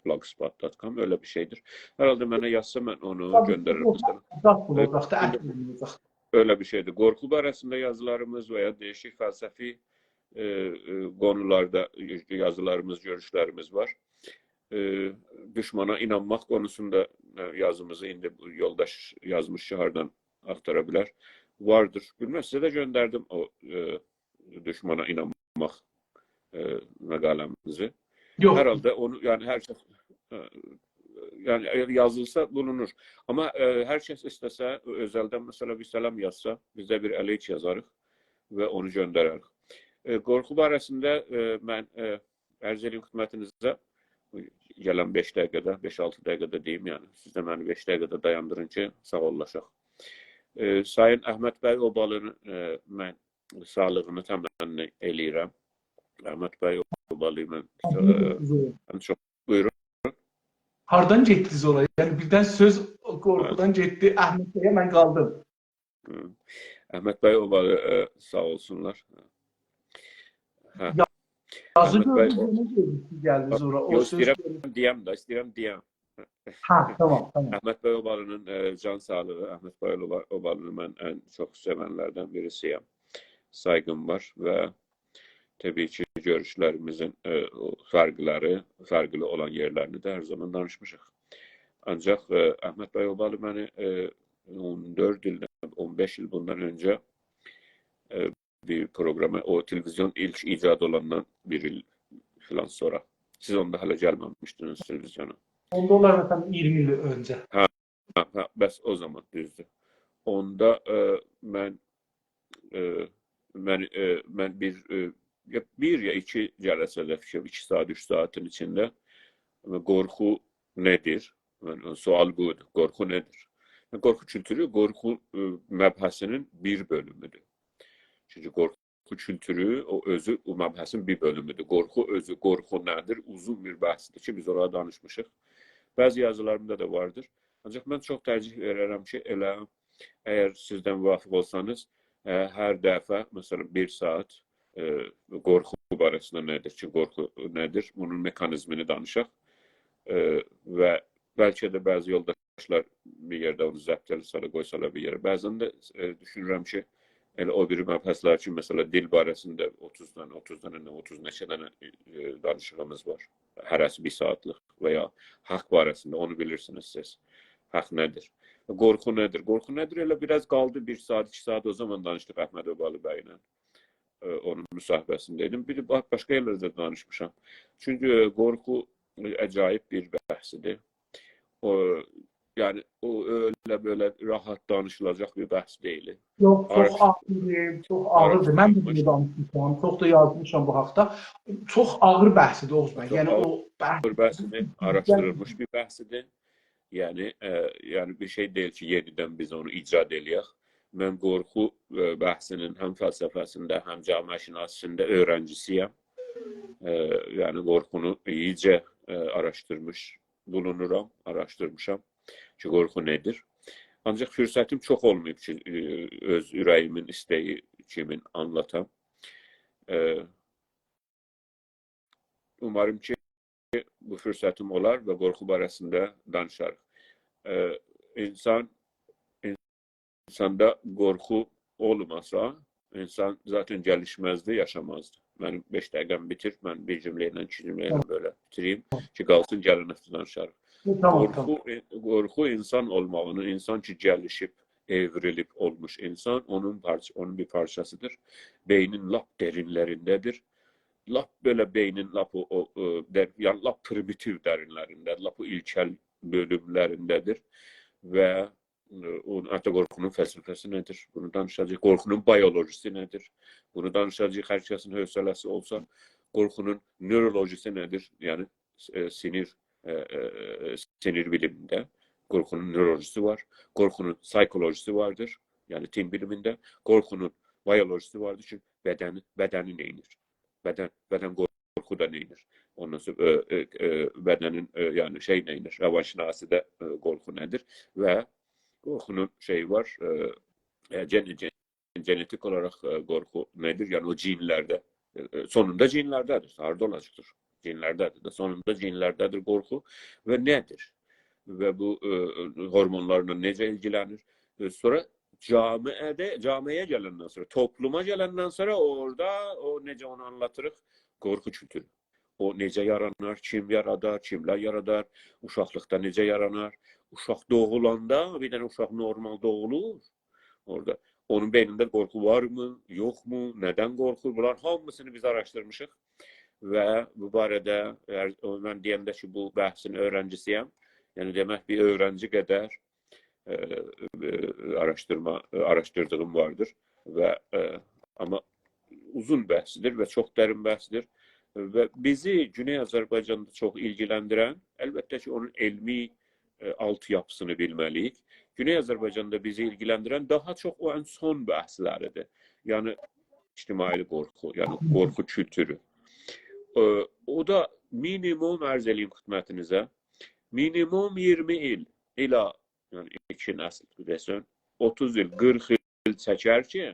@blogspot.com öyle bir şeydir. Herhalde mənə yazsa mən onu göndərirəm. Öyle bir şeydir. Qorxu barəsində yazılarımız və ya değişik fəlsəfi konularda yazılarımız, görüşlərimiz var. Düşmana inanmaq konusunda yazımızı indi bu yoldaş yazmış şəhərdən aktara bilər. Vardır. Bilməm, sizə də göndərdim o düşmana inanmaq məqaləmizi. Herhalde onu yani her şey yani yazılsa bulunur. Ama her şey istese özelden mesela bir selam yazsa biz de bir əleyk yazarıq və onu göndərərik. Qorxu barəsində mən ərz edeyim xidmətinizə gələn 5 dəqiqədə, 5-6 dəqiqədə deyim yəni. Siz də məni 5 dəqiqədə dayandırın ki, sağollaşaq. Sayın Əhməd bəy Obalının mən sağlığını təmənni eləyirəm. Əhməd bəy Obalı mən çox buyurun. Hardan getdiniz oraya? Yəni birdən söz qorxudan getdi, Əhməd bəyə mən qaldım. Əhməd bəy Obalı sağ olsunlar. Yazı gördünüz gəldiniz ora. İstəyirəm deyəm. Tamam. Əhməd bəy Obalının can sağlığı, Əhməd bəy Obalını mən ən çox sevənlərdən birisiyəm. Saygım var və təbii ki, görüşlərimizin fərqli olan yerlərini də hər zaman danışmışıq. Ancaq Əhməd bəy Obalı məni 14 ildən, 15 il bundan öncə bir programa, o televizyon ilk icad olandan bir il falan sonra. Siz onda hələ gəlməmişdiniz televizyona. Onda onlar məsələn 20 il öncə. Bəs o zaman düzdür. Onda mən bir bir ya iki cəlsədə fikir, 2 saat, 3 saatın içində qorxu nədir? Yəni, sual budur. Qorxu nədir? Qorxu kültürü qorxu məbhəsinin bir bölümüdür. Çünki qorxu kültürü o özü o məbhəsin bir bölümüdür. Qorxu özü, qorxu nədir? Uzun bir bəhsdir ki, biz orada danışmışıq. Bəzi yazılarımda da vardır. Ancaq mən çox tərcih verərəm ki, elə əgər sizdən müvafiq olsanız, hər dəfə, məsələn, 1 saat qorxu barəsində nədir ki, qorxu nədir? Bunun mekanizmini danışaq. Və bəlkə də bəzi yoldaşlar bir yerdə onu zəbt eləsələ, qoysalar bir yerə. Bəzən də düşünürəm ki, elə o biri məbhəslər ki, məsələ dil barəsində 30 neçə dənə danışığımız var. Hərəsi 1 saatlıq və ya haqq barəsində, onu bilirsiniz siz. Haqq nədir? Qorxu nədir? Qorxu nədir? Elə biraz qaldı 1 saat, 2 saat o zaman danışdıq Əhməd Öbalı bəylə. Onun müsahibəsindəydim. Bir başqa yerlərdə danışmışam. Çünki qorxu acayip bir bəhsidir. Yəni o öyle böyle rahat danışılacaq bir bəhs deyil. Yox, çox ağırdır, çox ağırdır. Mən də bunu danışmışam, çox da yazmışam bu haqda. Çox ağır bəhsidir Oğuz bəy. Yəni o bəhsidir, araşdırılmış bir bəhsidir. Yəni bir şey deyil ki, yenidən biz onu icad eləyək. Mən qorxu bəhsinin həm fəlsəfəsində, həm cəmiyyətşünasında öyrəncisiyəm. Yəni qorxunu iyice araşdırmış bulunuram, araşdırmışam ki, qorxu nedir. Ancaq fürsətim çox olmayıb ki, öz ürəyimin istəyi kimin anlatam. Umarım ki, bu fürsətim olar və qorxu barəsində danışarıq. İnsanda qorxu olmasa, insan zaten gəlişməzdi, yaşamazdı. Mənim 5 dəqiqəm bitir, mən bir cümlə ilə, 2 cümlə ilə böyle bitireyim ki, qalsın gəlin danışarıq. Qorxu insan olmağını, insan ki, gəlişib, evrilib olmuş insan, onun bir parçasıdır. Beynin lap derinlərindədir. Lap böyle beynin lap yani lap primitiv derinlərində, lap ilkel bölümlərindədir və hətta qorxunun fəlsəfəsi nədir? Bunu danışacağıq. Qorxunun biolojisi nədir? Bunu danışacağıq. Hər kəsin hövsələsi olsa, qorxunun nörolojisi nədir? Yəni sinir bilimində qorxunun nörolojisi var. Qorxunun psikolojisi vardır. Yəni tin bilimində. Qorxunun biolojisi vardır ki, bədəni neynir? Bədən qorxu da neynir? Ondan sonra bədənin yəni şey neynir? Rəvanşinasıda qorxu nədir? Və qorxunun şeyi var, genetik olarak qorxu nedir? Yəni o cinlərdə, sonunda cinlərdədir, harda olacaqdır? Cinlərdədir də, sonunda cinlərdədir qorxu və nədir? Və bu hormonlarla necə ilgilənir? Sonra camiyə gələndən sonra, topluma gələndən sonra orada o necə onu anlatırıq? Qorxu kültürü. O necə yaranar, kim yaradar, kimlər yaradar, uşaqlıqda necə yaranar? Uşaq doğulanda, bir dənə uşaq normal doğulur orada. Onun beynində qorxu var mı, yox mu, nədən qorxur? Bunlar hamısını biz araşdırmışıq və bu barədə mən deyəndə ki, bu bəhsin öğrencisiyəm. Yəni demək bir öğrenci qədər araşdırdığım vardır və amma uzun bəhsidir və çox dərin bəhsidir və bizi Güney Azərbaycanda çox ilgiləndirən, əlbəttə ki, onun elmi altyapısını bilməliyik. Güney Azərbaycanda bizi ilgiləndirən daha çox o ən son bəhsləridir. Yəni ictimai qorxu, yəni qorxu kültürü. O da minimum ərz eləyim xidmətinizə, minimum 20 il ilə, yəni 2 nəsil desən, 30 il, 40 il çəkər ki,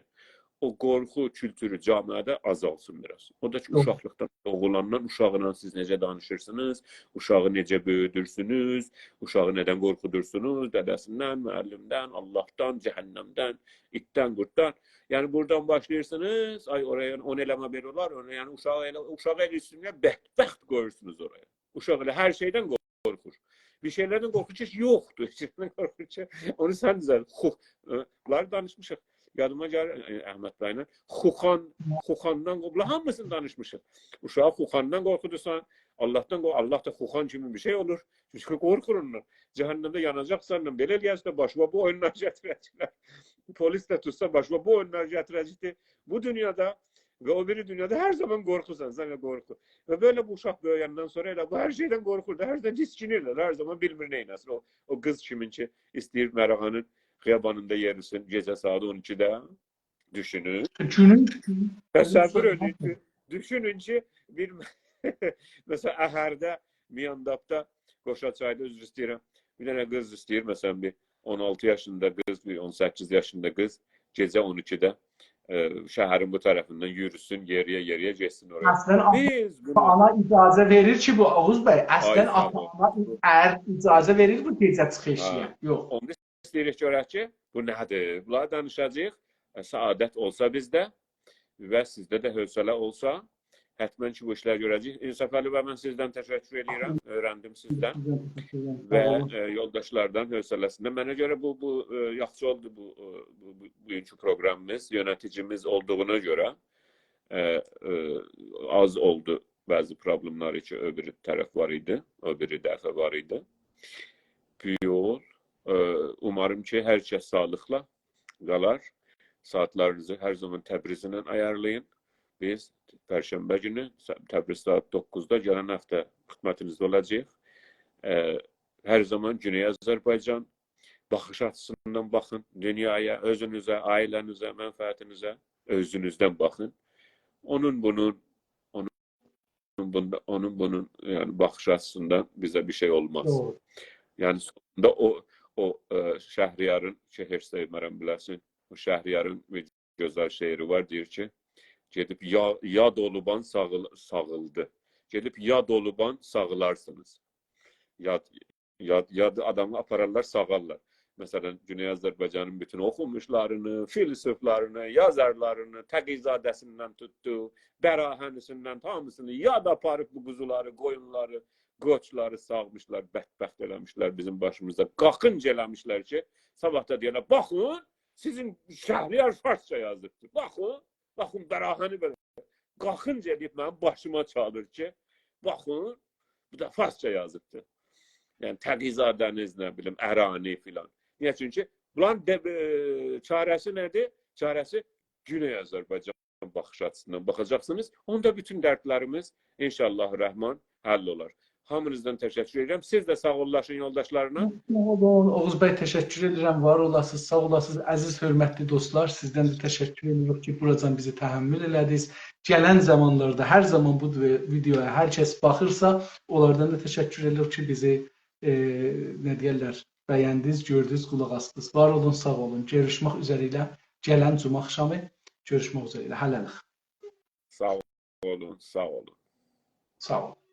o qorxu kültürü camiədə azalsın biraz. O da ki, uşaqlıqdan doğulandan uşağla siz necə danışırsınız, uşağı necə böyüdürsünüz, uşağı nədən qorxudursunuz, dədəsindən, müəllimdən, Allahdan, cəhənnəmdən, itdən, qurtdan. Yəni buradan başlayırsınız, ay oraya 10 eləmə bir olar, yəni uşağı elə üstünə bədbəxt qoyursunuz oraya. Uşaq elə hər şeydən qorxur. Bir şeylərdən qorxur ki, yoxdur. Qorxur ki, onu sən düzəl. Bunları danışmışıq. Yadıma gəlir Əhməd bəylə. Xuxandan qorxu, hamısını danışmışıq. Uşağı xuxandan qorxudursan, Allahdan qorxu, Allah da xuxan kimi bir şey olur. Çünki qorxur ondan. Cəhənnəmdə yanacaqsan, belə eləyərsə başına bu oyunlar gətirəcəklər. Polis də tutsa başına bu oyunlar gətirəcəkdir. Bu dünyada Ve o biri dünyada her zaman korkusan, sana korku. Ve böyle bu uşaq böyüyenden sonra bu her şeyden korkurdu. Her zaman diskinirler. Her zaman bilmir neyləsin. O kız kiminki istəyir Mərağanın xiyabanında yerisin gece saat 12'de. Düşünün. Günün Təsəvvür edin. Düşünün ki bir mesela Əhərdə, Miyandabda, Qoşaçayda üzr istəyirəm. Bir dənə qız istəyir. Məsələn bir 16 yaşında qız, bir 18 yaşında qız gece 12'de şəhərin bu tərəfindən yürüsün, yeriyə getsin oraya. Əslən ana icazə verir ki, bu Oğuz bəy, əslən ana icazə verir bu gecə çıxışıya. Yox. Onu istəyirik görək ki, bu nədir? Bunlar danışacağıq. Səadət olsa bizdə və sizdə də hövsələ olsa, həttəmən ki, bu işlər görəcəyik. İnsaf Əli bəy, mən sizdən təşəkkür edirəm. Öyrəndim sizdən və yoldaşlardan hövsələsində. Mənə görə bu yaxşı oldu bugünkü proqramımız. Yöneticimiz olduğuna görə az oldu bəzi problemləri ki, öbürü tərəf var idi, öbürü dəfə var idi. Bir yol. Umarım ki, hər kəs sağlıqla qalar. Saatlarınızı hər zaman Təbrizlə ayarlayın. Biz Perşembe günü Təbriz saat 9'da gələn həftə xidmətinizdə olacağıq. Hər zaman Güney Azərbaycan baxış açısından baxın. Dünyaya, özünüzə, ailənizə, mənfəətinizə özünüzdən baxın. Onun bunun yani baxış açısından bizə bir şey olmaz. Doğru. Yani sonunda o Şəhriyarın şehir sevmərəm biləsin. O Şəhriyarın bir gözəl şeiri var, deyir ki, gedib yad oluban sağıldı. Gedib yad oluban sağılarsınız. Yad adamı apararlar, sağarlar. Məsələn, Güney Azərbaycanın bütün oxumuşlarını, filosoflarını, yazarlarını, Təqizadəsindən tutdu, Bərahənisindən hamısını yad aparıb bu quzuları, qoyunları, qoçları sağmışlar, bədbəxt eləmişlər bizim başımızda. Qalxınc eləmişlər ki, sabah da deyirlər, baxın, sizin Şəhriyar farsça yazıbdır. Baxın, Bərahəni belə. Qalxınc edib mənim başıma çalır ki, baxın, bu da farsça yazıbdır. Yəni, Təqizadəniz, nə bilim, Ərani filan. Niyə? Çünki bunların çarəsi nədir? Çarəsi Güney Azərbaycan baxış açısından baxacaqsınız. Onda bütün dərdlərimiz inşallah rəhman həll olar. Hamınızdan təşəkkür edirəm. Siz də sağ olasın yoldaşlarına. Oğuz bəy, təşəkkür edirəm. Var olasınız, sağ olasınız. Əziz, hörmətli dostlar, sizdən də təşəkkür edirik ki, buradan bizi təhəmmül elədiniz. Gələn zamanlarda, hər zaman bu videoya hər kəs baxırsa, onlardan da təşəkkür edirik ki, bizi nə deyərlər, bəyəndiniz, gördünüz, qulaq asdınız. Var olun, sağ olun. Görüşmək üzrə ilə gələn cümə axşamı görüşmək üzrə ilə. Hələlik. Sağ olun, sağ olun. Sağ olun.